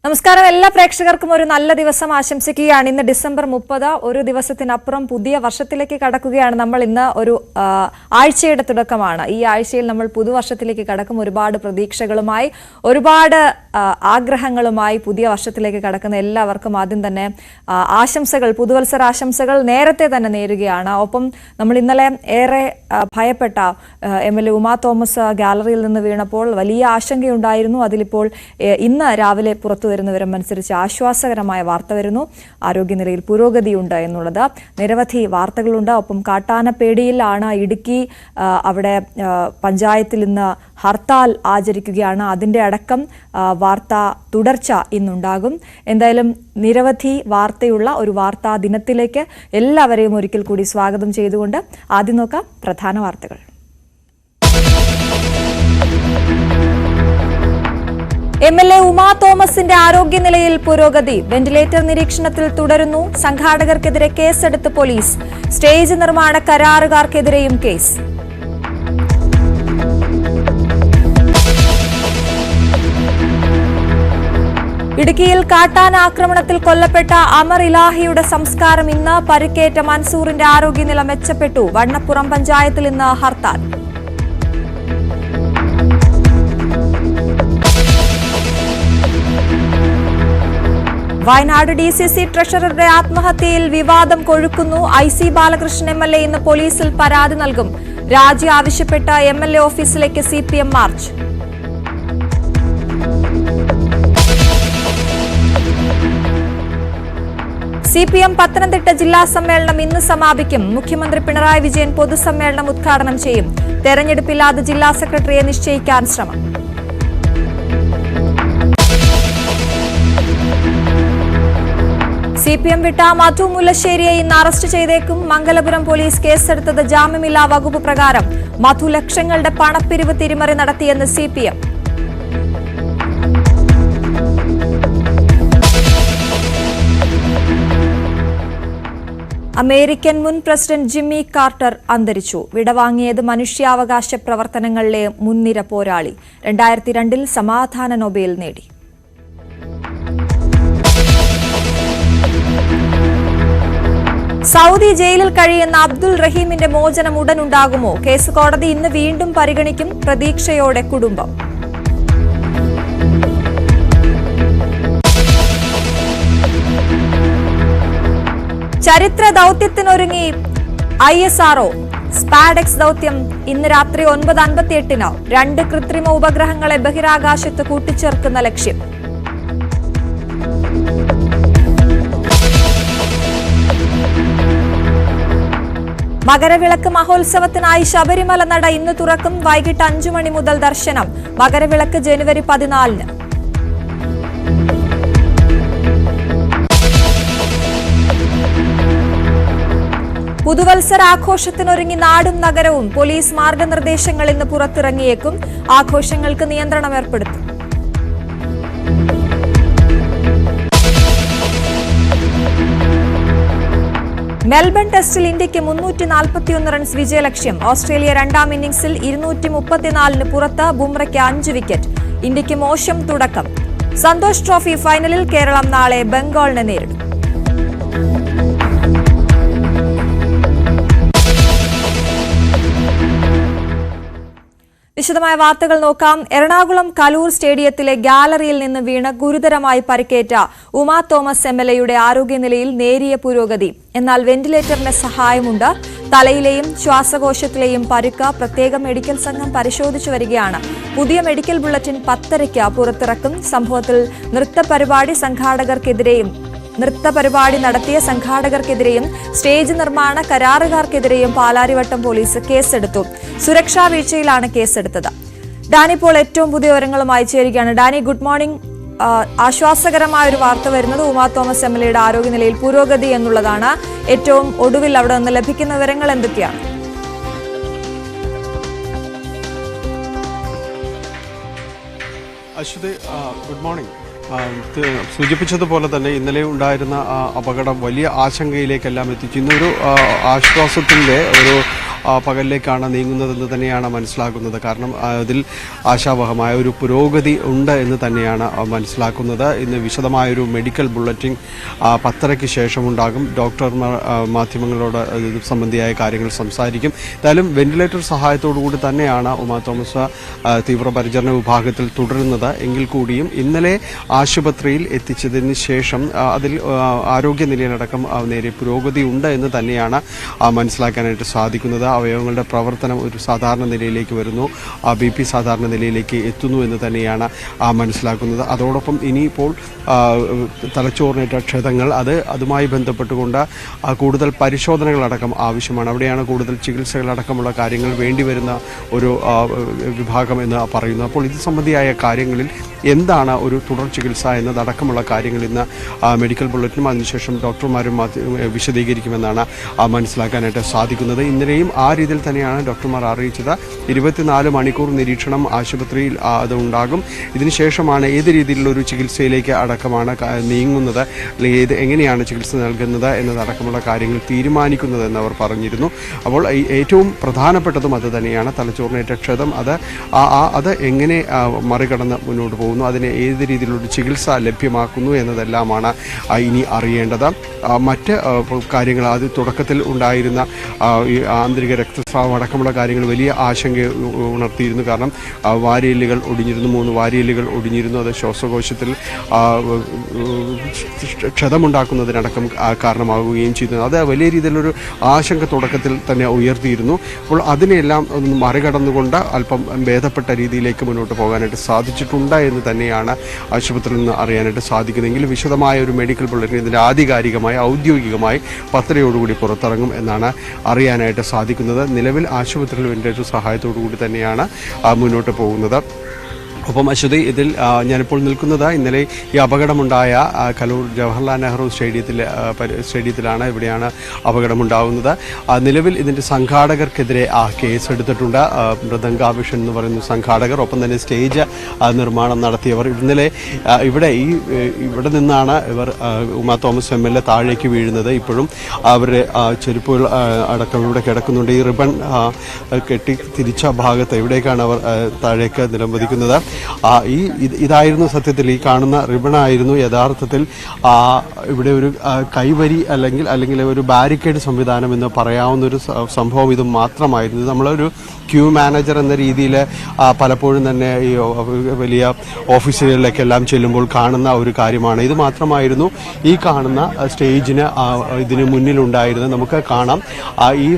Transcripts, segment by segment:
നമസ്കാരം. എല്ലാ പ്രേക്ഷകർക്കും ഒരു നല്ല ദിവസം ആശംസിക്കുകയാണ്. ഇന്ന് ഡിസംബർ 30, ഒരു ദിവസത്തിനപ്പുറം പുതിയ വർഷത്തിലേക്ക് കടക്കുകയാണ്. നമ്മൾ ഇന്ന് ഒരു ആഴ്ചയുടെ തുടക്കമാണ്. ഈ ആഴ്ചയിൽ നമ്മൾ പുതുവർഷത്തിലേക്ക് കടക്കും. ഒരുപാട് പ്രതീക്ഷകളുമായി, ഒരുപാട് ആഗ്രഹങ്ങളുമായി പുതിയ വർഷത്തിലേക്ക് കടക്കുന്ന എല്ലാവർക്കും ആദ്യം തന്നെ ആശംസകൾ, പുതുവത്സര ആശംസകൾ നേരത്തെ തന്നെ നേരുകയാണ്. ഒപ്പം നമ്മൾ ഇന്നലെ ഏറെ ഭയപ്പെട്ട MLA ഉമാ തോമസ് ഗാലറിയിൽ നിന്ന് വീണപ്പോൾ വലിയ ആശങ്കയുണ്ടായിരുന്നു. അതിലിപ്പോൾ ഇന്ന് രാവിലെ പുറത്തു വരുന്ന വിവരം അനുസരിച്ച് ആശ്വാസകരമായ വാർത്ത വരുന്നു. ആരോഗ്യനിലയിൽ പുരോഗതിയുണ്ട് എന്നുള്ളത്. നിരവധി വാർത്തകളുണ്ട്. ഒപ്പം കാട്ടാനപ്പേടിയിലാണ് ഇടുക്കി, അവിടെ പഞ്ചായത്തിൽ ഇന്ന് ഹർത്താൽ ആചരിക്കുകയാണ്. അതിൻ്റെ അടക്കം വാർത്ത തുടർച്ച ഇന്നുണ്ടാകും. എന്തായാലും നിരവധി വാർത്തയുള്ള ഒരു വാർത്താ ദിനത്തിലേക്ക് എല്ലാവരെയും ഒരിക്കൽ കൂടി സ്വാഗതം ചെയ്തുകൊണ്ട് ആദ്യം നോക്കാം പ്രധാന വാർത്തകൾ. MLA ഉമാ തോമസിന്റെ ആരോഗ്യനിലയിൽ പുരോഗതി. വെന്റിലേറ്റർ നിരീക്ഷണത്തിൽ തുടരുന്നു. സംഘാടകർക്കെതിരെ കേസെടുത്ത് പോലീസ്. സ്റ്റേജ് നിർമ്മാണ കരാറുകാർക്കെതിരെയും കേസ്. ഇടുക്കിയിൽ കാട്ടാന ആക്രമണത്തിൽ കൊല്ലപ്പെട്ട അമർ ഇലാഹിയുടെ സംസ്കാരം ഇന്ന്. പരിക്കേറ്റ മൻസൂറിന്റെ ആരോഗ്യനില മെച്ചപ്പെട്ടു. വണ്ണപ്പുറം പഞ്ചായത്തിൽ ഇന്ന് ഹർത്താൽ. വയനാട് DCC ട്രഷററുടെ ആത്മഹത്യയിൽ വിവാദം കൊഴുക്കുന്നു. IC ബാലകൃഷ്ണൻ MLA ഇന്ന് പോലീസിൽ പരാതി നൽകും. രാജി ആവശ്യപ്പെട്ട MLA ഓഫീസിലേക്ക് CPM മാർച്ച്. CPM പത്തനംതിട്ട ജില്ലാ സമ്മേളനം ഇന്ന് സമാപിക്കും. മുഖ്യമന്ത്രി പിണറായി വിജയൻ പൊതുസമ്മേളനം ഉദ്ഘാടനം ചെയ്യും. തെരഞ്ഞെടുപ്പില്ലാതെ ജില്ലാ സെക്രട്ടറിയെ നിശ്ചയിക്കാൻ ശ്രമം. CPM വിട്ട മധു മുല്ലശ്ശേരിയെ ഇന്ന് അറസ്റ്റ് ചെയ്തേക്കും. മംഗലപുരം പോലീസ് കേസെടുത്തത് ജാമ്യമില്ലാ വകുപ്പ് പ്രകാരം. മധു ലക്ഷങ്ങളുടെ പണപ്പിരിവ് തിരിമറി നടത്തിയെന്ന് CPM. അമേരിക്കൻ മുൻ പ്രസിഡന്റ് ജിമ്മി കാർട്ടർ അന്തരിച്ചു. വിടവാങ്ങിയത് മനുഷ്യാവകാശ പ്രവർത്തനങ്ങളിലെ മുൻനിര പോരാളി. 2002 സമാധാന നൊബേൽ നേടി. സൗദി ജയിലിൽ കഴിയുന്ന അബ്ദുൾ റഹീമിന്റെ മോചനം ഉടൻ ഉണ്ടാകുമോ? കേസ് കോടതി ഇന്ന് വീണ്ടും പരിഗണിക്കും. പ്രതീക്ഷയോടെ കുടുംബം. ചരിത്ര ദൌത്യത്തിനൊരുങ്ങി ISRO. സ്പാഡെക്സ് ദൌത്യം ഇന്ന് രാത്രി 9:58 2 കൃത്രിമ ഉപഗ്രഹങ്ങളെ ബഹിരാകാശത്ത് കൂട്ടിച്ചേർക്കുന്ന ലക്ഷ്യം. മകരവിളക്ക് മഹോത്സവത്തിനായി ശബരിമല നട ഇന്ന് തുറക്കും. വൈകിട്ട് 5 മണി മുതൽ ദർശനം. മകരവിളക്ക് ജനുവരി 14. പുതുവത്സരാഘോഷത്തിനൊരുങ്ങി നാടും നഗരവും. പോലീസ് മാർഗനിർദ്ദേശങ്ങൾ ഇന്ന് പുറത്തിറങ്ങിയേക്കും. ആഘോഷങ്ങൾക്ക് നിയന്ത്രണം ഏർപ്പെടുത്തും. മെൽബൺ ടെസ്റ്റിൽ ഇന്ത്യക്ക് 341 റൺസ് വിജയലക്ഷ്യം. ഓസ്ട്രേലിയ രണ്ടാം ഇന്നിംഗ്സിൽ 234 പുറത്ത്. ബുംറയ്ക്ക് 5 വിക്കറ്റ്. ഇന്ത്യക്ക് മോശം തുടക്കം. സന്തോഷ് ട്രോഫി ഫൈനലിൽ കേരളം നാളെ ബംഗാളിനെ നേരിടും. വിശദമായ വാർത്തകൾ നോക്കാം. എറണാകുളം കലൂർ സ്റ്റേഡിയത്തിലെ ഗാലറിയിൽ നിന്ന് വീണ് ഗുരുതരമായി പരിക്കേറ്റ ഉമാ തോമസ് MLAയുടെ ആരോഗ്യനിലയിൽ നേരിയ പുരോഗതി. എന്നാൽ വെന്റിലേറ്ററിന്റെ സഹായമുണ്ട്. തലയിലെയും ശ്വാസകോശത്തിലെയും പരുക്ക് പ്രത്യേക മെഡിക്കൽ സംഘം പരിശോധിച്ചു വരികയാണ്. പുതിയ മെഡിക്കൽ ബുള്ളറ്റിൻ 10:30 പുറത്തിറക്കും. സംഭവത്തിൽ നൃത്തപരിപാടി നടത്തിയ സംഘാടകർക്കെതിരെയും സ്റ്റേജ് നിർമ്മാണ കരാറുകാർക്കെതിരെയും പാലാരിവട്ടം പോലീസ് കേസെടുത്തു. സുരക്ഷാ വീഴ്ചയിലാണ് കേസെടുത്തത്. ഡാനി ഇപ്പോൾ ഏറ്റവും പുതിയ വിവരങ്ങളുമായി ചേരുകയാണ്. Dani, good morning. ആശ്വാസകരമായ ഒരു വാർത്ത വരുന്നത് ഉമാ തോമസ് MLAയുടെ ആരോഗ്യനിലയിൽ പുരോഗതി എന്നുള്ളതാണ്. ഏറ്റവും ഒടുവിൽ അവിടെ നിന്ന് ലഭിക്കുന്ന വിവരങ്ങൾ എന്തൊക്കെയാണ്? Aswathy, good morning. സൂചിപ്പിച്ചതുപോലെ തന്നെ ഇന്നലെ ഉണ്ടായിരുന്ന അപകടം വലിയ ആശങ്കയിലേക്കെല്ലാം എത്തിച്ചു. ഇന്നൊരു ആശ്വാസത്തിൻ്റെ ഒരു പകലിലേക്കാണ് നീങ്ങുന്നതെന്ന് തന്നെയാണ് മനസ്സിലാക്കുന്നത്. കാരണം അതിൽ ആശാവഹമായ ഒരു പുരോഗതി ഉണ്ട് എന്ന് തന്നെയാണ് മനസ്സിലാക്കുന്നത്. ഇന്ന് വിശദമായൊരു മെഡിക്കൽ ബുള്ളറ്റിൻ 10:30 ശേഷം ഉണ്ടാകും. ഡോക്ടർമാർ മാധ്യമങ്ങളോട് ഇത് സംബന്ധിയായ കാര്യങ്ങൾ സംസാരിക്കും. എന്തായാലും വെന്റിലേറ്റർ സഹായത്തോടു കൂടി തന്നെയാണ് ഉമാ തോമസ് തീവ്രപരിചരണ വിഭാഗത്തിൽ തുടരുന്നത്. എങ്കിൽ കൂടിയും ഇന്നലെ ആശുപത്രിയിൽ എത്തിച്ചതിന് ശേഷം അതിൽ ആരോഗ്യനിലയിലടക്കം നേരെ പുരോഗതി ഉണ്ട് എന്ന് തന്നെയാണ് മനസ്സിലാക്കാനായിട്ട് സാധിക്കുന്നത്. അവയവങ്ങളുടെ പ്രവർത്തനം ഒരു സാധാരണ നിലയിലേക്ക് വരുന്നു, BP സാധാരണ നിലയിലേക്ക് എത്തുന്നു എന്ന് തന്നെയാണ് മനസ്സിലാക്കുന്നത്. അതോടൊപ്പം ഇനിയിപ്പോൾ തലച്ചോറിനേറ്റ ക്ഷതങ്ങൾ അതുമായി ബന്ധപ്പെട്ടുകൊണ്ട് കൂടുതൽ പരിശോധനകളടക്കം ആവശ്യമാണ്. അവിടെയാണ് കൂടുതൽ ചികിത്സകളടക്കമുള്ള കാര്യങ്ങൾ വേണ്ടിവരുന്ന ഒരു വിഭാഗം എന്ന് പറയുന്നു. അപ്പോൾ ഇത് സംബന്ധിയായ കാര്യങ്ങളിൽ എന്താണ് ഒരു തുടർ ചികിത്സ എന്നതടക്കമുള്ള കാര്യങ്ങൾ ഇന്ന് മെഡിക്കൽ ബുള്ളറ്റിനും അതിനുശേഷം ഡോക്ടർമാരും വിശദീകരിക്കുമെന്നാണ് മനസ്സിലാക്കാനായിട്ട് സാധിക്കുന്നത്. ഇന്നലെയും ആ രീതിയിൽ തന്നെയാണ് ഡോക്ടർമാർ അറിയിച്ചത്. 24 മണിക്കൂർ നിരീക്ഷണം ആശുപത്രിയിൽ അത് ഉണ്ടാകും. ഇതിനുശേഷമാണ് ഏത് രീതിയിലുള്ള ഒരു ചികിത്സയിലേക്ക് അടക്കമാണ് നീങ്ങുന്നത്, അല്ലെങ്കിൽ എങ്ങനെയാണ് ചികിത്സ നൽകുന്നത് എന്നതടക്കമുള്ള കാര്യങ്ങൾ തീരുമാനിക്കുന്നതെന്ന് അവർ പറഞ്ഞിരുന്നു. അപ്പോൾ ഏറ്റവും പ്രധാനപ്പെട്ടതും അത് തന്നെയാണ്. തലച്ചോറിനേറ്റ ക്ഷതം അത് എങ്ങനെ മറികടന്ന് മുന്നോട്ട് പോകുന്നു, അതിന് ഏത് രീതിയിലുള്ള ചികിത്സ ലഭ്യമാക്കുന്നു എന്നതെല്ലാമാണ് ഇനി അറിയേണ്ടത്. മറ്റ് കാര്യങ്ങൾ അത് തുടക്കത്തിൽ ഉണ്ടായിരുന്ന ഈ ആന്തരിക രക്തസ്രാവം അടക്കമുള്ള കാര്യങ്ങൾ വലിയ ആശങ്ക ഉണർത്തിയിരുന്നു. കാരണം വാരിയെല്ലുകൾ ഒടിഞ്ഞിരുന്നു, 3 വാരിയെല്ലുകൾ ഒടിഞ്ഞിരുന്നു. അത് ശ്വാസകോശത്തിൽ ക്ഷതമുണ്ടാക്കുന്നതിനടക്കം കാരണമാവുകയും ചെയ്യുന്നു. അത് വലിയ രീതിയിലൊരു ആശങ്ക തുടക്കത്തിൽ തന്നെ ഉയർത്തിയിരുന്നു. അപ്പോൾ അതിനെല്ലാം ഒന്ന് മറികടന്നുകൊണ്ട് അല്പം ഭേദപ്പെട്ട രീതിയിലേക്ക് മുന്നോട്ട് പോകാനായിട്ട് സാധിച്ചിട്ടുണ്ട് എന്ന് തന്നെയാണ് ആശുപത്രിയിൽ നിന്ന് അറിയാനായിട്ട് സാധിക്കുന്നതെങ്കിൽ വിശദമായ ഒരു മെഡിക്കൽ ബുള്ളറ്റിൻ ഇതിൻ്റെ ആധികാരികമായി ഔദ്യോഗികമായി 10:30 പുറത്തിറങ്ങും എന്നാണ് അറിയാനായിട്ട് സാധിക്കുന്നത്. നിലവിൽ ആശുപത്രിയിൽ വെന്റിലേറ്റർ സഹായത്തോടു കൂടി തന്നെയാണ് മുന്നോട്ട് പോകുന്നത്. ഒപ്പം അശ്വതി, ഇതിൽ ഞാനിപ്പോൾ നിൽക്കുന്നത് ഇന്നലെ ഈ അപകടമുണ്ടായ കലൂർ ജവഹർലാൽ നെഹ്റു സ്റ്റേഡിയത്തിലാണ്. ഇവിടെയാണ് അപകടമുണ്ടാകുന്നത്. നിലവിൽ ഇതിൻ്റെ സംഘാടകർക്കെതിരെ കേസെടുത്തിട്ടുണ്ട്. മൃദംഗാഭിഷൻ എന്ന് പറയുന്ന സംഘാടകർ, ഒപ്പം തന്നെ സ്റ്റേജ് നിർമ്മാണം നടത്തിയവർ. ഇന്നലെ ഇവിടെ നിന്നാണ് ഇവർ ഉമാ തോമസ് MLA താഴേക്ക് വീഴുന്നത്. ഇപ്പോഴും അവരുടെ ചെരുപ്പുകൾ അടക്കം ഇവിടെ കിടക്കുന്നുണ്ട്. ഈ റിബൺ കെട്ടി തിരിച്ച ഭാഗത്ത് ഇവിടേക്കാണ് അവർ താഴേക്ക് നിലംപതിക്കുന്നത്. ഇതായിരുന്നു സത്യത്തിൽ ഈ കാണുന്ന റിബണായിരുന്നു യഥാർത്ഥത്തിൽ ഇവിടെ ഒരു കൈവരി അല്ലെങ്കിൽ ഒരു ബാരിക്കേഡ് സംവിധാനം എന്ന് പറയാവുന്ന ഒരു സംഭവം ഇത് മാത്രമായിരുന്നു. നമ്മളൊരു ക്യൂ മാനേജർ എന്ന രീതിയിൽ പലപ്പോഴും തന്നെ ഈ വലിയ ഓഫീസുകളിലേക്കെല്ലാം എല്ലാം ചെല്ലുമ്പോൾ കാണുന്ന ഒരു കാര്യമാണ്. ഇത് മാത്രമായിരുന്നു ഈ കാണുന്ന സ്റ്റേജിന് ഇതിന് മുന്നിലുണ്ടായിരുന്നത്. നമുക്ക് കാണാം ഈ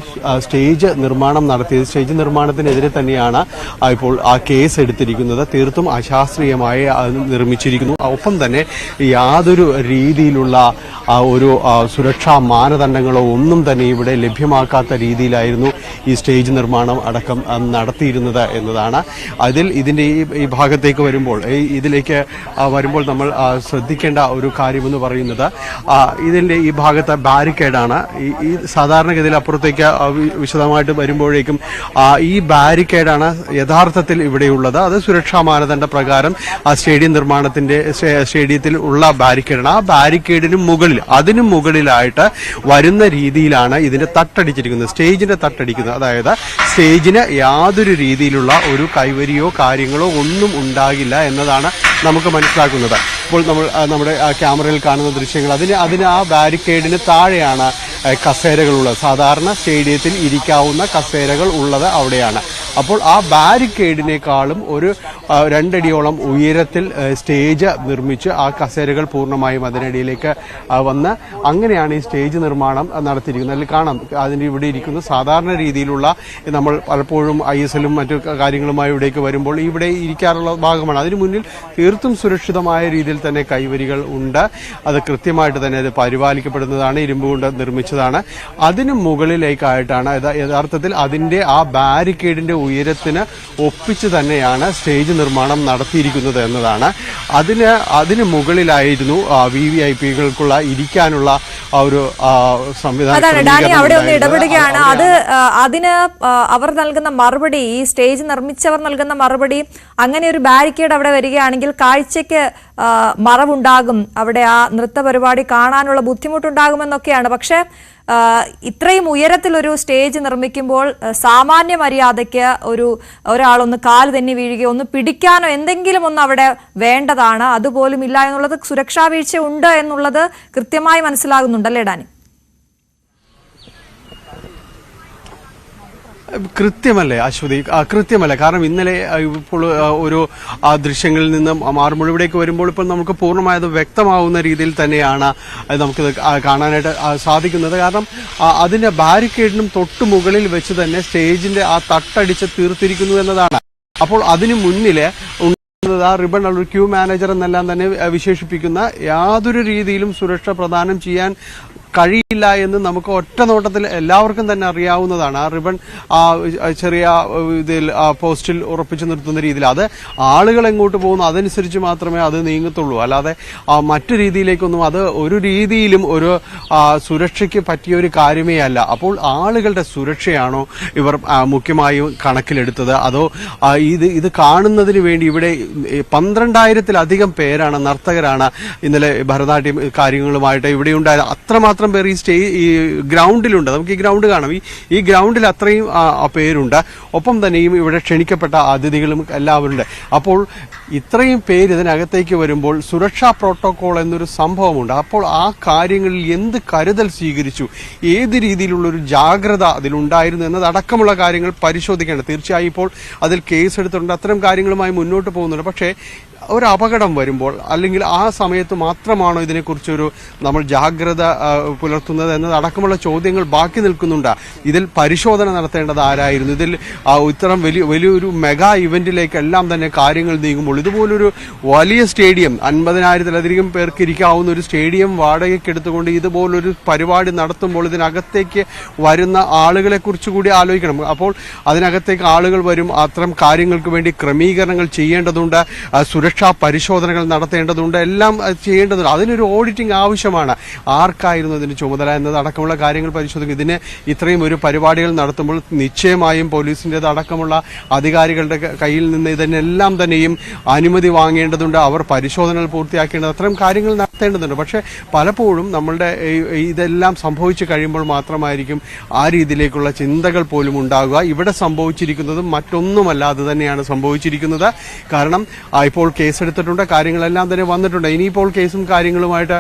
സ്റ്റേജ് നിർമ്മാണം നടത്തിയത്. സ്റ്റേജ് നിർമ്മാണത്തിനെതിരെ തന്നെയാണ് ഇപ്പോൾ കേസ് എടുത്തിരിക്കുന്നത്. തീർത്തും അശാസ്ത്രീയമായി നിർമ്മിച്ചിരിക്കുന്നു. ഒപ്പം തന്നെ യാതൊരു രീതിയിലുള്ള ഒരു സുരക്ഷാ മാനദണ്ഡങ്ങളോ ഒന്നും തന്നെ ഇവിടെ ലഭ്യമാക്കാത്ത രീതിയിലായിരുന്നു ഈ സ്റ്റേജ് നിർമ്മാണം അടക്കം നടത്തിയിരുന്നത് എന്നതാണ്. ഇതിൻ്റെ ഈ ഭാഗത്തേക്ക് ഇതിലേക്ക് വരുമ്പോൾ നമ്മൾ ശ്രദ്ധിക്കേണ്ട ഒരു കാര്യമെന്ന് പറയുന്നത് ഇതിൻ്റെ ഈ ഭാഗത്തെ ബാരിക്കേഡാണ്. ഈ സാധാരണഗതിയിൽ അപ്പുറത്തേക്ക് വിശദമായിട്ട് വരുമ്പോഴേക്കും ഈ ബാരിക്കേഡാണ് യഥാർത്ഥത്തിൽ ഇവിടെയുള്ളത്. അത് സുരക്ഷാ മാനദണ്ഡ പ്രകാരം സ്റ്റേഡിയത്തിൽ ഉള്ള ബാരിക്കേഡാണ്. ആ ബാരിക്കേഡിനും അതിനും മുകളിലായിട്ട് വരുന്ന രീതിയിലാണ് ഇതിന്റെ തട്ടടിച്ചിരിക്കുന്നത്, സ്റ്റേജിന്റെ തട്ടടിക്കുന്നത്. അതായത് സ്റ്റേജിന് യാതൊരു രീതിയിലുള്ള ഒരു കൈവരിയോ കാര്യങ്ങളോ ഒന്നും ഉണ്ടാകില്ല എന്നതാണ് നമുക്ക് മനസ്സിലാക്കുന്നത്. ഇപ്പോൾ നമ്മുടെ ക്യാമറയിൽ കാണുന്ന ദൃശ്യങ്ങൾ അതിന് ആ ബാരിക്കേഡിന് താഴെയാണ് കസേരകളുള്ളത്. സാധാരണ സ്റ്റേഡിയത്തിൽ ഇരിക്കാവുന്ന കസേരകൾ ഉള്ളത് അവിടെയാണ്. അപ്പോൾ ആ ബാരിക്കേഡിനേക്കാളും ഒരു 2 അടിയോളം ഉയരത്തിൽ സ്റ്റേജ് നിർമ്മിച്ച് ആ കസേരകൾ പൂർണ്ണമായും അതിനിടയിലേക്ക് വന്ന് അങ്ങനെയാണ് ഈ സ്റ്റേജ് നിർമ്മാണം നടത്തിയിരിക്കുന്നത്. അതിൽ കാണാം അതിൻ്റെ ഇവിടെ ഇരിക്കുന്ന സാധാരണ രീതിയിലുള്ള നമ്മൾ പലപ്പോഴും ISLും മറ്റു കാര്യങ്ങളുമായി ഇവിടേക്ക് വരുമ്പോൾ ഇവിടെ ഇരിക്കാറുള്ള ഭാഗമാണ്. അതിനു മുന്നിൽ തീർത്തും സുരക്ഷിതമായ രീതിയിൽ തന്നെ കൈവരികൾ ഉണ്ട്. അത് കൃത്യമായിട്ട് തന്നെ അത് പരിപാലിക്കപ്പെടുന്നതാണ്, ഇരുമ്പ് കൊണ്ട് നിർമ്മിച്ചതാണ്. അതിന് മുകളിലേക്കായിട്ടാണ് യഥാർത്ഥത്തിൽ അതിൻ്റെ ആ ബാരിക്കേഡിന്റെ ഉയരത്തിന് ഒപ്പിച്ച് തന്നെയാണ് സ്റ്റേജ് നിർമ്മാണം നടത്തിയിരിക്കുന്നത് എന്നതാണ്. അതിന് മുകളിലായിരുന്നു VVIPകൾക്കുള്ള ഇരിക്കാനുള്ള ഒരു സംവിധാനം. ഡാനി അവിടെ ഒന്ന് ഇടപെടുകയാണ്. അതിന് അവർ നൽകുന്ന മറുപടി, ഈ സ്റ്റേജ് നിർമ്മിച്ചവർ നൽകുന്ന മറുപടി, അങ്ങനെ ഒരു ബാരിക്കേഡ് അവിടെ വരികയാണെങ്കിൽ കാഴ്ചയ്ക്ക് മറവുണ്ടാകും, അവിടെ ആ നൃത്ത പരിപാടി കാണാനുള്ള ബുദ്ധിമുട്ടുണ്ടാകുമെന്നൊക്കെയാണ്. പക്ഷെ ഇത്രയും ഉയരത്തിലൊരു സ്റ്റേജ് നിർമ്മിക്കുമ്പോൾ സാമാന്യ മര്യാദയ്ക്ക് ഒരാളൊന്ന് കാല് തെന്നി വീഴുകയോ ഒന്ന് പിടിക്കാനോ എന്തെങ്കിലും ഒന്ന് അവിടെ വേണ്ടതാണ്. അതുപോലും ഇല്ല എന്നുള്ളത് സുരക്ഷാ വീഴ്ച ഉണ്ട് എന്നുള്ളത് കൃത്യമായി മനസ്സിലാകുന്നുണ്ടല്ലേ ഡാനി? കൃത്യമല്ലേ അശ്വതി, കൃത്യമല്ല. കാരണം ഇന്നലെ ഇപ്പോൾ ഒരു ദൃശ്യങ്ങളിൽ നിന്ന് മാറുമ്പോൾ ഇവിടേക്ക് വരുമ്പോൾ ഇപ്പോൾ നമുക്ക് പൂർണ്ണമായത് വ്യക്തമാവുന്ന രീതിയിൽ തന്നെയാണ് നമുക്കിത് കാണാനായിട്ട് സാധിക്കുന്നത്. കാരണം അതിന്റെ ബാരിക്കേഡിനും തൊട്ടു മുകളിൽ വെച്ച് തന്നെ സ്റ്റേജിന്റെ ആ തട്ടടിച്ച് തീർത്തിരിക്കുന്നു എന്നതാണ്. അപ്പോൾ അതിനു മുന്നില് ആ റിബൺ ഒരു ക്യൂ മാനേജർ എന്നെല്ലാം തന്നെ വിശേഷിപ്പിക്കുന്ന യാതൊരു രീതിയിലും സുരക്ഷ പ്രദാനം ചെയ്യാൻ കഴിയില്ല എന്ന് നമുക്ക് ഒറ്റ നോട്ടത്തിൽ എല്ലാവർക്കും തന്നെ അറിയാവുന്നതാണ്. ആ റിബൺ ചെറിയ ഇതിൽ പോസ്റ്റിൽ ഉറപ്പിച്ചു നിർത്തുന്ന രീതിയിൽ അത് ആളുകൾ എങ്ങോട്ട് പോകുന്നു അതനുസരിച്ച് മാത്രമേ അത് നീങ്ങത്തുള്ളൂ. അല്ലാതെ മറ്റു രീതിയിലേക്കൊന്നും അത് ഒരു രീതിയിലും ഒരു സുരക്ഷയ്ക്ക് പറ്റിയ ഒരു കാര്യമേ അല്ല. അപ്പോൾ ആളുകളുടെ സുരക്ഷയാണോ ഇവർ മുഖ്യമായും കണക്കിലെടുത്തത്, അതോ ഇത് കാണുന്നതിന് വേണ്ടി ഇവിടെ 12,000-ത്തിലധികം പേരാണ്, നർത്തകരാണ് ഇന്നലെ ഭരതനാട്യം കാര്യങ്ങളുമായിട്ട് ഇവിടെ ഉണ്ടായത്. അത്രമാത്രം പേർ ഈ ഗ്രൗണ്ടിലുണ്ട്. നമുക്ക് ഈ ഗ്രൗണ്ട് കാണാം. ഈ ഗ്രൗണ്ടിൽ അത്രയും പേരുണ്ട്. ഒപ്പം തന്നെയും ഇവിടെ ക്ഷണിക്കപ്പെട്ട അതിഥികളും എല്ലാവരും ഉണ്ട്. അപ്പോൾ ഇത്രയും പേര് ഇതിനകത്തേക്ക് വരുമ്പോൾ സുരക്ഷാ പ്രോട്ടോകോൾ എന്നൊരു സംഭവമുണ്ട്. അപ്പോൾ ആ കാര്യങ്ങളിൽ എന്ത് കരുതൽ സ്വീകരിച്ചു, ഏത് രീതിയിലുള്ളൊരു ജാഗ്രത അതിലുണ്ടായിരുന്നു എന്നതടക്കമുള്ള കാര്യങ്ങൾ പരിശോധിക്കേണ്ടത്. തീർച്ചയായും ഇപ്പോൾ അതിൽ കേസെടുത്തിട്ടുണ്ട്, അത്തരം കാര്യങ്ങളുമായി മുന്നോട്ട് പോകുന്നുണ്ട്. പക്ഷേ ഒരു അപകടം വരുമ്പോൾ അല്ലെങ്കിൽ ആ സമയത്ത് മാത്രമാണോ ഇതിനെക്കുറിച്ചൊരു നമ്മൾ ജാഗ്രത പുലർത്തുന്നത് എന്നതടക്കമുള്ള ചോദ്യങ്ങൾ ബാക്കി നിൽക്കുന്നുണ്ട്. ഇതിൽ പരിശോധന നടത്തേണ്ടത് ആരായിരുന്നു? ഇതിൽ ഇത്തരം വലിയൊരു മെഗാ ഇവന്റിലേക്കെല്ലാം തന്നെ കാര്യങ്ങൾ നീങ്ങുമ്പോൾ ഇതുപോലൊരു വലിയ സ്റ്റേഡിയം 50,000-ത്തിലധികം പേർക്ക് ഇരിക്കാവുന്ന ഒരു സ്റ്റേഡിയം വാടകയ്ക്ക് എടുത്തുകൊണ്ട് ഇതുപോലൊരു പരിപാടി നടത്തുമ്പോൾ ഇതിനകത്തേക്ക് വരുന്ന ആളുകളെ കുറിച്ച് കൂടി ആലോചിക്കണം. അപ്പോൾ അതിനകത്തേക്ക് ആളുകൾ വരും, അത്തരം കാര്യങ്ങൾക്ക് വേണ്ടി ക്രമീകരണങ്ങൾ ചെയ്യേണ്ടതുണ്ട്, സുരക്ഷാ പരിശോധനകൾ നടത്തേണ്ടതുണ്ട്, എല്ലാം ചെയ്യേണ്ടതുണ്ട്. അതിനൊരു ഓഡിറ്റിംഗ് ആവശ്യമാണ്. ആർക്കായിരുന്നു ഇതിന് ചുമതല എന്നതടക്കമുള്ള കാര്യങ്ങൾ പരിശോധിക്കും. ഇതിന് ഇത്രയും ഒരു പരിപാടികൾ നടത്തുമ്പോൾ നിശ്ചയമായും പോലീസിൻ്റെത് അടക്കമുള്ള അധികാരികളുടെ കയ്യിൽ നിന്ന് ഇതിനെല്ലാം തന്നെയും അനുമതി വാങ്ങേണ്ടതുണ്ട്. അവർ പരിശോധനകൾ പൂർത്തിയാക്കേണ്ടത്, അത്തരം കാര്യങ്ങൾ നടത്തേണ്ടതുണ്ട്. പക്ഷേ പലപ്പോഴും നമ്മളുടെ ഇതെല്ലാം സംഭവിച്ചു കഴിയുമ്പോൾ മാത്രമായിരിക്കും ആ രീതിയിലേക്കുള്ള ചിന്തകൾ പോലും ഉണ്ടാകുക. ഇവിടെ സംഭവിച്ചിരിക്കുന്നതും മറ്റൊന്നുമല്ല, അത് തന്നെയാണ് സംഭവിച്ചിരിക്കുന്നത്. കാരണം ഇപ്പോൾ കേസെടുത്തിട്ടുണ്ട്, കാര്യങ്ങളെല്ലാം തന്നെ വന്നിട്ടുണ്ട്. ഇനിയിപ്പോൾ കേസും കാര്യങ്ങളുമായിട്ട്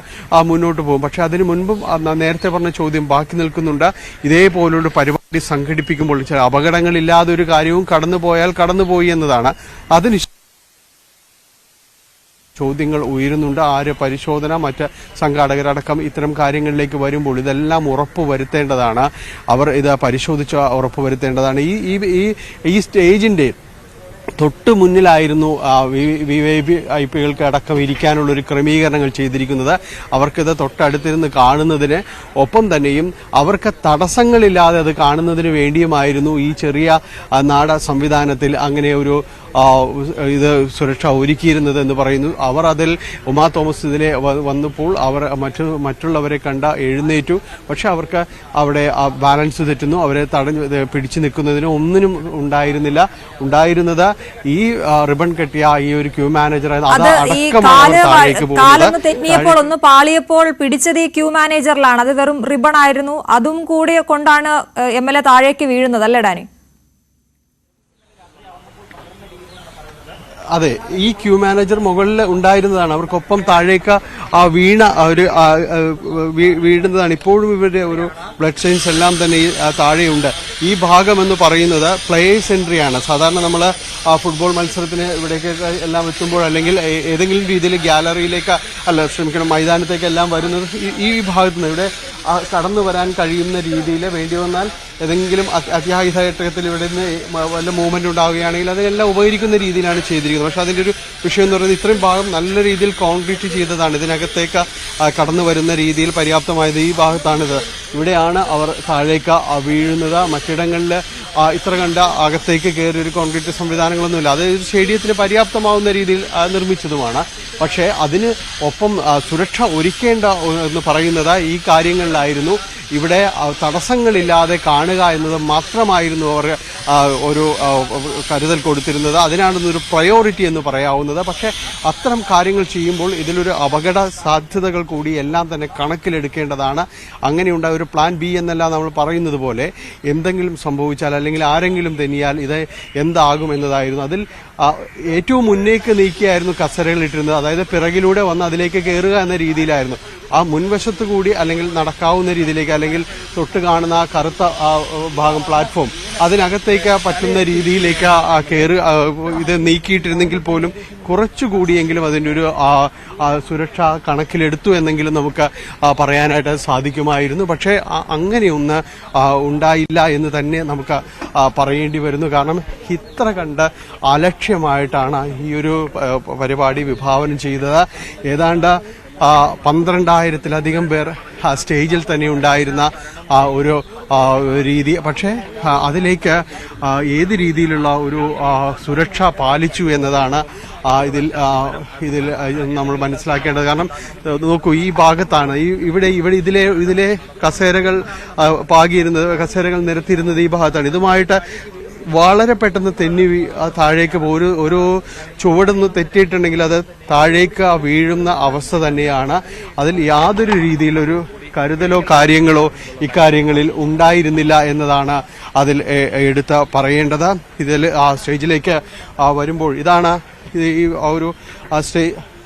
മുന്നോട്ട് പോകും. പക്ഷെ അതിനു മുൻപും നേരത്തെ പറഞ്ഞ ചോദ്യം ബാക്കി നിൽക്കുന്നുണ്ട്. ഇതേപോലൊരു പരിപാടി സംഘടിപ്പിക്കുമ്പോൾ ചില അപകടങ്ങളില്ലാതെ ഒരു കാര്യവും കടന്നുപോയാൽ കടന്നുപോയി എന്നതാണ്. അതിന് ചോദ്യങ്ങൾ ഉയരുന്നുണ്ട്. ആര് പരിശോധന, മറ്റ് സംഘാടകരടക്കം ഇത്തരം കാര്യങ്ങളിലേക്ക് വരുമ്പോൾ ഇതെല്ലാം ഉറപ്പുവരുത്തേണ്ടതാണ്. അവർ ഇത് പരിശോധിച്ച് ഉറപ്പുവരുത്തേണ്ടതാണ്. ഈ സ്റ്റേജിന്റെ തൊട്ട് മുന്നിലായിരുന്നു VIP അടക്കം ഇരിക്കാനുള്ളൊരു ക്രമീകരണങ്ങൾ ചെയ്തിരിക്കുന്നത്. അവർക്കിത് തൊട്ടടുത്തിരുന്ന് കാണുന്നതിന് ഒപ്പം തന്നെയും അവർക്ക് തടസ്സങ്ങളില്ലാതെ അത് കാണുന്നതിന് വേണ്ടിയുമായിരുന്നു ഈ ചെറിയ നാട സംവിധാനത്തിൽ അങ്ങനെ ഒരു ഇത് സുരക്ഷ ഒരുക്കിയിരുന്നത് എന്ന് പറയുന്നു. അവർ അതിൽ ഉമാ തോമസ് ഇതിലെ വന്നപ്പോൾ അവർ മറ്റുള്ളവരെ കണ്ട എഴുന്നേറ്റു. പക്ഷെ അവർക്ക് അവിടെ ബാലൻസ് തെറ്റുന്നു, അവരെ പിടിച്ചു നിൽക്കുന്നതിന് ഒന്നിനും ഉണ്ടായിരുന്നത് ഈ റിബൺ കെട്ടിയ ഈ ഒരു ക്യൂ മാനേജർ തെന്നിയപ്പോൾ ഒന്ന് പാളിയപ്പോൾ പിടിച്ചത് ഈ ക്യൂ മാനേജറിലാണ്. അത് വെറും റിബൺ ആയിരുന്നു. അതും കൂടി കൊണ്ടാണ് MLA താഴേക്ക് വീഴുന്നത് അല്ലേ ഡാനി? അതെ, ഈ ക്യൂ മാനേജർ മുകളിൽ ഉണ്ടായിരുന്നതാണ്. അവർക്കൊപ്പം താഴേക്ക് വീഴുന്നതാണ്. ഇപ്പോഴും ഇവരുടെ ഒരു ബ്ലഡ് സൈൻസ് എല്ലാം തന്നെ താഴെയുണ്ട്. ഈ ഭാഗം എന്ന് പറയുന്നത് പ്ലേയേഴ്സ് എൻട്രിയാണ്. സാധാരണ നമ്മൾ ഫുട്ബോൾ മത്സരത്തിന് ഇവിടേക്ക് എല്ലാം എത്തുമ്പോൾ അല്ലെങ്കിൽ ഏതെങ്കിലും രീതിയിൽ ഗ്യാലറിയിലേക്ക് മൈതാനത്തേക്ക് എല്ലാം വരുന്നത് ഈ ഭാഗത്ത് നിന്ന് ഇവിടെ കടന്നു വരാൻ കഴിയുന്ന രീതിയിൽ വേണ്ടി വന്നാൽ ഏതെങ്കിലും അത്യാഹിതഘട്ടത്തിൽ ഇവിടെ നിന്ന് വല്ല മൂവ്മെന്റ് ഉണ്ടാവുകയാണെങ്കിൽ അതെല്ലാം ഉപകരിക്കുന്ന രീതിയിലാണ് ചെയ്തിരിക്കുന്നത്. പക്ഷെ അതിൻ്റെ ഒരു വിഷയം എന്ന് പറയുന്നത് ഇത്രയും ഭാഗം നല്ല രീതിയിൽ കോൺക്രീറ്റ് ചെയ്തതാണ്. ഇതിനകത്തേക്ക് കടന്നു വരുന്ന രീതിയിൽ പര്യാപ്തമായത് ഈ ഭാഗത്താണിത്. ഇവിടെയാണ് അവർ താഴേക്ക് വീഴുന്നത്. മറ്റിടങ്ങളിൽ ഇത്ര കണ്ട അകത്തേക്ക് കയറി ഒരു കോൺക്രീറ്റ് സംവിധാനങ്ങളൊന്നുമില്ല. അത് സ്റ്റേഡിയത്തിന് പര്യാപ്തമാവുന്ന രീതിയിൽ നിർമ്മിച്ചതുമാണ്. പക്ഷേ അതിന് ഒപ്പം സുരക്ഷ ഒരുക്കേണ്ട എന്ന് പറയുന്നത് ഈ കാര്യങ്ങളിലായിരുന്നു. ഇവിടെ തടസ്സങ്ങളില്ലാതെ കാണുക എന്നത് മാത്രമായിരുന്നു അവർ ഒരു കരുതൽ കൊടുത്തിരുന്നത്. അതിനാണെന്നൊരു പ്രയോറിറ്റി എന്ന് പറയാവുന്നത്. പക്ഷേ അത്തരം കാര്യങ്ങൾ ചെയ്യുമ്പോൾ ഇതിലൊരു അപകട സാധ്യതകൾ കൂടി എല്ലാം തന്നെ കണക്കിലെടുക്കേണ്ടതാണ്. അങ്ങനെയുണ്ടായ ഒരു പ്ലാൻ ബി എന്നെല്ലാം നമ്മൾ പറയുന്നത് പോലെ എന്തെങ്കിലും സംഭവിച്ചാൽ അല്ലെങ്കിൽ ആരെങ്കിലും തെന്നിയാൽ ഇത് എന്താകും എന്നതായിരുന്നു. അതിൽ ഏറ്റവും മുന്നേക്ക് നീക്കിയായിരുന്നു കസേരകൾ ഇട്ടിരുന്നത്. അതായത് പിറകിലൂടെ വന്ന് അതിലേക്ക് കയറുക എന്ന രീതിയിലായിരുന്നു. ആ മുൻവശത്ത് കൂടി അല്ലെങ്കിൽ നടക്കാവുന്ന രീതിയിലേക്ക് അല്ലെങ്കിൽ തൊട്ട് കാണുന്ന ആ കറുത്ത ഭാഗം പ്ലാറ്റ്ഫോം അതിനകത്തേക്ക് പറ്റുന്ന രീതിയിലേക്ക് ഇത് നീക്കിയിട്ടിരുന്നെങ്കിൽ പോലും കുറച്ചുകൂടിയെങ്കിലും അതിൻ്റെ ഒരു സുരക്ഷ കണക്കിലെടുത്തു എന്നെങ്കിലും നമുക്ക് പറയാനായിട്ട് സാധിക്കുമായിരുന്നു. പക്ഷേ അങ്ങനെയൊന്ന് ഉണ്ടായില്ല എന്ന് തന്നെ നമുക്ക് പറയേണ്ടി വരുന്നു. കാരണം ഇത്ര കണ്ട് അലക്ഷ്യമായിട്ടാണ് ഈ ഒരു പരിപാടി വിഭാവനം ചെയ്തത്. ഏതാണ്ട് 12,000-ലധികം പേർ സ്റ്റേജിൽ തന്നെ ഉണ്ടായിരുന്ന ഒരു രീതി. പക്ഷേ അതിലേക്ക് ഏത് രീതിയിലുള്ള ഒരു സുരക്ഷ പാലിച്ചു എന്നതാണ് ഇതിൽ നമ്മൾ മനസ്സിലാക്കേണ്ടത്. കാരണം നോക്കൂ, ഈ ഭാഗത്താണ് ഇവിടെ ഇതിലെ കസേരകൾ കസേരകൾ നിരത്തിയിരുന്നത് ഈ ഭാഗത്താണ്. ഇതുമായിട്ട് വളരെ പെട്ടെന്ന് തെന്നി താഴേക്ക് ഒരു ചുവടൊന്ന് തെറ്റിയിട്ടുണ്ടെങ്കിൽ അത് താഴേക്ക് വീഴുന്ന അവസ്ഥ തന്നെയാണ്. അതിൽ യാതൊരു രീതിയിലൊരു കരുതലോ കാര്യങ്ങളോ ഇക്കാര്യങ്ങളിൽ ഉണ്ടായിരുന്നില്ല എന്നതാണ് അതിൽ എടുത്ത് പറയേണ്ടത്. ഇതിൽ സ്റ്റേജിലേക്ക് വരുമ്പോൾ ഇതാണ് ഈ ഒരു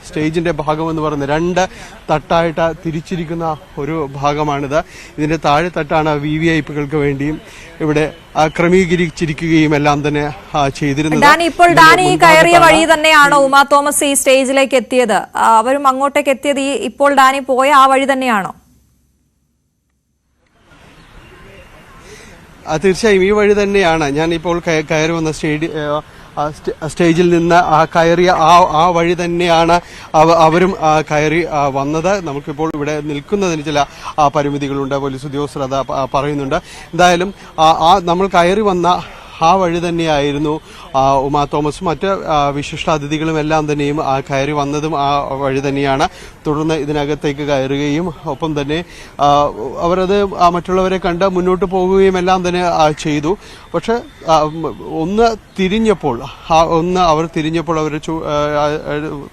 സ്റ്റേജിന്റെ ഭാഗമെന്ന് പറയുന്നത് 2 തട്ടായിട്ട് തിരിച്ചിരിക്കുന്ന ഒരു ഭാഗമാണിത്. ഇതിന്റെ താഴെ തട്ടാണ് VVIPകൾക്ക് വേണ്ടിയും ഇവിടെ ക്രമീകരിച്ചിരിക്കുകയും എല്ലാം തന്നെ ചെയ്തിരുന്നത്. ഇപ്പോൾ ഡാനി കയറിയ വഴി തന്നെയാണോ ഉമാ തോമസ് ഈ സ്റ്റേജിലേക്ക് എത്തിയത്? അവരും അങ്ങോട്ടേക്ക് എത്തിയത് ഇപ്പോൾ ഡാനി പോയ ആ വഴി തന്നെയാണോ? തീർച്ചയായും ഈ വഴി തന്നെയാണ്. ഞാൻ ഇപ്പോൾ കയറി വന്ന സ്റ്റേജിൽ നിന്ന് കയറിയ ആ വഴി തന്നെയാണ് അവരും കയറി വന്നത്. നമുക്കിപ്പോൾ ഇവിടെ നിൽക്കുന്നതിന് ചില പരിമിതികളുണ്ട്, പോലീസ് ഉദ്യോഗസ്ഥർ അത് പറയുന്നുണ്ട്. എന്തായാലും നമ്മൾ കയറി വന്ന ആ വഴി തന്നെയായിരുന്നു ഉമാ തോമസും മറ്റ് വിശിഷ്ടാതിഥികളും എല്ലാം തന്നെയും കയറി വന്നതും ആ വഴി തന്നെയാണ്. തുടർന്ന് ഇതിനകത്തേക്ക് കയറുകയും ഒപ്പം തന്നെ അവരത് മറ്റുള്ളവരെ കണ്ട് മുന്നോട്ട് പോകുകയും എല്ലാം തന്നെ ചെയ്തു. പക്ഷെ അവർ തിരിഞ്ഞപ്പോൾ അവർ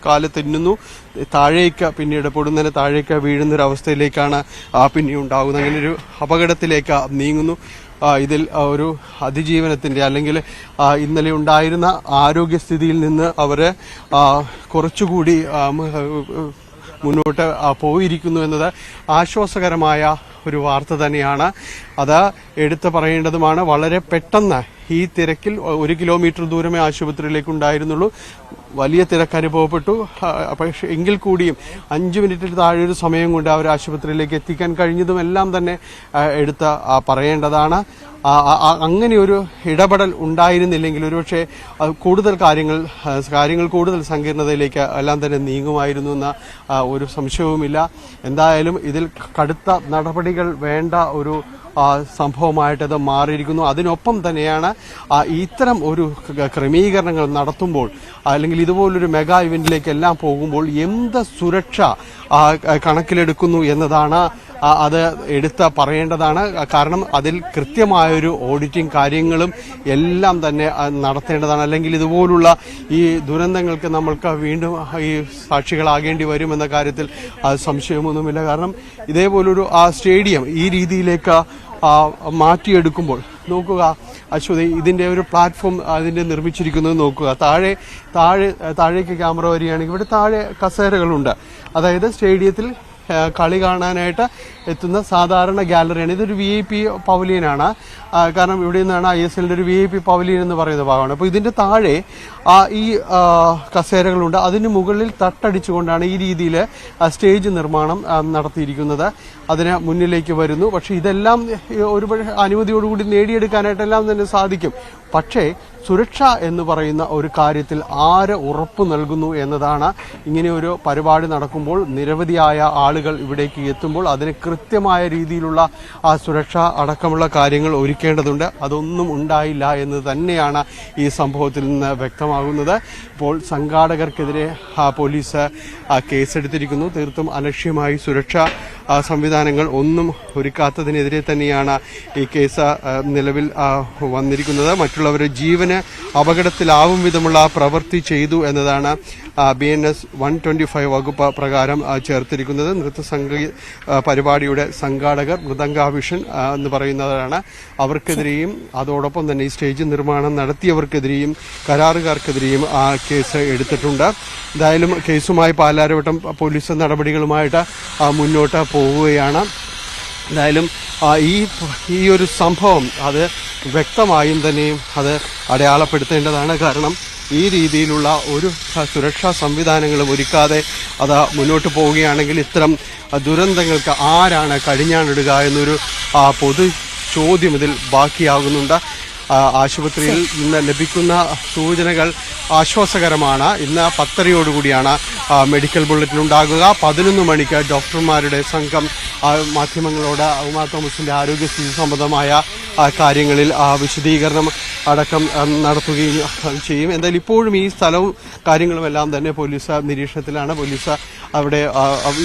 കാല് തെന്നുന്നു, താഴേക്ക് പിന്നീട് പൊടുന്നതിന് താഴേക്ക് വീഴുന്നൊരവസ്ഥയിലേക്കാണ് പിന്നെ ഉണ്ടാകുന്നത്. അങ്ങനെ ഒരു അപകടത്തിലേക്ക് നീങ്ങുന്നു. ഇതിൽ ഒരു അതിജീവനത്തിന്റെ അല്ലെങ്കിൽ ഇന്നലെ ഉണ്ടായിരുന്ന ആരോഗ്യസ്ഥിതിയിൽ നിന്ന് അവരെ കുറച്ചുകൂടി മുന്നോട്ട് പോയിരിക്കുന്നു എന്നത് ആശ്വാസകരമായ ഒരു വാർത്ത തന്നെയാണ്. അത് എടുത്തു പറയേണ്ടതുമാണ്. വളരെ പെട്ടെന്ന് ഈ തിരക്കിൽ 1 കിലോമീറ്റർ ദൂരമേ ആശുപത്രിയിലേക്ക് ഉണ്ടായിരുന്നുള്ളൂ. വലിയ തിരക്ക് അനുഭവപ്പെട്ടു. പക്ഷേ എങ്കിൽ കൂടിയും 5 മിനിറ്റിൽ താഴെ ഒരു സമയം കൊണ്ട് അവർ ആശുപത്രിയിലേക്ക് എത്തിക്കാൻ കഴിഞ്ഞതും എല്ലാം തന്നെ എടുത്ത് പറയേണ്ടതാണ്. അങ്ങനെ ഒരു ഇടപെടൽ ഉണ്ടായിരുന്നില്ലെങ്കിൽ ഒരുപക്ഷെ കൂടുതൽ കാര്യങ്ങൾ കൂടുതൽ സങ്കീർണതയിലേക്ക് എല്ലാം തന്നെ നീങ്ങുമായിരുന്നു എന്ന ഒരു സംശയവുമില്ല. എന്തായാലും ഇതിൽ കടുത്ത നടപടികൾ വേണ്ട ഒരു സംഭവമായിട്ടത് മാറിയിരിക്കുന്നു. അതിനൊപ്പം തന്നെയാണ് ഇത്തരം ഒരു ക്രമീകരണങ്ങൾ നടത്തുമ്പോൾ അല്ലെങ്കിൽ ഇതുപോലൊരു മെഗാ ഇവന്റിലേക്ക് എല്ലാം പോകുമ്പോൾ എന്ത് സുരക്ഷ കണക്കിലെടുക്കുന്നു എന്നതാണ് അത് എടുത്ത് പറയേണ്ടതാണ്. കാരണം അതിൽ കൃത്യമായൊരു ഓഡിറ്റിംഗ് കാര്യങ്ങളും എല്ലാം തന്നെ നടത്തേണ്ടതാണ്. അല്ലെങ്കിൽ ഇതുപോലുള്ള ഈ ദുരന്തങ്ങൾക്ക് നമ്മൾക്ക് വീണ്ടും ഈ സാക്ഷികളാകേണ്ടി വരുമെന്ന കാര്യത്തിൽ സംശയമൊന്നുമില്ല. കാരണം ഇതേപോലൊരു സ്റ്റേഡിയം ഈ രീതിയിലേക്ക് മാറ്റിയെടുക്കുമ്പോൾ നോക്കുക അശ്വതി, ഇതിന്റെ ഒരു പ്ലാറ്റ്ഫോം അതിന്റെ നിർമ്മിച്ചിരിക്കുന്നത് നോക്കുക. താഴേക്ക് ക്യാമറ വരികയാണെങ്കിൽ ഇവിടെ താഴെ കസേരകളുണ്ട്. അതായത് സ്റ്റേഡിയത്തിൽ കളി കാണാനായിട്ട് എത്തുന്ന സാധാരണ ഗാലറിയാണ്. ഇതൊരു VIP പവലിയനാണ്. കാരണം ഇവിടെ നിന്നാണ് ISLന്റെ ഒരു VIP പവലിയൻ എന്ന് പറയുന്ന ഭാഗമാണ്. അപ്പോൾ ഇതിന്റെ താഴെ ഈ കസേരകളുണ്ട്. അതിന് മുകളിൽ തട്ടടിച്ചുകൊണ്ടാണ് ഈ രീതിയിൽ സ്റ്റേജ് നിർമ്മാണം നടത്തിയിരിക്കുന്നത്. അതിന് മുന്നിലേക്ക് വരുന്നു. പക്ഷെ ഇതെല്ലാം ഒരുപക്ഷെ അനുമതിയോടുകൂടി നേടിയെടുക്കാനായിട്ടെല്ലാം തന്നെ സാധിക്കും. പക്ഷേ സുരക്ഷ എന്ന് പറയുന്ന ഒരു കാര്യത്തിൽ ആര് ഉറപ്പ് നൽകുന്നു എന്നതാണ്. ഇങ്ങനെ ഒരു പരിപാടി നടക്കുമ്പോൾ നിരവധിയായ ആളുകൾ ഇവിടേക്ക് എത്തുമ്പോൾ അതിന് കൃത്യമായ രീതിയിലുള്ള സുരക്ഷ അടക്കമുള്ള കാര്യങ്ങൾ ഒരുക്കേണ്ടതുണ്ട്. അതൊന്നും ഉണ്ടായില്ല എന്ന് തന്നെയാണ് ഈ സംഭവത്തിൽ നിന്ന് വ്യക്തമാകുന്നത്. ഇപ്പോൾ സംഘാടകർക്കെതിരെ പോലീസ് കേസെടുത്തിരിക്കുന്നു. തീർത്തും അലക്ഷ്യമായി സുരക്ഷാ സംവിധാനങ്ങൾ ഒന്നും ഒരുക്കാത്തതിനെതിരെ തന്നെയാണ് ഈ കേസ് നിലവിൽ വന്നിരിക്കുന്നത്. മറ്റുള്ളവരുടെ ജീവന് അപകടത്തിലാവും വിധമുള്ള പ്രവൃത്തി ചെയ്തു എന്നതാണ് BNS 125 വകുപ്പ് പ്രകാരം ചേർത്തിരിക്കുന്നത്. നൃത്തസംഗീത പരിപാടിയുടെ സംഘാടകർ മൃദംഗാഭിഷൻ എന്ന് പറയുന്നവരാണ്. അവർക്കെതിരെയും അതോടൊപ്പം തന്നെ ഈ സ്റ്റേജ് നിർമ്മാണം നടത്തിയവർക്കെതിരെയും കരാറുകാർക്കെതിരെയും കേസ് എടുത്തിട്ടുണ്ട്. എന്തായാലും കേസുമായി പാലാരിവട്ടം പോലീസ് നടപടികളുമായിട്ട് മുന്നോട്ട് പോവുകയാണ്. എന്തായാലും ഈ ഒരു സംഭവം അത് വ്യക്തമായും തന്നെയും അത് അടയാളപ്പെടുത്തേണ്ടതാണ്. കാരണം ഈ രീതിയിലുള്ള ഒരു സുരക്ഷാ സംവിധാനങ്ങളും ഒരുക്കാതെ അത് മുന്നോട്ട് പോവുകയാണെങ്കിൽ ഇത്തരം ദുരന്തങ്ങൾക്ക് ആരാണ് കടിഞ്ഞാണിടുക എന്നൊരു പൊതു ചോദ്യം ഇതിൽ ബാക്കിയാകുന്നുണ്ട്. ആശുപത്രിയിൽ നിന്ന് ലഭിക്കുന്ന സൂചനകൾ ആശ്വാസകരമാണ്. ഇന്ന് 10:30 മെഡിക്കൽ ബുള്ളറ്റിൻ ഉണ്ടാകുക. 11 മണിക്ക് ഡോക്ടർമാരുടെ സംഘം മാധ്യമങ്ങളോട് ഉമാ തോമസിന്റെ ആരോഗ്യസ്ഥിതി സംബന്ധമായ കാര്യങ്ങളിൽ വിശദീകരണം അടക്കം നടത്തുകയും ചെയ്യും. എന്തായാലും ഇപ്പോഴും ഈ സ്ഥലവും കാര്യങ്ങളുമെല്ലാം തന്നെ പോലീസ് നിരീക്ഷണത്തിലാണ്. പോലീസ് അവിടെ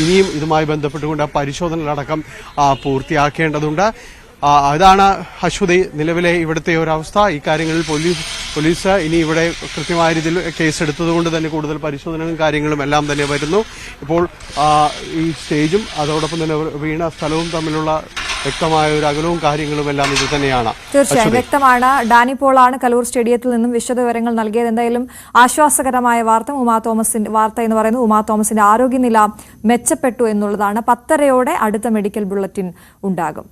ഇനിയും ഇതുമായി ബന്ധപ്പെട്ടുകൊണ്ട് പരിശോധനകളടക്കം പൂർത്തിയാക്കേണ്ടതുണ്ട്. അതാണ് അശ്വതി നിലവിലെ ഇവിടുത്തെ ഒരവസ്ഥ. ഈ കാര്യങ്ങളിൽ പോലീസ് ഇനി ഇവിടെ കൃത്യമായ രീതിയിൽ കേസെടുത്തതുകൊണ്ട് തന്നെ കൂടുതൽ പരിശോധനകളും കാര്യങ്ങളും എല്ലാം തന്നെ വരുന്നു. ഇപ്പോൾ ഈ സ്റ്റേജും അതോടൊപ്പം തന്നെ വീണ സ്ഥലവും തമ്മിലുള്ള വ്യക്തമായ ഒരു അകലവും കാര്യങ്ങളും എല്ലാം ഇത് തന്നെയാണ്. തീർച്ചയായും വ്യക്തമാണ്. ഡാനി പോളാണ് കലൂർ സ്റ്റേഡിയത്തിൽ നിന്നും വിശദവിവരങ്ങൾ നൽകിയത്. എന്തായാലും ആശ്വാസകരമായ വാർത്ത എന്ന് പറയുന്നത് ഉമാ തോമസിന്റെ ആരോഗ്യനില മെച്ചപ്പെട്ടു എന്നുള്ളതാണ്. 10:30 അടുത്ത മെഡിക്കൽ ബുള്ളറ്റിൻ ഉണ്ടാകും.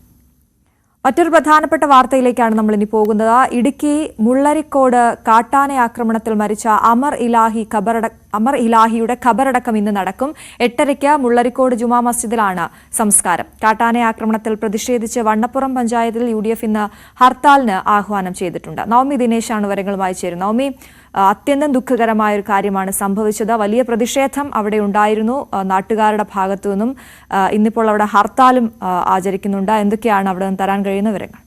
മറ്റൊരു പ്രധാനപ്പെട്ട വാർത്തയിലേക്കാണ് നമ്മൾ ഇനി പോകുന്നത്. ഇടുക്കി മുള്ളരിക്കോട് കാട്ടാന ആക്രമണത്തിൽ മരിച്ച അമർ ഇലാഹിയുടെ ഖബറടക്കം ഇന്ന് നടക്കും. 8:30 മുള്ളരിക്കോട് ജുമാ മസ്ജിദിലാണ് സംസ്കാരം. കാട്ടാന ആക്രമണത്തിൽ പ്രതിഷേധിച്ച് വണ്ണപ്പുറം പഞ്ചായത്തിൽ UDF ഇന്ന് ഹർത്താലിന് ആഹ്വാനം ചെയ്തിട്ടുണ്ട്. നവമി ദിനേശാണ് വിവരങ്ങളുമായി ചേരുന്നത്. നവമി, അത്യന്തം ദുഃഖകരമായ ഒരു കാര്യമാണ് സംഭവിച്ചത്. വലിയ പ്രതിഷേധം അവിടെ ഉണ്ടായിരുന്നു നാട്ടുകാരുടെ ഭാഗത്തു നിന്നും. ഇന്നിപ്പോൾ അവിടെ ഹർത്താലും ആചരിക്കുന്നുണ്ട്. എന്തൊക്കെയാണ് അവിടെ നിന്ന് തരാൻ കഴിയുന്ന വിവരങ്ങൾ?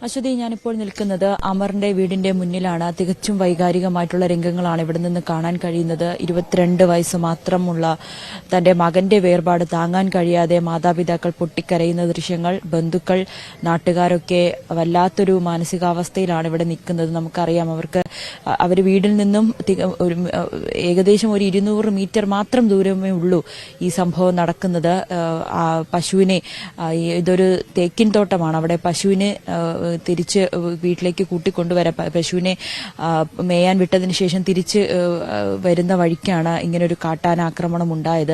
അശ്വതി, ഞാനിപ്പോൾ നിൽക്കുന്നത് അമറിന്റെ വീടിന്റെ മുന്നിലാണ്. തികച്ചും വൈകാരികമായിട്ടുള്ള രംഗങ്ങളാണ് ഇവിടെ നിന്ന് കാണാൻ കഴിയുന്നത്. 22 വയസ്സ് മാത്രമുള്ള തന്റെ മകന്റെ വേർപാട് താങ്ങാൻ കഴിയാതെ മാതാപിതാക്കൾ പൊട്ടിക്കരയുന്ന ദൃശ്യങ്ങൾ, ബന്ധുക്കൾ, നാട്ടുകാരൊക്കെ വല്ലാത്തൊരു മാനസികാവസ്ഥയിലാണ് ഇവിടെ നിൽക്കുന്നത്. നമുക്കറിയാം, അവർ വീടിൽ നിന്നും ഏകദേശം ഒരു 200 മീറ്റർ മാത്രം ദൂരമേ ഉള്ളൂ ഈ സംഭവം നടക്കുന്നത്. പശുവിനെ, ഇതൊരു തേക്കിൻ തോട്ടമാണ്, അവിടെ പശുവിനെ തിരിച്ച് വീട്ടിലേക്ക് കൂട്ടിക്കൊണ്ടുവരാൻ, പശുവിനെ മേയാൻ വിട്ടതിന് ശേഷം തിരിച്ച് വരുന്ന വഴിക്കാണ് ഇങ്ങനൊരു കാട്ടാന ആക്രമണം ഉണ്ടായത്.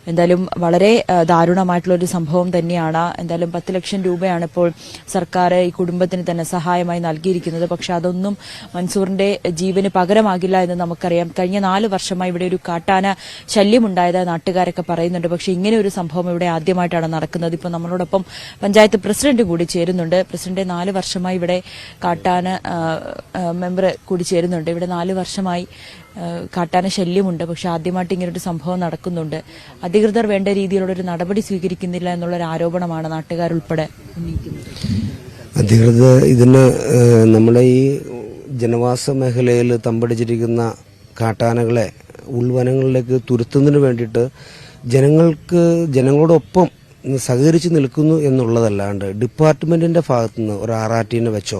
എന്തായാലും വളരെ ദാരുണമായിട്ടുള്ളൊരു സംഭവം തന്നെയാണ്. എന്തായാലും 10 ലക്ഷം രൂപയാണ് ഇപ്പോൾ സർക്കാർ ഈ കുടുംബത്തിന് തന്നെ സഹായമായി നൽകിയിരിക്കുന്നത്. പക്ഷെ അതൊന്നും മൻസൂറിന്റെ ജീവന് പകരമാകില്ല എന്ന് നമുക്കറിയാം. കഴിഞ്ഞ 4 വർഷമായി ഇവിടെ ഒരു കാട്ടാന ശല്യമുണ്ടായത് നാട്ടുകാരൊക്കെ പറയുന്നുണ്ട്. പക്ഷെ ഇങ്ങനെ ഒരു സംഭവം ഇവിടെ ആദ്യമായിട്ടാണ് നടക്കുന്നത്. ഇപ്പോൾ നമ്മളോടൊപ്പം പഞ്ചായത്ത് പ്രസിഡന്റ് കൂടി ചേരുന്നുണ്ട്. പ്രസിഡന്റ്, 4 വർഷമായി ഇവിടെ കാട്ടാന മെമ്പർ കൂടി ചേരുന്നുണ്ട്. ഇവിടെ 4 വർഷമായി കാട്ടാന ശല്യമുണ്ട്. പക്ഷെ ആദ്യമായിട്ട് ഇങ്ങനൊരു സംഭവം നടക്കുന്നുണ്ട്. അധികൃതർ വേണ്ട രീതിയിലുള്ളൊരു നടപടി സ്വീകരിക്കുന്നില്ല എന്നുള്ളൊരു ആരോപണമാണ് നാട്ടുകാരുൾപ്പെടെ ഉന്നയിക്കുന്നത്. അധികൃതർ ഇതിന് നമ്മുടെ ഈ ജനവാസ മേഖലയിൽ തമ്പടിച്ചിരിക്കുന്ന കാട്ടാനകളെ ഉൾവനങ്ങളിലേക്ക് തുരത്തുന്നതിന് വേണ്ടിയിട്ട് ജനങ്ങളോടൊപ്പം സഹകരിച്ച് നിൽക്കുന്നു എന്നുള്ളതല്ലാണ്ട് ഡിപ്പാർട്ട്മെന്റിന്റെ ഭാഗത്തുനിന്ന് ഒരു RRTനെ വെച്ചോ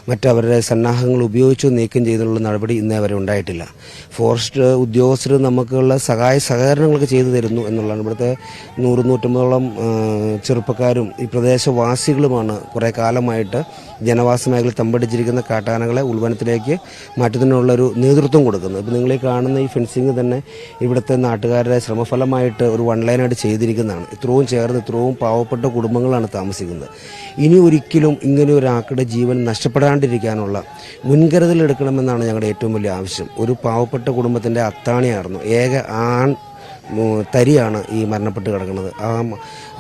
മറ്റവരുടെ സന്നാഹങ്ങൾ ഉപയോഗിച്ചോ നീക്കം ചെയ്തുള്ള നടപടി ഇന്നേ വരെ ഉണ്ടായിട്ടില്ല. ഫോറസ്റ്റ് ഉദ്യോഗസ്ഥർ നമുക്കുള്ള സഹകരണങ്ങളൊക്കെ ചെയ്തു തരുന്നു എന്നുള്ളതാണ്. ഇവിടുത്തെ 100-150ഓളം ചെറുപ്പക്കാരും ഈ പ്രദേശവാസികളുമാണ് കുറേ കാലമായിട്ട് ജനവാസ മേഖല തമ്പടിച്ചിരിക്കുന്ന കാട്ടാനകളെ ഉൾവനത്തിലേക്ക് മാറ്റുന്നതിനുള്ളൊരു നേതൃത്വം കൊടുക്കുന്നത്. ഇപ്പോൾ നിങ്ങൾ ഈ കാണുന്ന ഈ ഫെൻസിങ് തന്നെ ഇവിടുത്തെ നാട്ടുകാരുടെ ശ്രമഫലമായിട്ട് ഒരു 1 ലൈനായിട്ട് ചെയ്തിരിക്കുന്നതാണ്. ഇത്രയും ചേർന്ന് ഇത്രയും പാവപ്പെട്ട കുടുംബങ്ങളാണ് താമസിക്കുന്നത്. ഇനി ഒരിക്കലും ഇങ്ങനെ ഒരാളുടെ ജീവൻ നഷ്ടപ്പെടാണ്ടിരിക്കാനുള്ള മുൻകരുതൽ എടുക്കണമെന്നാണ് ഞങ്ങളുടെ ഏറ്റവും വലിയ ആവശ്യം. ഒരു പാവപ്പെട്ട കുടുംബത്തിൻ്റെ അത്താണിയായിരുന്നു, ഏക ആൺ തരിയാണ് ഈ മരണപ്പെട്ട് കിടക്കുന്നത്.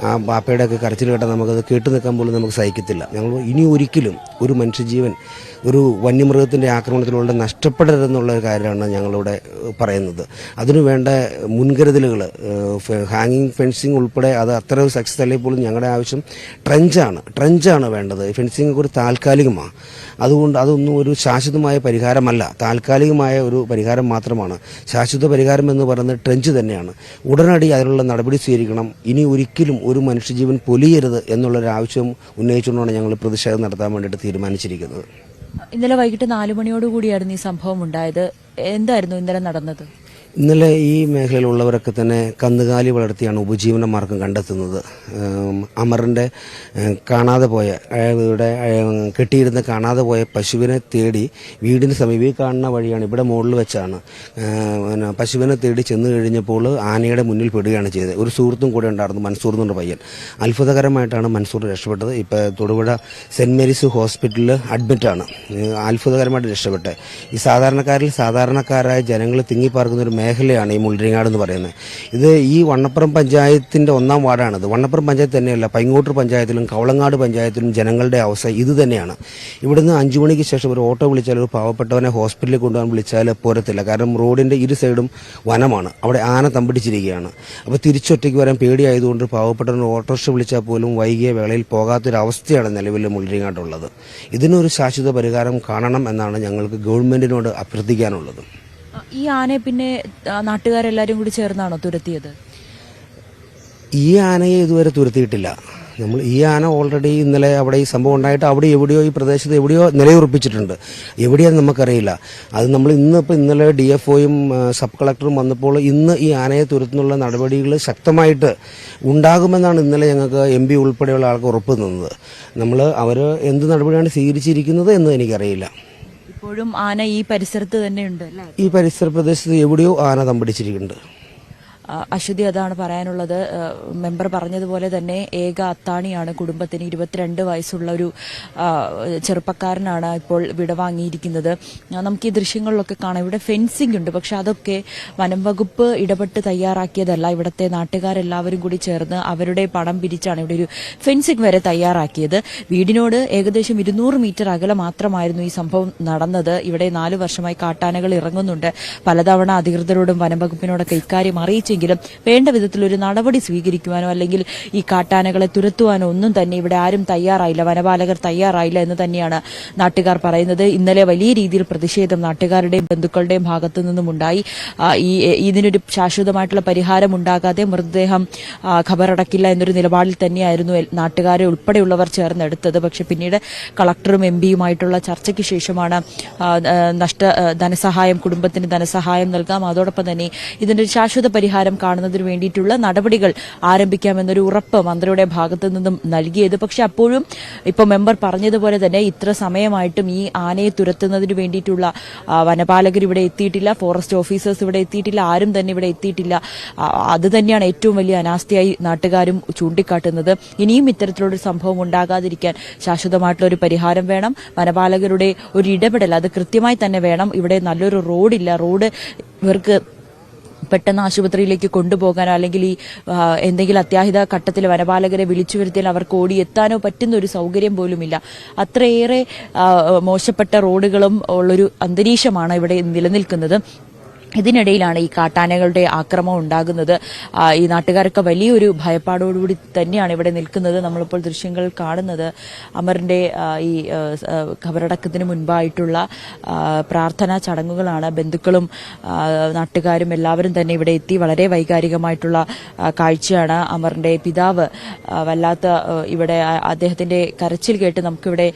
ആ ബാപ്പയുടെയൊക്കെ കരച്ചിൽ കേട്ടാൽ നമുക്കത് കേട്ടു നിൽക്കാൻ പോലും നമുക്ക് സഹിക്കത്തില്ല. ഞങ്ങൾ ഇനി ഒരിക്കലും ഒരു മനുഷ്യജീവൻ ഒരു വന്യമൃഗത്തിൻ്റെ ആക്രമണത്തിലൂടെ നഷ്ടപ്പെടരുതെന്നുള്ള ഒരു കാര്യമാണ് ഞങ്ങളിവിടെ പറയുന്നത്. അതിനു വേണ്ട മുൻകരുതലുകൾ, ഹാങ്ങിങ് ഫെൻസിങ് ഉൾപ്പെടെ, അത് അത്ര ഒരു സക്സസ് അല്ലെങ്കിൽ പോലും ഞങ്ങളുടെ ആവശ്യം ട്രഞ്ചാണ് വേണ്ടത്. ഫെൻസിങ് ഒരു താൽക്കാലികമാണ്. അതുകൊണ്ട് അതൊന്നും ഒരു ശാശ്വതമായ പരിഹാരമല്ല, താൽക്കാലികമായ ഒരു പരിഹാരം മാത്രമാണ്. ശാശ്വത പരിഹാരം എന്ന് പറയുന്നത് ട്രെഞ്ച് തന്നെയാണ്. ഉടനടി അതിനുള്ള നടപടി സ്വീകരിക്കണം. ഇനി ഒരിക്കലും ഒരു മനുഷ്യജീവൻ പൊലിയരുത് എന്നുള്ളൊരു ആവശ്യം ഉന്നയിച്ചുകൊണ്ടാണ് ഞങ്ങൾ പ്രതിഷേധം നടത്താൻ വേണ്ടിയിട്ട് തീരുമാനിച്ചിരിക്കുന്നത്. ഇന്നലെ വൈകിട്ട് 4 മണിയോടുകൂടിയായിരുന്നു ഈ സംഭവം ഉണ്ടായത്. എന്തായിരുന്നു ഇന്നലെ നടന്നത്? ഇന്നലെ ഈ മേഖലയിലുള്ളവരൊക്കെ തന്നെ കന്നുകാലി വളർത്തിയാണ് ഉപജീവന മാർഗം കണ്ടെത്തുന്നത്. അമറിൻ്റെ കാണാതെ പോയ, ഇവിടെ കെട്ടിയിരുന്ന കാണാതെ പോയ പശുവിനെ തേടി വീടിന് സമീപം, ഈ കാണുന്ന വഴിയാണ്, ഇവിടെ മുകളിൽ വെച്ചാണ് പശുവിനെ തേടി ചെന്ന് കഴിഞ്ഞപ്പോൾ ആനയുടെ മുന്നിൽ പെടുകയാണ് ചെയ്തത്. ഒരു സുഹൃത്തും കൂടെ ഉണ്ടായിരുന്നു, മൻസൂർ എന്നുള്ള പയ്യൻ. അത്ഭുതകരമായിട്ടാണ് മൻസൂർ രക്ഷപ്പെട്ടത്. ഇപ്പോൾ തൊടുപുഴ സെൻറ് മേരീസ് ഹോസ്പിറ്റലിൽ അഡ്മിറ്റാണ്. അത്ഭുതകരമായിട്ട് രക്ഷപ്പെട്ടത്. ഈ സാധാരണക്കാരായ ജനങ്ങൾ തിങ്ങിപ്പാർക്കുന്ന ഒരു മേഖലയാണ് ഈ മുള്ളരിങ്ങാട് എന്ന് പറയുന്നത്. ഇത് ഈ വണ്ണപ്പുറം പഞ്ചായത്തിൻ്റെ 1-ാം വാർഡാണിത്. വണ്ണപ്പുറം പഞ്ചായത്ത് തന്നെയല്ല, പൈങ്ങോട്ടൂർ പഞ്ചായത്തിലും കവളങ്ങാട് പഞ്ചായത്തിലും ജനങ്ങളുടെ അവസ്ഥ ഇത് തന്നെയാണ്. ഇവിടുന്ന് 5 മണിക്ക് ശേഷം ഒരു ഓട്ടോ വിളിച്ചാൽ, ഒരു പാവപ്പെട്ടവനെ ഹോസ്പിറ്റലിൽ കൊണ്ടുപോകാൻ വിളിച്ചാൽ പോരത്തില്ല. കാരണം റോഡിൻ്റെ ഇരു സൈഡും വനമാണ്, അവിടെ ആന തമ്പിടിച്ചിരിക്കുകയാണ്. അപ്പോൾ തിരിച്ചൊറ്റയ്ക്ക് വരാൻ പേടിയായതുകൊണ്ട് പാവപ്പെട്ടവൻ ഓട്ടോറിക്ഷ വിളിച്ചാൽ പോലും വൈകിയ വേളയിൽ പോകാത്തൊരവസ്ഥയാണ് നിലവിൽ മുള്ളരിങ്ങാട്ടുള്ളത്. ഇതിനൊരു ശാശ്വത പരിഹാരം കാണണം എന്നാണ് ഞങ്ങൾക്ക് ഗവൺമെൻറ്റിനോട് അഭ്യർത്ഥിക്കാനുള്ളത്. ഈ ആനയെ പിന്നെ നാട്ടുകാരെല്ലാവരും കൂടി ചേർന്നാണോ തുരത്തിയത്? ഈ ആനയെ ഇതുവരെ തുരത്തിയിട്ടില്ല. ഈ ആന ഓൾറെഡി ഇന്നലെ അവിടെ ഈ സംഭവം ഉണ്ടായിട്ട് അവിടെ എവിടെയോ, ഈ പ്രദേശത്ത് എവിടെയോ നിലയുറപ്പിച്ചിട്ടുണ്ട്. എവിടെയാണെന്ന് നമുക്കറിയില്ല. അത് നമ്മൾ ഇന്നലെ DFOയും സബ് കളക്ടറും വന്നപ്പോൾ ഇന്ന് ഈ ആനയെ തുരത്തുന്നുള്ള നടപടികൾ ശക്തമായിട്ട് ഉണ്ടാകുമെന്നാണ് ഇന്നലെ ഞങ്ങൾക്ക് MP ഉൾപ്പെടെയുള്ള ആൾക്ക് ഉറപ്പ് തന്നത്. അവർ എന്ത് നടപടിയാണ് സ്വീകരിച്ചിരിക്കുന്നത് എന്ന് എനിക്കറിയില്ല. ഇപ്പോഴും ആന ഈ പരിസരത്ത് തന്നെയുണ്ട് അല്ലേ? ഈ പരിസര പ്രദേശത്ത് എവിടെയോ ആന തമ്പടിച്ചിരിക്കുന്നുണ്ട്. അശ്വതി, അതാണ് പറയാനുള്ളത്. മെമ്പർ പറഞ്ഞതുപോലെ തന്നെ ഏക അത്താണിയാണ് കുടുംബത്തിന്. 22 വയസ്സുള്ള ഒരു ചെറുപ്പക്കാരനാണ് ഇപ്പോൾ വിടവാങ്ങിയിരിക്കുന്നത്. നമുക്ക് ഈ ദൃശ്യങ്ങളിലൊക്കെ കാണാം, ഇവിടെ ഫെൻസിംഗ് ഉണ്ട്. പക്ഷെ അതൊക്കെ വനം വകുപ്പ് ഇടപെട്ട് തയ്യാറാക്കിയതല്ല. ഇവിടുത്തെ നാട്ടുകാരെല്ലാവരും കൂടി ചേർന്ന് അവരുടെ പണം പിരിച്ചാണ് ഇവിടെ ഒരു ഫെൻസിംഗ് വരെ തയ്യാറാക്കിയത്. വീടിനോട് ഏകദേശം 200 മീറ്റർ അകലെ മാത്രമായിരുന്നു ഈ സംഭവം നടന്നത്. ഇവിടെ 4 വർഷമായി കാട്ടാനകൾ ഇറങ്ങുന്നുണ്ട്. പലതവണ അധികൃതരോടും വനം വകുപ്പിനോടൊക്കെ ഇക്കാര്യം അറിയിച്ചെങ്കിലും വേണ്ട വിധത്തിലൊരു നടപടി സ്വീകരിക്കുവാനോ അല്ലെങ്കിൽ ഈ കാട്ടാനകളെ തുരത്തുവാനോ ഒന്നും തന്നെ ഇവിടെ ആരും തയ്യാറായില്ല, വനപാലകർ തയ്യാറായില്ല എന്ന് തന്നെയാണ് നാട്ടുകാർ പറയുന്നത്. ഇന്നലെ വലിയ രീതിയിൽ പ്രതിഷേധം നാട്ടുകാരുടെയും ബന്ധുക്കളുടെയും ഭാഗത്തു നിന്നും ഉണ്ടായി. ഇതിനൊരു ശാശ്വതമായിട്ടുള്ള പരിഹാരം ഉണ്ടാകാതെ മൃതദേഹം ഖബറടക്കില്ല എന്നൊരു നിലപാടിൽ തന്നെയായിരുന്നു നാട്ടുകാരെ ഉൾപ്പെടെയുള്ളവർ ചേർന്നെടുത്തത്. പക്ഷെ പിന്നീട് കളക്ടറും MP-യുമായിട്ടുള്ള ചർച്ചയ്ക്ക് ശേഷമാണ് ധനസഹായം, കുടുംബത്തിന് ധനസഹായം നൽകാം, അതോടൊപ്പം തന്നെ ഇതിന്റെ ശാശ്വത പരിഹാരം കാണുന്നതിന് വേണ്ടിയിട്ടുള്ള നടപടികൾ ആരംഭിക്കാമെന്നൊരു ഉറപ്പ് മന്ത്രിയുടെ ഭാഗത്തു നിന്നും നൽകിയത്. പക്ഷെ അപ്പോഴും ഇപ്പോൾ മെമ്പർ പറഞ്ഞതുപോലെ തന്നെ ഇത്ര സമയമായിട്ടും ഈ ആനയെ തുരത്തുന്നതിന് വേണ്ടിയിട്ടുള്ള വനപാലകർ ഇവിടെ എത്തിയിട്ടില്ല, ഫോറസ്റ്റ് ഓഫീസേഴ്സ് ഇവിടെ എത്തിയിട്ടില്ല, ആരും തന്നെ ഇവിടെ എത്തിയിട്ടില്ല. അത് തന്നെയാണ് ഏറ്റവും വലിയ അനാസ്ഥയായി നാട്ടുകാരും ചൂണ്ടിക്കാട്ടുന്നത്. ഇനിയും ഇത്തരത്തിലൊരു സംഭവം ഉണ്ടാകാതിരിക്കാൻ ശാശ്വതമായിട്ടുള്ള ഒരു പരിഹാരം വേണം. വനപാലകരുടെ ഒരു ഇടപെടൽ അത് കൃത്യമായി തന്നെ വേണം. ഇവിടെ നല്ലൊരു റോഡില്ല. റോഡ് ഇവർക്ക് പെട്ടെന്ന് ആശുപത്രിയിലേക്ക് കൊണ്ടുപോകാനോ അല്ലെങ്കിൽ ഈ എന്തെങ്കിലും അത്യാഹിത ഘട്ടത്തിൽ വനപാലകരെ വിളിച്ചു വരുത്തിയാൽ അവർക്ക് ഓടിയെത്താനോ പറ്റുന്ന ഒരു സൗകര്യം പോലുമില്ല. അത്രയേറെ മോശപ്പെട്ട റോഡുകളും ഉള്ളൊരു അന്തരീക്ഷമാണ് ഇവിടെ നിലനിൽക്കുന്നത്. ഇതിനിടയിലാണ് ഈ കാട്ടാനകളുടെ ആക്രമണം ഉണ്ടാകുന്നത്. ഈ നാട്ടുകാരൊക്കെ വലിയൊരു ഭയപ്പാടോടുകൂടി തന്നെയാണ് ഇവിടെ നിൽക്കുന്നത്. നമ്മളിപ്പോൾ ദൃശ്യങ്ങൾ കാണുന്നത് അമറിന്റെ ഈ ഖബറടക്കത്തിന് മുൻപായിട്ടുള്ള പ്രാർത്ഥനാ ചടങ്ങുകളാണ്. ബന്ധുക്കളും നാട്ടുകാരും എല്ലാവരും തന്നെ ഇവിടെ എത്തി. വളരെ വൈകാരികമായിട്ടുള്ള കാഴ്ചയാണ്. അമറിന്റെ പിതാവ് വല്ലാത്ത ഇവിടെ അദ്ദേഹത്തിന്റെ കരച്ചിൽ കേട്ട് നമുക്കിവിടെ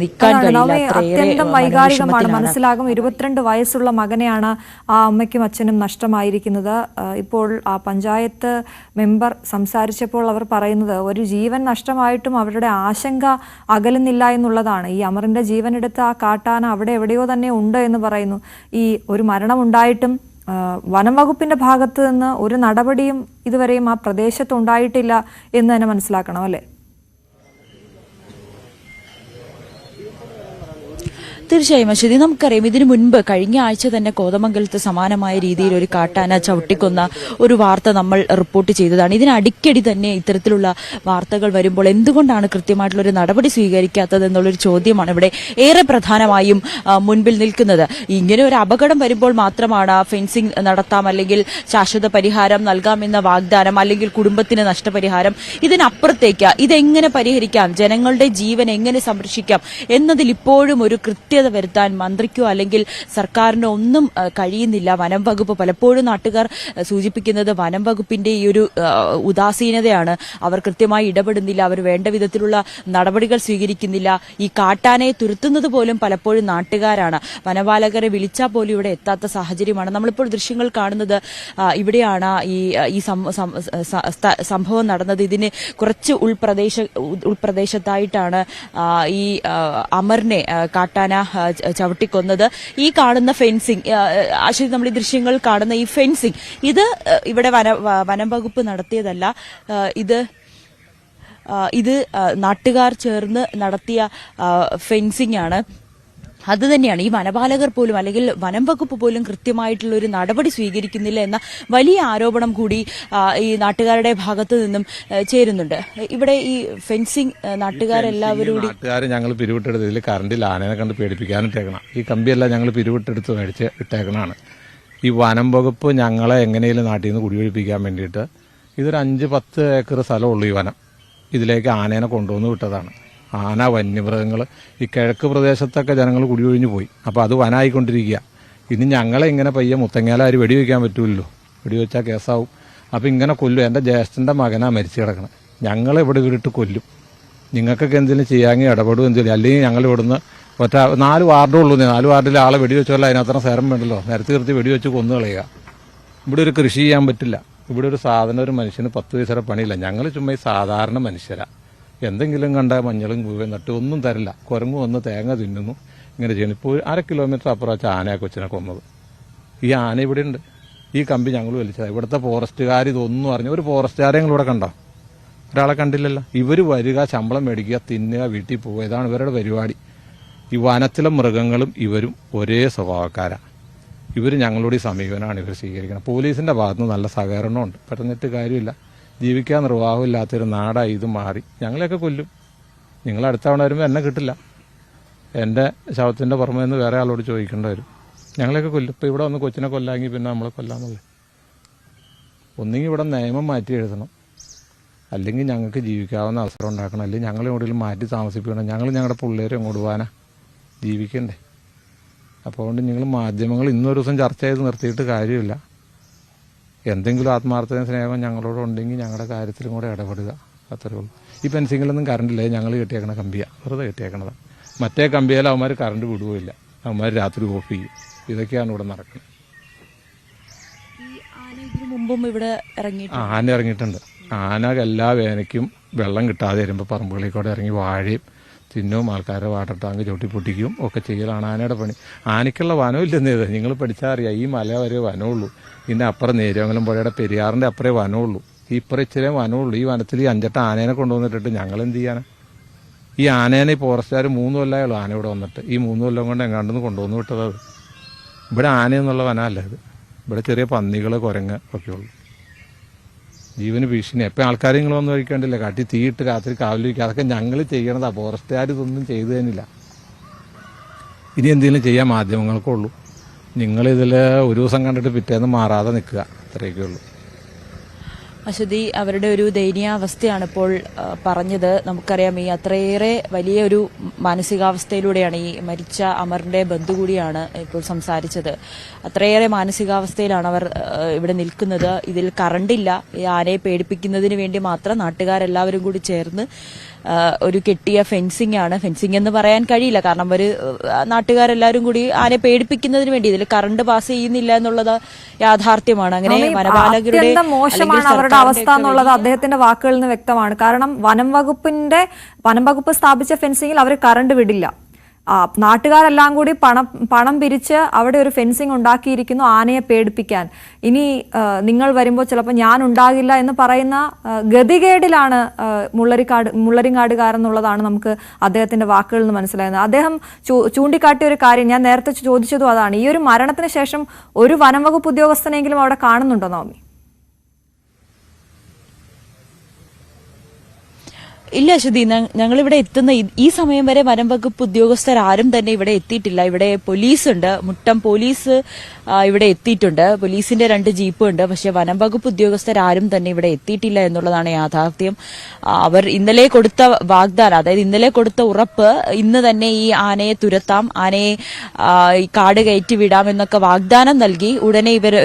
നിൽക്കാൻ കഴിയില്ല. അത്യന്തം വൈകാരികമാണ്, മനസ്സിലാകും. 22 വയസ്സുള്ള മകനെയാണ് അമ്മയ്ക്കും അച്ഛനും നഷ്ടമായിരിക്കുന്നത്. ഇപ്പോൾ ആ പഞ്ചായത്ത് മെമ്പർ സംസാരിച്ചപ്പോൾ അവർ പറയുന്നത് ഒരു ജീവൻ നഷ്ടമായിട്ടും അവരുടെ ആശങ്ക അകലുന്നില്ല എന്നുള്ളതാണ്. ഈ അമറിന്റെ ജീവനെടുത്ത ആ കാട്ടാന അവിടെ എവിടെയോ തന്നെ ഉണ്ട് എന്ന് പറയുന്നു. ഈ ഒരു മരണമുണ്ടായിട്ടും വനം വകുപ്പിന്റെ ഭാഗത്ത് നിന്ന് ഒരു നടപടിയും ഇതുവരെയും ആ പ്രദേശത്ത് ഉണ്ടായിട്ടില്ല എന്ന് തന്നെ മനസ്സിലാക്കണം, അല്ലേ? തീർച്ചയായും അശ്വതി, നമുക്കറിയാം ഇതിനു മുൻപ് കഴിഞ്ഞ ആഴ്ച തന്നെ കോതമംഗലത്ത് സമാനമായ രീതിയിൽ ഒരു കാട്ടാന ചവിട്ടിക്കൊന്ന ഒരു വാർത്ത നമ്മൾ റിപ്പോർട്ട് ചെയ്തതാണ്. ഇതിനടിക്കടി തന്നെ ഇത്തരത്തിലുള്ള വാർത്തകൾ വരുമ്പോൾ എന്തുകൊണ്ടാണ് കൃത്യമായിട്ടുള്ള ഒരു നടപടി സ്വീകരിക്കാത്തത് എന്നുള്ളൊരു ചോദ്യമാണ് ഇവിടെ ഏറെ പ്രധാനമായും മുൻപിൽ നിൽക്കുന്നത്. ഇങ്ങനെ ഒരു അപകടം വരുമ്പോൾ മാത്രമാണ് ഫെൻസിംഗ് നടത്താം, അല്ലെങ്കിൽ ശാശ്വത പരിഹാരം നൽകാമെന്ന വാഗ്ദാനം, അല്ലെങ്കിൽ കുടുംബത്തിന് നഷ്ടപരിഹാരം. ഇതിനപ്പുറത്തേക്ക് ഇതെങ്ങനെ പരിഹരിക്കാം, ജനങ്ങളുടെ ജീവൻ എങ്ങനെ സംരക്ഷിക്കാം എന്നതിൽ ഇപ്പോഴും ഒരു കൃത്യത വരുത്താൻ മന്ത്രിക്കോ അല്ലെങ്കിൽ സർക്കാരിനോ ഒന്നും കഴിയുന്നില്ല. വനം വകുപ്പ് പലപ്പോഴും നാട്ടുകാർ സൂചിപ്പിക്കുന്നത് വനം വകുപ്പിന്റെ ഈ ഒരു ഉദാസീനതയാണ്. അവർ കൃത്യമായി ഇടപെടുന്നില്ല, അവർ വേണ്ട വിധത്തിലുള്ള നടപടികൾ സ്വീകരിക്കുന്നില്ല. ഈ കാട്ടാനയെ തുരുത്തുന്നത് പോലും പലപ്പോഴും നാട്ടുകാരാണ്. വനപാലകരെ വിളിച്ചാൽ പോലും ഇവിടെ എത്താത്ത സാഹചര്യമാണ്. നമ്മളിപ്പോൾ ദൃശ്യങ്ങൾ കാണുന്നത് ഇവിടെയാണ് ഈ സംഭവം നടന്നത്. ഇതിന് കുറച്ച് ഉൾപ്രദേശത്തായിട്ടാണ് ഈ അമറിനെ കാട്ടാന ചവിട്ടിക്കൊന്നത്. ഈ കാണുന്ന ഫെൻസിംഗ്, ആശുപത്രി നമ്മൾ ഈ ദൃശ്യങ്ങൾ കാണുന്ന ഈ ഫെൻസിംഗ്, ഇത് ഇവിടെ വനം വകുപ്പ് നടത്തിയതല്ല. ഇത് നാട്ടുകാർ ചേർന്ന് നടത്തിയ ഫെൻസിംഗ് ആണ്. അത് തന്നെയാണ് ഈ വനപാലകർ പോലും അല്ലെങ്കിൽ വനം വകുപ്പ് പോലും കൃത്യമായിട്ടുള്ള ഒരു നടപടി സ്വീകരിക്കുന്നില്ല എന്ന വലിയ ആരോപണം കൂടി ഈ നാട്ടുകാരുടെ ഭാഗത്തു നിന്നും ചേരുന്നുണ്ട്. ഇവിടെ ഈ ഫെൻസിംഗ് നാട്ടുകാരെല്ലാവരും ഞങ്ങൾ പിരിവിട്ടെടുത്ത് ഇതിൽ കറണ്ടിൽ ആനയെ കണ്ട് പേടിപ്പിക്കാനിട്ടേക്കണം. ഈ കമ്പിയെല്ലാം ഞങ്ങൾ പിരിവിട്ടെടുത്ത് മേടിച്ച് ഇട്ടേക്കണാണ്. ഈ വനം വകുപ്പ് ഞങ്ങളെ എങ്ങനെയും നാട്ടിൽ നിന്ന് കുടിയൊഴിപ്പിക്കാൻ വേണ്ടിയിട്ട് ഇതൊരു 5-10 ഏക്കർ സ്ഥലമുള്ളൂ ഈ വനം. ഇതിലേക്ക് ആനേനെ കൊണ്ടുവന്ന് വിട്ടതാണ്. ആന, വന്യമൃഗങ്ങൾ, ഈ കിഴക്ക് പ്രദേശത്തൊക്കെ ജനങ്ങൾ കുടിയൊഴിഞ്ഞു പോയി. അപ്പോൾ അത് വനായിക്കൊണ്ടിരിക്കുക. ഇനി ഞങ്ങളെ ഇങ്ങനെ പയ്യെ മുത്തങ്ങാല ആര് വെടിവെക്കാൻ പറ്റുമല്ലോ, വെടിവെച്ചാൽ കേസാവും. അപ്പോൾ ഇങ്ങനെ കൊല്ലും. എൻ്റെ ജ്യേഷ്ഠൻ്റെ മകനാണ് മരിച്ചു കിടക്കണം. ഞങ്ങളെ ഇവിടെ ഇവരിട്ട് കൊല്ലും. നിങ്ങൾക്കൊക്കെ എന്തെങ്കിലും ചെയ്യാമെങ്കിൽ ഇടപെടും എന്തെങ്കിലും. അല്ലെങ്കിൽ ഞങ്ങൾ ഇവിടുന്ന് 4 വാർഡേ ഉള്ളൂ. 4 വാർഡിൽ ആളെ വെടിവെച്ചല്ല, അതിനത്ര നേരം വേണ്ടല്ലോ. നിരത്തി നിർത്തി വെടിവെച്ച് കൊന്നു കളയുക. ഇവിടെ ഒരു കൃഷി ചെയ്യാൻ പറ്റില്ല. ഇവിടെ ഒരു സാധനം ഒരു മനുഷ്യന് 10 പൈസയുടെ പണിയില്ല. ഞങ്ങൾ ചുമ്മാ ഈ സാധാരണ മനുഷ്യരാ. എന്തെങ്കിലും കണ്ട മഞ്ഞളും കൂവയും നട്ട് ഒന്നും തരില്ല. കുരങ്ങ് വന്ന് തേങ്ങ തിന്നുന്നു, ഇങ്ങനെ ചെയ്യുന്നു. ഇപ്പോൾ 1/2 കിലോമീറ്റർ അപ്പുറം ആനയെ കൊച്ചിനെ കൊന്നത്. ഈ ആന ഇവിടെ ഉണ്ട്. ഈ കമ്പി ഞങ്ങൾ വലിച്ചതാണ്. ഇവിടുത്തെ ഫോറസ്റ്റുകാർ ഇതൊന്നും അറിഞ്ഞു. ഒരു ഫോറസ്റ്റുകാരെ ഞങ്ങളിവിടെ കണ്ടോ? ഒരാളെ കണ്ടില്ലല്ലോ. ഇവർ വരിക, ശമ്പളം മേടിക്കുക, തിന്നുക, വീട്ടിൽ പോവുക. ഇതാണ് ഇവരുടെ പരിപാടി. ഈ വനത്തിലെ മൃഗങ്ങളും ഇവരും ഒരേ സ്വഭാവക്കാരാണ്. ഇവർ ഞങ്ങളോട് ഈ സമീപനമാണ് ഇവർ സ്വീകരിക്കുന്നത്. പോലീസിന്റെ ഭാഗത്തുനിന്ന് നല്ല സഹകരണമുണ്ട്. പറഞ്ഞിട്ട് കാര്യമില്ല. ജീവിക്കാൻ നിർവാഹമില്ലാത്തൊരു നാടായി ഇത് മാറി. ഞങ്ങളെയൊക്കെ കൊല്ലും. നിങ്ങൾ അടുത്ത തവണ വരുമ്പോൾ എന്നെ കിട്ടില്ല. എൻ്റെ ശവത്തിൻ്റെ പുറമെ നിന്ന് വേറെ ആളോട് ചോദിക്കേണ്ടി വരും. ഞങ്ങളെയൊക്കെ കൊല്ലും. ഇപ്പോൾ ഇവിടെ വന്ന് കൊച്ചിനെ കൊല്ലാമെങ്കിൽ പിന്നെ നമ്മളെ കൊല്ലാന്നുള്ളത്. ഒന്നെങ്കിൽ ഇവിടെ നിയമം മാറ്റി എഴുതണം, അല്ലെങ്കിൽ ഞങ്ങൾക്ക് ജീവിക്കാവുന്ന അവസരം ഉണ്ടാക്കണം, അല്ലെങ്കിൽ ഞങ്ങൾ എവിടെയെങ്കിലും മാറ്റി താമസിപ്പിക്കണം. ഞങ്ങൾ ഞങ്ങളുടെ പിള്ളേരെ അങ്ങോട്ട് പോകാനാ ജീവിക്കണ്ടേ? അപ്പോൾ അതുകൊണ്ട് നിങ്ങൾ മാധ്യമങ്ങൾ ഇന്നൊരു ദിവസം ചർച്ച ചെയ്ത് നിർത്തിയിട്ട് കാര്യമില്ല. എന്തെങ്കിലും ആത്മാർത്ഥത സ്നേഹം ഞങ്ങളോടുണ്ടെങ്കിൽ ഞങ്ങളുടെ കാര്യത്തിലും കൂടെ ഇടപെടുക. അത്രേ ഉള്ളൂ. ഈ ഫെൻസിങ്ങിലൊന്നും കറണ്ടില്ല. ഞങ്ങൾ കെട്ടിയേക്കണ കമ്പിയാണ്, വെറുതെ കെട്ടിയേക്കണതാണ്. മറ്റേ കമ്പിയാൽ അവന്മാർ കറണ്ട് വിടുകയില്ല. അവന്മാർ രാത്രി ഓഫ് ചെയ്യും. ഇതൊക്കെയാണ് ഇവിടെ നടക്കുന്നത്. മുമ്പും ഇവിടെ ആന ഇറങ്ങിയിട്ടുണ്ട്. ആന എല്ലാ വേനയ്ക്കും വെള്ളം കിട്ടാതെ വരുമ്പോൾ പറമ്പുകളിൽ കൂടെ ഇറങ്ങി വാഴയും തിന്നവും ആൾക്കാരുടെ വാട്ടർ ടാങ്ക് ചവിട്ടി പൊട്ടിക്കും ഒക്കെ ചെയ്യലാണ് ആനയുടെ പണി. ആനയ്ക്കുള്ള വനം ഇല്ലെന്നേത് നിങ്ങൾ പഠിച്ചാൽ അറിയാം. ഈ മല വരെ വനമുള്ളൂ. ഇതിൻ്റെ അപ്പുറം നേര്യമംഗലം പുഴയുടെ പെരിയാറിൻ്റെ അപ്പുറേ വനമുള്ളൂ. ഈ ഇപ്പുറം ഇച്ചിരി വനമുള്ളൂ. ഈ വനത്തിൽ ഈ 5-8 ആനേനെ കൊണ്ടുവന്നിട്ടിട്ട് ഞങ്ങൾ എന്ത് ചെയ്യാനാ? ഈ ആനേനെ ഈ ഫോറസ്റ്റുകാർ 3 കൊല്ലമായുള്ളൂ ആന ഇവിടെ വന്നിട്ട്. ഈ 3 കൊല്ലം കൊണ്ട് എങ്ങാണ്ടെന്ന് കൊണ്ടുവന്ന് വിട്ടത്. ഇവിടെ ആനയെന്നുള്ള വനമല്ല ഇത്. ഇവിടെ ചെറിയ പന്നികൾ, കുരങ്ങ് ഒക്കെ ഉള്ളൂ. ജീവന് ഭീഷണി. എപ്പോൾ ആൾക്കാർ നിങ്ങൾ വന്ന് കഴിക്കേണ്ടില്ല. കാട്ടി തീയിട്ട് രാത്രി കാവലിരിക്കുക. അതൊക്കെ ഞങ്ങൾ ചെയ്യണതാ. ഫോറസ്റ്റുകാർ ഇതൊന്നും ചെയ്തു തന്നില്ല. ഇനി എന്തെങ്കിലും ചെയ്യാൻ മാധ്യമങ്ങൾക്കുള്ളൂ. നിങ്ങളിതിൽ ഒരു ദിവസം കണ്ടിട്ട് പിറ്റേന്ന് മാറാതെ നിൽക്കുക. അത്രയൊക്കെ ഉള്ളൂ. അശ്വതി, അവരുടെ ഒരു ദയനീയാവസ്ഥയാണ് ഇപ്പോൾ പറഞ്ഞത്. നമുക്കറിയാം ഈ അത്രയേറെ വലിയൊരു മാനസികാവസ്ഥയിലൂടെയാണ് ഈ മരിച്ച അമറിന്റെ ബന്ധു കൂടിയാണ് ഇപ്പോൾ സംസാരിച്ചത്. അത്രയേറെ മാനസികാവസ്ഥയിലാണ് അവർ ഇവിടെ നിൽക്കുന്നത്. ഇതിൽ കറണ്ടില്ല. ഈ ആനയെ പേടിപ്പിക്കുന്നതിന് വേണ്ടി മാത്രം നാട്ടുകാരെല്ലാവരും കൂടി ചേർന്ന് ഒരു കെട്ടിയ ഫെൻസിംഗ് ആണ്. ഫെൻസിംഗ് എന്ന് പറയാൻ കഴിയില്ല, കാരണം ഒരു നാട്ടുകാരെല്ലാവരും കൂടി ആനയെ പേടിപ്പിക്കുന്നതിന് വേണ്ടി. ഇതിൽ കറണ്ട് പാസ് ചെയ്യുന്നില്ല എന്നുള്ളത് യാഥാർത്ഥ്യമാണ്. അങ്ങനെ വനപാലകരുടെ മോശമാണ് അവരുടെ അവസ്ഥ എന്നുള്ളത് അദ്ദേഹത്തിന്റെ വാക്കുകളിൽ നിന്ന് വ്യക്തമാണ്. കാരണം വനം വകുപ്പ് സ്ഥാപിച്ച ഫെൻസിംഗിൽ അവർ കറണ്ട് വിടില്ല. നാട്ടുകാരെല്ലാം കൂടി പണം പിരിച്ച് അവിടെ ഒരു ഫെൻസിങ് ഉണ്ടാക്കിയിരിക്കുന്നു ആനയെ പേടിപ്പിക്കാൻ. ഇനി നിങ്ങൾ വരുമ്പോൾ ചിലപ്പോൾ ഞാൻ ഉണ്ടാകില്ല എന്ന് പറയുന്ന ഗതികേടിലാണ് മുള്ളരിങ്ങാടുകാരെന്നുള്ളതാണ് നമുക്ക് അദ്ദേഹത്തിന്റെ വാക്കുകളിൽ നിന്ന് മനസ്സിലാകുന്നത്. അദ്ദേഹം ചൂണ്ടിക്കാട്ടിയ ഒരു കാര്യം ഞാൻ നേരത്തെ ചോദിച്ചതും അതാണ്. ഈ ഒരു മരണത്തിന് ശേഷം ഒരു വനം വകുപ്പ് ഉദ്യോഗസ്ഥനെങ്കിലും അവിടെ കാണുന്നുണ്ടോ നവമി? ഇല്ല അശ്വതി, ഞങ്ങളിവിടെ എത്തുന്ന ഈ സമയം വരെ വനം വകുപ്പ് ഉദ്യോഗസ്ഥരാരും തന്നെ ഇവിടെ എത്തിയിട്ടില്ല. ഇവിടെ പോലീസ് ഉണ്ട്, മുട്ടം പോലീസ് ഇവിടെ എത്തിയിട്ടുണ്ട്, പോലീസിന്റെ 2 ജീപ്പ് ഉണ്ട്. പക്ഷെ വനം വകുപ്പ് ഉദ്യോഗസ്ഥരാരും തന്നെ ഇവിടെ എത്തിയിട്ടില്ല എന്നുള്ളതാണ് യാഥാർത്ഥ്യം. അവർ ഇന്നലെ കൊടുത്ത വാഗ്ദാനം, അതായത് ഇന്നലെ കൊടുത്ത ഉറപ്പ്, ഇന്ന് തന്നെ ഈ ആനയെ തുരത്താം, ആനയെ ഈ കാട് കയറ്റി വിടാം എന്നൊക്കെ വാഗ്ദാനം നൽകി ഉടനെ ഇവർ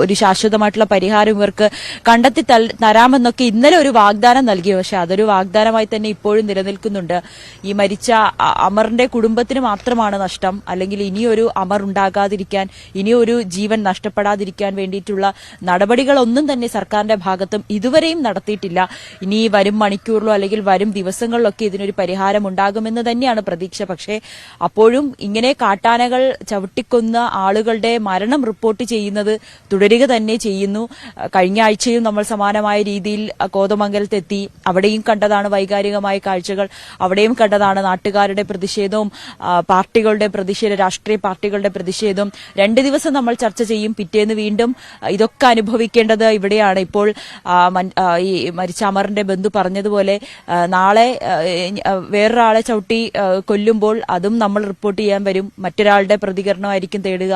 ഒരു ശാശ്വതമായിട്ടുള്ള പരിഹാരം ഇവർക്ക് കണ്ടെത്തി തരാമെന്നൊക്കെ ഇന്നലെ ഒരു വാഗ്ദാനം നൽകി. പക്ഷെ അതൊരു വാഗ്ദാനമായി തന്നെ ഇപ്പോഴും നിലനിൽക്കുന്നുണ്ട്. ഈ മരിച്ച അമറിന്റെ കുടുംബത്തിന് മാത്രമാണ് നഷ്ടം, അല്ലെങ്കിൽ ഇനിയൊരു അമർ ഉണ്ടാകാതിരിക്കാൻ, ഇനിയൊരു ജീവൻ നഷ്ടപ്പെടാതിരിക്കാൻ വേണ്ടിയിട്ടുള്ള നടപടികളൊന്നും തന്നെ സർക്കാരിന്റെ ഭാഗത്തും ഇതുവരെയും നടത്തിയിട്ടില്ല. ഇനി വരും മണിക്കൂറിലോ അല്ലെങ്കിൽ വരും ദിവസങ്ങളിലൊക്കെ ഇതിനൊരു പരിഹാരം ഉണ്ടാകുമെന്ന് തന്നെയാണ് പ്രതീക്ഷ. പക്ഷേ അപ്പോഴും ഇങ്ങനെ കാട്ടാനകൾ ചവിട്ടിക്കൊന്ന ആളുകളുടെ മരണം റിപ്പോർട്ട് ചെയ്യുന്നത് തുടരുക തന്നെ ചെയ്യുന്നു. കഴിഞ്ഞ ആഴ്ചയും നമ്മൾ സമാനമായ രീതിയിൽ കോതമംഗലത്തെത്തി, അവിടെയും കണ്ടതാണ് വൈകാരികമായ കാഴ്ചകൾ. അവിടെയും കണ്ടതാണ് നാട്ടുകാരുടെ പ്രതിഷേധവും പാർട്ടികളുടെ പ്രതിഷേധം, രാഷ്ട്രീയ പാർട്ടികളുടെ പ്രതിഷേധവും. 2 ദിവസം നമ്മൾ ചർച്ച ചെയ്യും, പിറ്റേന്ന് വീണ്ടും ഇതൊക്കെ അനുഭവിക്കേണ്ടത് ഇവിടെയാണ്. ഇപ്പോൾ ഈ മരിച്ച അമറിന്റെ ബന്ധു പറഞ്ഞതുപോലെ നാളെ വേറൊരാളെ ചവിട്ടി കൊല്ലുമ്പോൾ അതും നമ്മൾ റിപ്പോർട്ട് ചെയ്യാൻ വരും, മറ്റൊരാളുടെ പ്രതികരണമായിരിക്കും തേടുക.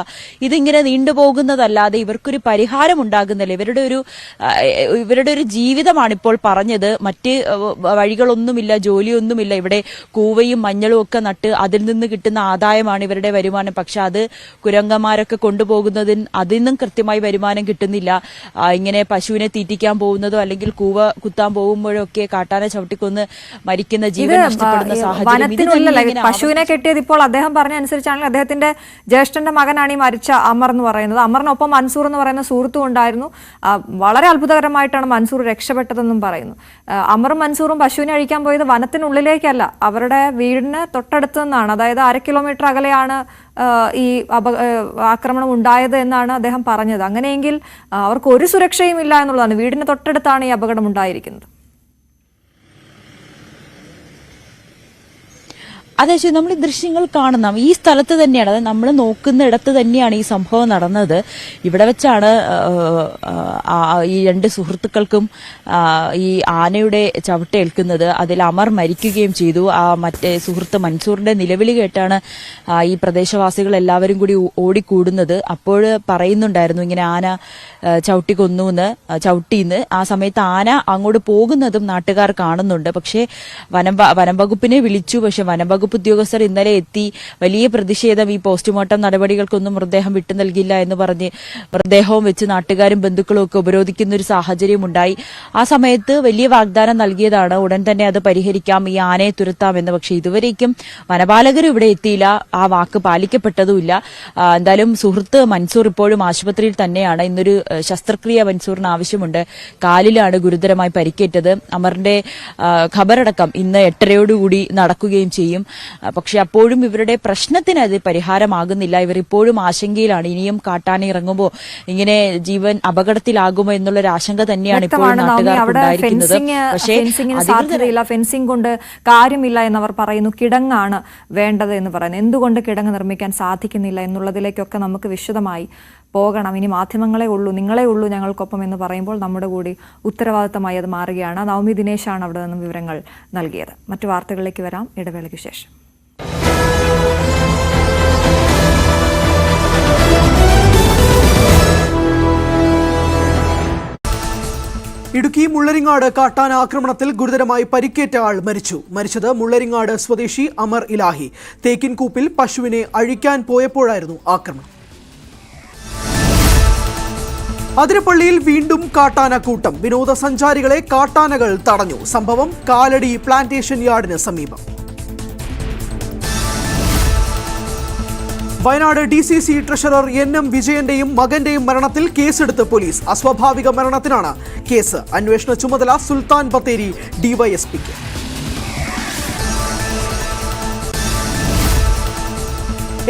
ഇതിങ്ങനെ നീണ്ടുപോകുന്നതല്ലാതെ ഇവർക്കൊരു പരിഹാരം ഉണ്ടാകുന്നില്ല. ഇവരുടെ ഒരു ജീവിതമാണ് ഇപ്പോൾ പറഞ്ഞത്. മറ്റ് വഴികളൊന്നുമില്ല, ജോലിയൊന്നുമില്ല. ഇവിടെ കൂവയും മഞ്ഞളും ഒക്കെ നട്ട് അതിൽ നിന്ന് കിട്ടുന്ന ആദായമാണ് ഇവരുടെ വരുമാനം. പക്ഷെ അത് കുരങ്ങന്മാരൊക്കെ കൊണ്ടുപോകുന്നതിന് അതിൽ നിന്നും കൃത്യമായി വരുമാനം കിട്ടുന്നില്ല. ഇങ്ങനെ പശുവിനെ തീറ്റിക്കാൻ പോകുന്നതോ അല്ലെങ്കിൽ കൂവ കുത്താൻ പോകുമ്പോഴൊക്കെ കാട്ടാന ചവിട്ടിക്കൊന്ന് മരിക്കുന്ന, ജീവൻ നഷ്ടപ്പെടുന്ന സാഹചര്യം. പശുവിനെ കെട്ടിയത് ഇപ്പോൾ അദ്ദേഹം പറഞ്ഞ അനുസരിച്ചാണെങ്കിൽ അദ്ദേഹത്തിന്റെ ജ്യേഷ്ഠന്റെ മകനാണ് ഈ മരിച്ച അമർ എന്ന് പറയുന്നത്. അമറിനൊപ്പം മൻസൂർ എന്ന് പറയുന്ന സുഹൃത്തും ഉണ്ടായിരുന്നു. വളരെ അത്ഭുതകരമായിട്ടാണ് മൻസൂർ രക്ഷപ്പെട്ടതെന്നും പറയുന്നു. അമറും മൻസൂറും പശുവിനെ അഴിക്കാൻ പോയത് വനത്തിനുള്ളിലേക്കല്ല, അവരുടെ വീടിന് തൊട്ടടുത്ത് നിന്നാണ്. അതായത് 1/2 കിലോമീറ്റർ അകലെയാണ് ഈ ആക്രമണം ഉണ്ടായത് എന്നാണ് അദ്ദേഹം പറഞ്ഞത്. അങ്ങനെയെങ്കിൽ അവർക്ക് ഒരു സുരക്ഷയും ഇല്ല എന്നുള്ളതാണ്. വീടിന് തൊട്ടടുത്താണ് ഈ അപകടം ഉണ്ടായിരിക്കുന്നത്. അതെ, നമ്മൾ ഈ ദൃശ്യങ്ങൾ കാണുന്ന ഈ സ്ഥലത്ത് തന്നെയാണ്, അതായത് നമ്മൾ നോക്കുന്ന ഇടത്ത് തന്നെയാണ് ഈ സംഭവം നടന്നത്. ഇവിടെ വെച്ചാണ് ഈ 2 സുഹൃത്തുക്കൾക്കും ഈ ആനയുടെ ചവിട്ടേൽക്കുന്നത്. അതിൽ അമർ മരിക്കുകയും ചെയ്തു. മറ്റേ സുഹൃത്ത് മൻസൂറിന്റെ നിലവിളി കേട്ടാണ് ഈ പ്രദേശവാസികൾ എല്ലാവരും കൂടി ഓടിക്കൂടുന്നത്. അപ്പോൾ പറയുന്നുണ്ടായിരുന്നു ഇങ്ങനെ ആന ചവിട്ടിന്ന്. ആ സമയത്ത് ആന അങ്ങോട്ട് പോകുന്നതും നാട്ടുകാർ കാണുന്നുണ്ട്. പക്ഷേ വനം വകുപ്പിനെ വിളിച്ചു. പക്ഷെ വനം വകുപ്പ് ഉദ്യോഗസ്ഥർ ഇന്നലെ എത്തി വലിയ പ്രതിഷേധം, ഈ പോസ്റ്റ്മോർട്ടം നടപടികൾക്കൊന്നും മൃതദേഹം വിട്ടു നൽകില്ല എന്ന് പറഞ്ഞ് മൃതദേഹവും വെച്ച് നാട്ടുകാരും ബന്ധുക്കളും ഒക്കെ ഉപരോധിക്കുന്ന ഒരു സാഹചര്യം ഉണ്ടായി. ആ സമയത്ത് വലിയ വാഗ്ദാനം നൽകിയതാണ്, ഉടൻ തന്നെ അത് പരിഹരിക്കാം, ഈ ആനയെ തുരത്താമെന്ന്. പക്ഷെ ഇതുവരേക്കും വനപാലകരും ഇവിടെ എത്തിയില്ല, ആ വാക്ക് പാലിക്കപ്പെട്ടതുമില്ല. എന്തായാലും സുഹൃത്ത് മൻസൂർ ഇപ്പോഴും ആശുപത്രിയിൽ തന്നെയാണ്. ഇന്നൊരു ശസ്ത്രക്രിയ മൻസൂറിന് ആവശ്യമുണ്ട്. കാലിലാണ് ഗുരുതരമായി പരിക്കേറ്റത്. അമറിന്റെ ഖബറടക്കം ഇന്ന് 8:30 നടക്കുകയും ചെയ്യും. പക്ഷെ അപ്പോഴും ഇവരുടെ പ്രശ്നത്തിന് അത് പരിഹാരമാകുന്നില്ല. ഇവർ ഇപ്പോഴും ആശങ്കയിലാണ്. ഇനിയും കാട്ടാന ഇറങ്ങുമ്പോൾ ഇങ്ങനെ ജീവൻ അപകടത്തിലാകുമോ എന്നുള്ളൊരു ആശങ്ക തന്നെയാണ് ഇപ്പോഴും നാട്ടുകാർക്ക് ഉണ്ടായിരിക്കുന്നത്. പക്ഷേ സാധ്യതയില്ല, ഫെൻസിംഗ് കൊണ്ട് കാര്യമില്ല എന്നവർ പറയുന്നു. കിടങ്ങാണ് വേണ്ടത് എന്ന് പറയുന്നു. എന്തുകൊണ്ട് കിടങ്ങ് നിർമ്മിക്കാൻ സാധിക്കുന്നില്ല എന്നുള്ളതിലേക്കൊക്കെ നമുക്ക് വിശദമായി പോകണം. ഇനി മാധ്യമങ്ങളെ ഉള്ളൂ, നിങ്ങളെ ഉള്ളൂ ഞങ്ങൾക്കൊപ്പം എന്ന് പറയുമ്പോൾ നമ്മുടെ കൂടി ഉത്തരവാദിത്തമായി അത് മാറുകയാണ്. നവമി ദിനേശാണ് അവിടെ നിന്നും വിവരങ്ങൾ നൽകിയത്. മറ്റു വാർത്തകളിലേക്ക് വരാം ഇടവേളയ്ക്ക് ശേഷം. ഇടുക്കി മുള്ളരിങ്ങാട് കാട്ടാന ആക്രമണത്തിൽ ഗുരുതരമായി പരിക്കേറ്റ ആൾ മരിച്ചത് മുള്ളരിങ്ങാട് സ്വദേശി അമർ ഇലാഹി. തേക്കിൻകൂപ്പിൽ പശുവിനെ അഴിക്കാൻ പോയപ്പോഴായിരുന്നു ആക്രമണം. അതിരപ്പള്ളിയിൽ വീണ്ടും കാട്ടാനക്കൂട്ടം. വിനോദസഞ്ചാരികളെ കാട്ടാനകൾ തടഞ്ഞു. സംഭവം കാലടി പ്ലാന്റേഷൻ യാർഡിന് സമീപം. വയനാട് DCC ട്രഷറർ NM വിജയന്റെയും മകന്റെയും മരണത്തിൽ കേസെടുത്ത് പോലീസ്. അസ്വാഭാവിക മരണത്തിനാണ് കേസ്. അന്വേഷണ ചുമതല സുൽത്താൻ ബത്തേരി DYSPക്ക്.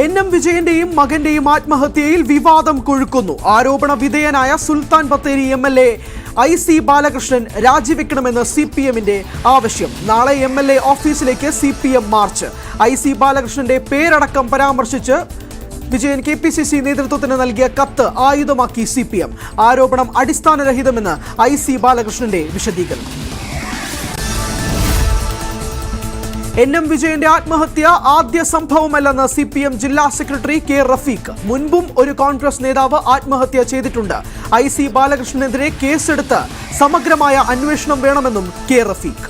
NM വിജയന്റെയും മകന്റെയും ആത്മഹത്യയിൽ വിവാദം കൊഴുക്കുന്നു. ആരോപണ വിധേയനായ സുൽത്താൻ ബത്തേരി MLA IC ബാലകൃഷ്ണൻ രാജിവെക്കണമെന്ന് CPMന്റെ ആവശ്യം. നാളെ MLA ഓഫീസിലേക്ക് CPM മാർച്ച്. IC ബാലകൃഷ്ണന്റെ പേരടക്കം പരാമർശിച്ച് വിജയൻ KPCC നേതൃത്വത്തിന് നൽകിയ കത്ത് ആയുധമാക്കി CPM. ആരോപണം അടിസ്ഥാനരഹിതമെന്ന് IC ബാലകൃഷ്ണന്റെ വിശദീകരണം. NM വിജയന്റെ ആത്മഹത്യ ആദ്യ സംഭവമല്ലെന്ന് CPM ജില്ലാ സെക്രട്ടറി K റഫീഖ്. മുൻപും ഒരു കോൺഗ്രസ് നേതാവ് ആത്മഹത്യ ചെയ്തിട്ടുണ്ട്. IC ബാലകൃഷ്ണനെതിരെ കേസെടുത്ത് സമഗ്രമായ അന്വേഷണം വേണമെന്നും K റഫീഖ്.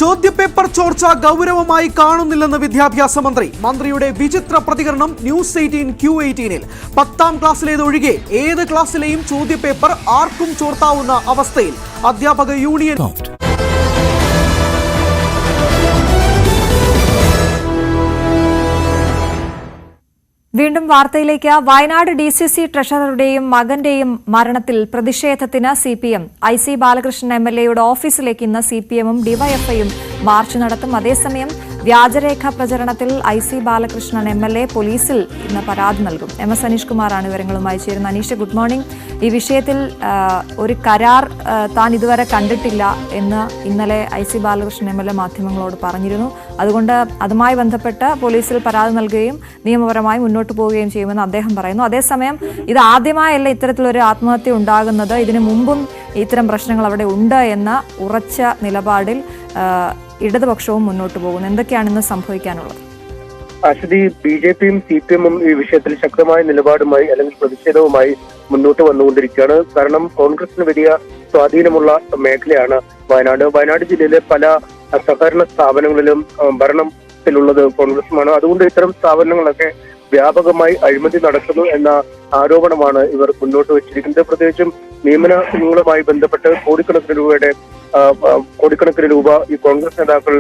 ചോദ്യപേപ്പർ ചോർച്ച ഗൗരവമായി കാണുന്നില്ലെന്ന് വിദ്യാഭ്യാസ മന്ത്രി. മന്ത്രിയുടെ വിചിത്ര പ്രതികരണം ന്യൂസ് 18 Q18-ൽ. 10ാം ക്ലാസ്സിലേതൊഴികെ ഏത് ക്ലാസ്സിലെയും ചോദ്യപേപ്പർ ആർക്കും ചോർത്താവുന്ന അവസ്ഥയിൽ. അധ്യാപക യൂണിയൻ വീണ്ടും വാർത്തയിലേക്ക്. വയനാട് DCC ട്രഷററുടെയും മകന്റെയും മരണത്തിൽ പ്രതിഷേധത്തിന് CPM. IC ബാലകൃഷ്ണൻ MLAയുടെ ഓഫീസിലേക്ക് ഇന്ന് CPMഉം DYFIയും മാർച്ച് നടത്തും. അതേസമയം വ്യാജരേഖ പ്രചരണത്തിൽ IC ബാലകൃഷ്ണൻ MLA പോലീസിൽ ഇന്ന് പരാതി നൽകും. MS അനീഷ് കുമാറാണ് വിവരങ്ങളുമായി ചേരുന്നത്. Aneesh, good morning. ഈ വിഷയത്തിൽ ഒരു കരാർ താൻ ഇതുവരെ കണ്ടിട്ടില്ല എന്ന് ഇന്നലെ IC ബാലകൃഷ്ണൻ MLA മാധ്യമങ്ങളോട് പറഞ്ഞിരുന്നു. അതുകൊണ്ട് അതുമായി ബന്ധപ്പെട്ട് പോലീസിൽ പരാതി നൽകുകയും നിയമപരമായി മുന്നോട്ട് പോവുകയും ചെയ്യുമെന്ന് അദ്ദേഹം പറയുന്നു. അതേസമയം ഇത് ആദ്യമായല്ല ഇത്തരത്തിലൊരു ആത്മഹത്യ ഉണ്ടാകുന്നത്. ഇതിനു മുമ്പും ഇത്തരം പ്രശ്നങ്ങൾ അവിടെ ഉണ്ട് എന്ന ഉറച്ച നിലപാടിൽ ഇടതുപക്ഷവും മുന്നോട്ട് പോകുന്നു. എന്തൊക്കെയാണ് ഇന്ന് സംഭവിക്കാനുള്ളത്? അശ്വതി, BJPയും CPMഉം ഈ വിഷയത്തിൽ ശക്തമായ നിലപാടുമായി അല്ലെങ്കിൽ പ്രതിഷേധവുമായി മുന്നോട്ട് വന്നുകൊണ്ടിരിക്കുകയാണ്. കാരണം കോൺഗ്രസിന് വലിയ സ്വാധീനമുള്ള മേഖലയാണ് വയനാട് ജില്ലയിലെ പല സഹകരണ സ്ഥാപനങ്ങളിലും ഭരണത്തിലുള്ളത് കോൺഗ്രസുമാണ്. അതുകൊണ്ട് ഇത്തരം സ്ഥാപനങ്ങളൊക്കെ വ്യാപകമായി അഴിമതി നടക്കുന്നു എന്ന ആരോപണമാണ് ഇവർ മുന്നോട്ട് വെച്ചിരിക്കുന്നത്. പ്രത്യേകിച്ചും നിയമനങ്ങളുമായി ബന്ധപ്പെട്ട് കോടിക്കണക്കിന് രൂപ ഈ കോൺഗ്രസ് നേതാക്കൾ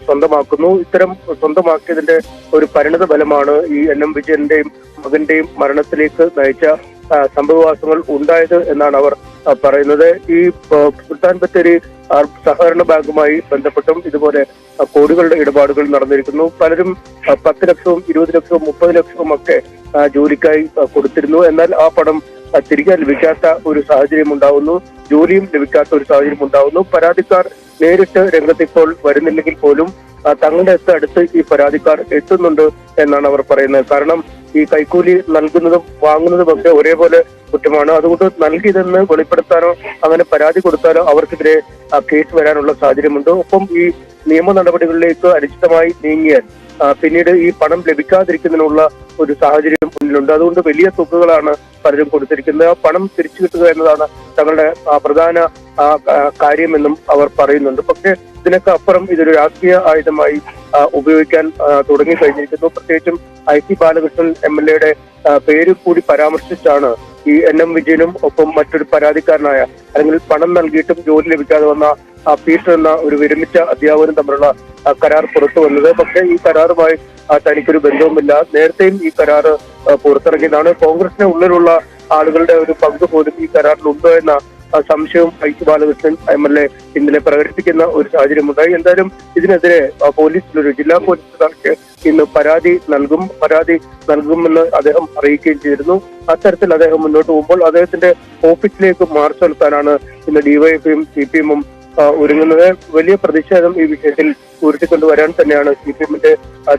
സ്വന്തമാക്കുന്നു. ഇത്തരം സ്വന്തമാക്കിയതിന്റെ ഒരു പരിണത ഫലമാണ് ഈ NM വിജയന്റെയും മകന്റെയും മരണത്തിലേക്ക് നയിച്ച സംഭവവാസങ്ങൾ ഉണ്ടായത് എന്നാണ് അവർ പറയുന്നത്. ഈ സുൽത്താൻ ബത്തേരി സഹകരണ ബാങ്കുമായി ബന്ധപ്പെട്ടും ഇതുപോലെ കോടികളുടെ ഇടപാടുകൾ നടന്നിരിക്കുന്നു. പലരും 10 ലക്ഷവും 20 ലക്ഷവും 30 ലക്ഷവും ഒക്കെ ജോലിക്കായി കൊടുത്തിരുന്നു. എന്നാൽ ആ പണം തിരികെ ലഭിക്കാത്ത ഒരു സാഹചര്യം ഉണ്ടാവുന്നു. ജോലിയും ലഭിക്കാത്ത ഒരു സാഹചര്യം ഉണ്ടാവുന്നു. പരാതിക്കാർ നേരിട്ട് രംഗത്തിപ്പോൾ വരുന്നില്ലെങ്കിൽ പോലും തങ്ങളുടെ അടുത്ത് ഈ പരാതിക്കാർ എത്തുന്നുണ്ട് എന്നാണ് അവർ പറയുന്നത്. കാരണം ഈ കൈക്കൂലി നൽകുന്നതും വാങ്ങുന്നതും ഒക്കെ ഒരേപോലെ കുറ്റമാണ്. അതുകൊണ്ട് നൽകിയതെന്ന് വെളിപ്പെടുത്താനോ അങ്ങനെ പരാതി കൊടുത്താലോ അവർക്കെതിരെ കേസ് വരാനുള്ള സാഹചര്യമുണ്ട്. ഒപ്പം ഈ നിയമ നടപടികളിലേക്ക് അനിശ്ചിതമായി നീങ്ങിയാൽ പിന്നീട് ഈ പണം ലഭിക്കാതിരിക്കുന്നതിനുള്ള ഒരു സാഹചര്യം മുന്നിലുണ്ട്. അതുകൊണ്ട് വലിയ തുകകളാണ് പലരും കൊടുത്തിരിക്കുന്നത്. ആ പണം തിരിച്ചു കിട്ടുക എന്നതാണ് തങ്ങളുടെ പ്രധാന കാര്യമെന്നും അവർ പറയുന്നുണ്ട്. പക്ഷേ ഇതിനൊക്കെ അപ്പുറം ഇതൊരു രാഷ്ട്രീയ ആയുധമായി ഉപയോഗിക്കാൻ തുടങ്ങി കഴിഞ്ഞിരിക്കുന്നു. പ്രത്യേകിച്ചും IC ബാലകൃഷ്ണൻ MLAയുടെ പേര് കൂടി പരാമർശിച്ചാണ് ഈ NM വിജയനും ഒപ്പം മറ്റൊരു പരാതിക്കാരനായ അല്ലെങ്കിൽ പണം നൽകിയിട്ടും ജോലി ലഭിക്കാതെ വന്ന പീറ്റർ എന്ന ഒരു വിരമിച്ച അധ്യാപകനും തമ്മിലുള്ള കരാർ പുറത്തു വന്നത്. പക്ഷേ ഈ കരാറുമായി തനിക്കൊരു ബന്ധവുമില്ല. നേരത്തെയും ഈ കരാറ് പുറത്തിറങ്ങിയതാണ്. കോൺഗ്രസിന് ഉള്ളിലുള്ള ആളുകളുടെ ഒരു പങ്ക് പോലും ഈ കരാറിലുണ്ടോ എന്ന സംശയവും IC ബാലകൃഷ്ണൻ MLA ഇന്നലെ പ്രകടിപ്പിക്കുന്ന ഒരു സാഹചര്യമുണ്ടായി. എന്തായാലും ഇതിനെതിരെ ജില്ലാ പോലീസ് ഇന്ന് പരാതി നൽകുമെന്ന് അദ്ദേഹം അറിയിക്കുകയും ചെയ്തിരുന്നു. അത്തരത്തിൽ അദ്ദേഹം മുന്നോട്ട് പോകുമ്പോൾ അദ്ദേഹത്തിന്റെ ഓഫീസിലേക്ക് മാർച്ച് നടത്താനാണ് ഇന്ന് DYFIയും CPMഉം ഒരുങ്ങുന്നത്. വലിയ പ്രതിഷേധം ഈ വിഷയത്തിൽ ഉയർത്തിക്കൊണ്ടുവരാൻ തന്നെയാണ് CPMന്റെ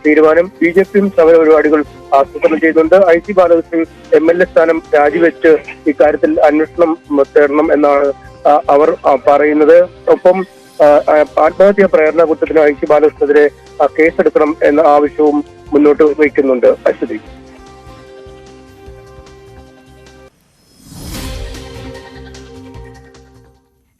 തീരുമാനം. BJPയും സമര പരിപാടികൾ ആസൂത്രണം ചെയ്യുന്നുണ്ട്. IC ബാലകൃഷ്ണൻ MLA സ്ഥാനം രാജിവെച്ച് ഇക്കാര്യത്തിൽ അന്വേഷണം തേടണം എന്നാണ് അവർ പറയുന്നത്. ഒപ്പം ആത്മഹത്യാ പ്രേരണ കുറ്റത്തിന് IC ബാലകൃഷ്ണനെതിരെ കേസെടുക്കണം എന്ന ആവശ്യവും മുന്നോട്ട് വയ്ക്കുന്നുണ്ട്. അശ്വതി,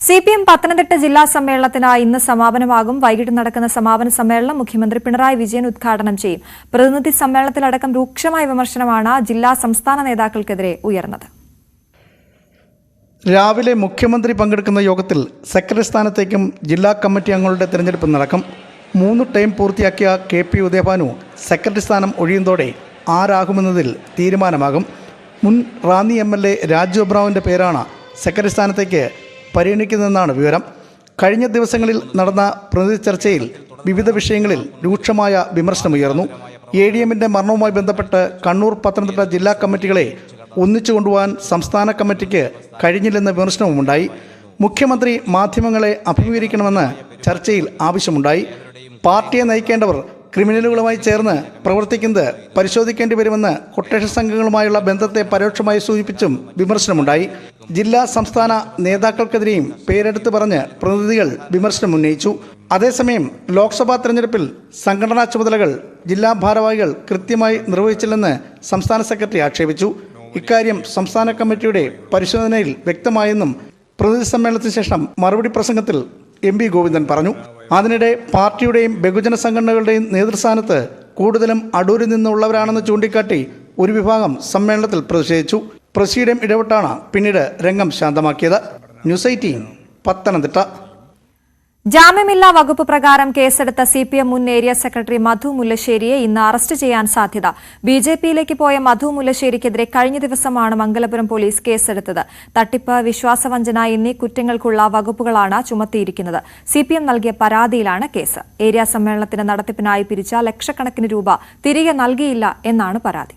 CPM പത്തനംതിട്ട ജില്ലാ സമ്മേളനത്തിന് ഇന്ന് സമാപനമാകും. വൈകിട്ട് നടക്കുന്ന സമാപന സമ്മേളനം മുഖ്യമന്ത്രി പിണറായി വിജയൻ ഉദ്ഘാടനം ചെയ്യും. പ്രതിനിധി സമ്മേളനത്തിലടക്കം രൂക്ഷമായ വിമർശനമാണ് ജില്ലാ സംസ്ഥാന നേതാക്കൾക്കെതിരെ ഉയർന്നത്. രാവിലെ മുഖ്യമന്ത്രി പങ്കെടുക്കുന്ന യോഗത്തിൽ സെക്രട്ടറി സ്ഥാനത്തേക്കും ജില്ലാ കമ്മിറ്റി അംഗങ്ങളുടെ തിരഞ്ഞെടുപ്പ് നടക്കും. 3 ടൈം പൂർത്തിയാക്കിയ KP ഉദയഭാനു സെക്രട്ടറി സ്ഥാനം ഒഴിയുന്നതോടെ ആരാകുമെന്നതിൽ തീരുമാനമാകും. മുൻ റാന്നി MLA രാജു അബ്രാമിൻ്റെ പേരാണ് സെക്രട്ടറി സ്ഥാനത്തേക്ക് പരിഗണിക്കുന്നതെന്നാണ് വിവരം. കഴിഞ്ഞ ദിവസങ്ങളിൽ നടന്ന പ്രതിനിധി ചർച്ചയിൽ വിവിധ വിഷയങ്ങളിൽ രൂക്ഷമായ വിമർശനമുയർന്നു. ADMന്റെ മരണവുമായി ബന്ധപ്പെട്ട് കണ്ണൂർ, പത്തനംതിട്ട ജില്ലാ കമ്മിറ്റികളെ ഒന്നിച്ചു കൊണ്ടുപോകാൻ സംസ്ഥാന കമ്മിറ്റിക്ക് കഴിഞ്ഞില്ലെന്ന വിമർശനവുമുണ്ടായി. മുഖ്യമന്ത്രി മാധ്യമങ്ങളെ അഭിമുഖീകരിക്കണമെന്ന് ചർച്ചയിൽ ആവശ്യമുണ്ടായി. പാർട്ടിയെ നയിക്കേണ്ടവർ ക്രിമിനലുകളുമായി ചേർന്ന് പ്രവർത്തിക്കുന്നത് പരിശോധിക്കേണ്ടി വരുമെന്ന് കൊട്ടേഷൻ സംഘങ്ങളുമായുള്ള ബന്ധത്തെ പരോക്ഷമായി സൂചിപ്പിച്ചും വിമർശനമുണ്ടായി. ജില്ലാ സംസ്ഥാന നേതാക്കൾക്കെതിരെയും പേരെടുത്ത് പറഞ്ഞ് പ്രതിനിധികൾ വിമർശനം ഉന്നയിച്ചു. അതേസമയം ലോക്സഭാ തെരഞ്ഞെടുപ്പിൽ സംഘടനാ ചുമതലകൾ ജില്ലാ ഭാരവാഹികൾ കൃത്യമായി നിർവഹിച്ചില്ലെന്ന് സംസ്ഥാന സെക്രട്ടറി ആക്ഷേപിച്ചു. ഇക്കാര്യം സംസ്ഥാന കമ്മിറ്റിയുടെ പരിശോധനയിൽ വ്യക്തമായെന്നും പ്രതിനിധി സമ്മേളനത്തിന് ശേഷം മറുപടി പ്രസംഗത്തിൽ MP ഗോവിന്ദൻ പറഞ്ഞു. അതിനിടെ പാർട്ടിയുടെയും ബഹുജന സംഘടനകളുടെയും നേതൃസ്ഥാനത്ത് കൂടുതലും അടൂരിൽ നിന്നുള്ളവരാണെന്ന് ചൂണ്ടിക്കാട്ടി ഒരു വിഭാഗം സമ്മേളനത്തിൽ പ്രതിഷേധിച്ചു. പ്രസിഡന്റ് ഇടപെട്ടാണ് പിന്നീട് രംഗം ശാന്തമാക്കിയത്. ന്യൂസ് 18 പത്തനംതിട്ട. ജാമ്യമില്ലാ വകുപ്പ് പ്രകാരം കേസെടുത്ത CPM മുൻ ഏരിയ സെക്രട്ടറി മധു മുല്ലശ്ശേരിയെ ഇന്ന് അറസ്റ്റ് ചെയ്യാൻ സാധ്യത. BJPയിലേക്ക് പോയ മധു മുല്ലശ്ശേരിക്കെതിരെ കഴിഞ്ഞ ദിവസമാണ് മംഗലപുരം പോലീസ് കേസെടുത്തത്. തട്ടിപ്പ്, വിശ്വാസവഞ്ചന എന്നീ കുറ്റങ്ങൾക്കുള്ള വകുപ്പുകളാണ് ചുമത്തിയിരിക്കുന്നത്. CPM നൽകിയ പരാതിയിലാണ് കേസ്. ഏരിയ സമ്മേളനത്തിന് നടത്തിപ്പിനായി പിരിച്ച ലക്ഷക്കണക്കിന് രൂപ തിരികെ നൽകിയില്ല എന്നാണ് പരാതി.